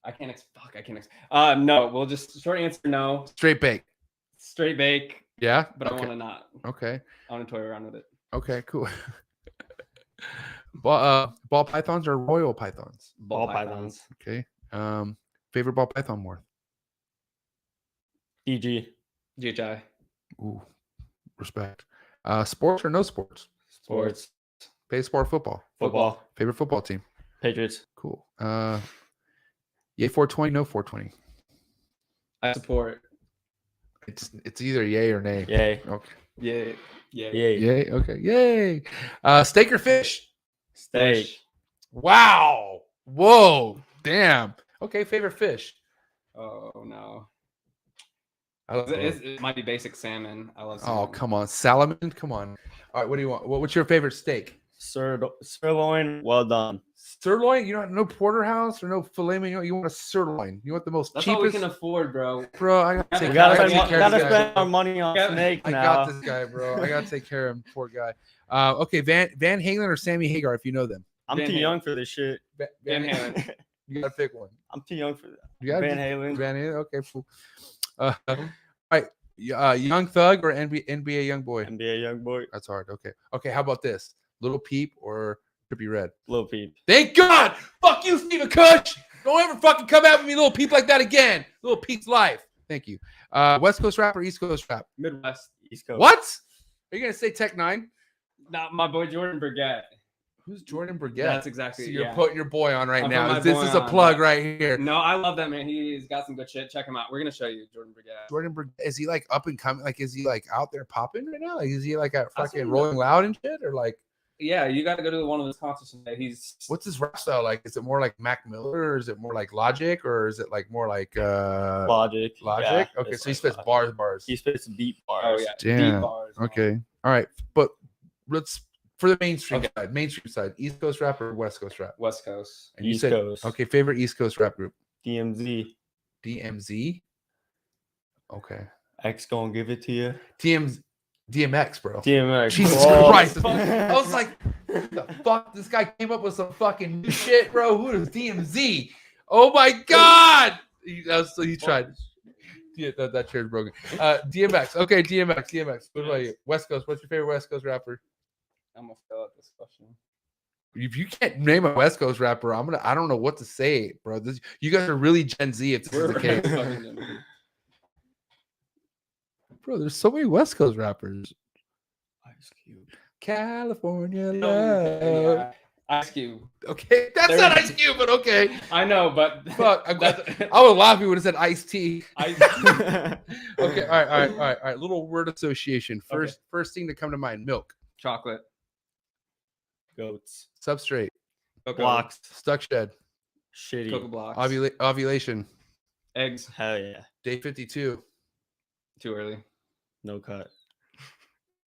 I can't. No. We'll just short answer. No. Straight bake. Straight bake. Yeah. But okay. I want to not. Okay. I want to toy around with it. Okay. Cool. Ball pythons or royal pythons? Ball pythons. Okay. Favorite ball python more? DG. GHI. Ooh, respect. Sports or no sports? Sports. Baseball or football? Football. Favorite football team? Patriots. Cool. Yay 420, no 420. I support. It's either yay or nay. Yay. Okay. Yeah. Yeah. Yay. Yay. Okay. Yay. Steak or fish? Steak. Wow. Whoa. Damn. Okay. Favorite fish? Oh no. I love It might be basic salmon. I love salmon. Oh, come on. Salmon? Come on. All right. What do you want? What's your favorite steak? Sirloin. Well done. Sirloin? You don't no porterhouse or no filet mignon? You want a sirloin? You want the most That's all we cheapest? can afford, bro. Bro, I gotta take We care gotta of this spend guy. our money on Yeah. snake I now. got this guy, bro. I gotta take care of him. Poor guy. Okay, Van Halen or Sammy Hagar, if you know them. I'm Van too Halen. young for this shit. Van Halen. You gotta pick one. I'm too young for that. You gotta Van pick- Halen. Van Halen. Okay, cool. All right. Young Thug or NBA Young Boy? NBA young boy. That's hard. Okay. How about this? Little Peep or Trippy Red? Lil Peep. Thank God. Fuck you, Stephen Kush. Don't ever fucking come at me, Little Peep, like that again. Little Peep's life. Thank you. West Coast rap or East Coast rap? Midwest. East Coast. What? Are you gonna say Tech 9? Not my boy Jordan Brigette. Who's Jordan Brigette? That's exactly. So you're yeah. putting your boy on right I'm now. putting my This boy is a on, plug yeah. right here. No, I love that man. He's got some good shit. Check him out. We're gonna show you Jordan Brigette. Jordan Brigette, is he like up and coming? Like, is he like out there popping right now? Like, is he like at I fucking seen Rolling Loud and shit? Or like, Yeah, you got to go to one of his concerts today. He's what's his rap style like? Is it more like Mac Miller, or is it more like Logic, or is it like more like Logic. Logic? Yeah, Okay, it's so he like spits Logic. bars. He spits deep bars. oh yeah, Damn. deep bars. man. Okay, all right, but let's for the mainstream Okay. side. Mainstream side, East Coast rap or West Coast rap? West Coast. And you East said Coast. okay. Favorite East Coast rap group? DMZ. DMZ. Okay. X gonna give it to you. DMX, bro. DMX. Jesus Oh, Christ. fuck. I was like, what the fuck? This guy came up with some fucking new shit, bro. Who is DMZ? Oh my God. He tried. Yeah, that chair's broken. DMX. Okay, DMX. What about you? West Coast. What's your favorite West Coast rapper? I'm gonna fail at this question. If you can't name a West Coast rapper, I don't know what to say, bro. You guys are really Gen Z if this is the case. Bro, there's so many West Coast rappers. Ice Cube. California No, love. yeah. Ice Cube. Okay, that's There not we- Ice Cube, but okay. I know, but Fuck, I that's- would laugh if you would have said Ice T. Ice- Okay, all right. Little word association. First thing to come to mind: milk, chocolate, Goats. substrate, cocoa, Blocks. stuck shed, Shitty. cocoa blocks, ovulation, eggs. Hell yeah. day 52, Too early. No cut.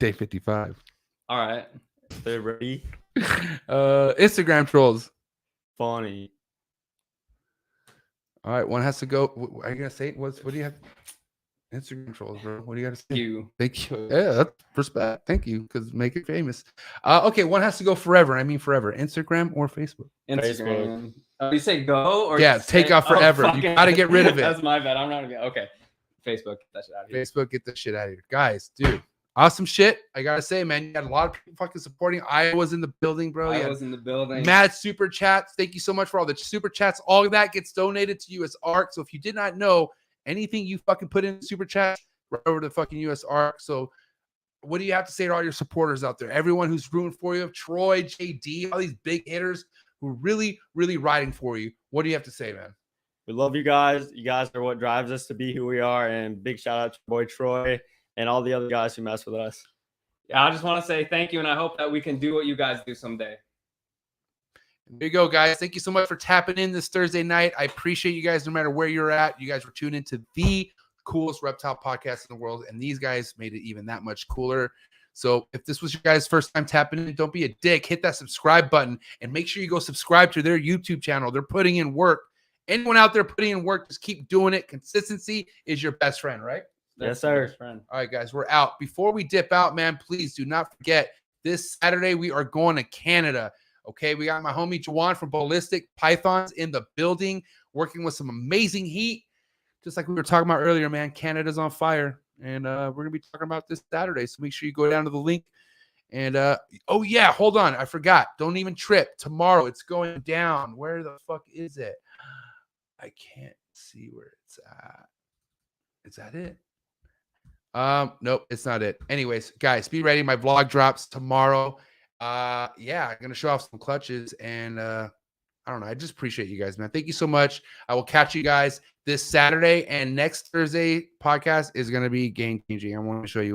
day 55. All right. They're ready. Instagram trolls. Funny. All right, one has to go. Are you gonna say what do you have? Instagram trolls, bro. What do you got to say? Thank you. Thank you. Yeah, that's respect. Thank you, because make it famous. Okay, one has to go forever. I mean forever. Instagram or Facebook? Instagram. Oh, you say go or Yeah, say- take off oh, forever. fuck You it. gotta get rid of it. That's my bad. I'm not gonna. Okay. Facebook. Get that shit out of here. Facebook, get the shit out of here. Guys, dude, awesome shit. I gotta say, man, you had a lot of people fucking supporting. I was in the building, bro. I was in the building. Mad super chats. Thank you so much for all the super chats. All of that gets donated to US ARC. So if you did not know, anything you fucking put in super chat, right over to fucking US ARC. So what do you have to say to all your supporters out there? Everyone who's rooting for you, Troy, JD, all these big hitters who are really, really riding for you. What do you have to say, man? We love you guys. You guys are what drives us to be who we are. And big shout out to boy Troy and all the other guys who mess with us. Yeah, I just want to say thank you, and I hope that we can do what you guys do someday. There you go, guys. Thank you so much for tapping in this Thursday night. I appreciate you guys no matter where you're at. You guys were tuned into the coolest reptile podcast in the world, and these guys made it even that much cooler. So if this was your guys' first time tapping in, don't be a dick. Hit that subscribe button and make sure you go subscribe to their YouTube channel. They're putting in work. Anyone out there putting in work, just keep doing it. Consistency is your best friend, right? Yes, sir. Best friend. All right, guys, we're out. Before we dip out, man, please do not forget this Saturday we are going to Canada. Okay, we got my homie Jawan from Ballistic Pythons in the building, working with some amazing heat. Just like we were talking about earlier, man, Canada's on fire. And we're going to be talking about this Saturday. So make sure you go down to the link. And, oh, yeah, hold on. I forgot. Don't even trip. Tomorrow it's going down. Where the fuck is it? I can't see where it's at. Is that it? Nope, it's not it. Anyways, guys, be ready. My vlog drops tomorrow. Yeah, I'm gonna show off some clutches, and I don't know. I just appreciate you guys, man. Thank you so much. I will catch you guys this Saturday, and next Thursday podcast is gonna be game changing. I want to show you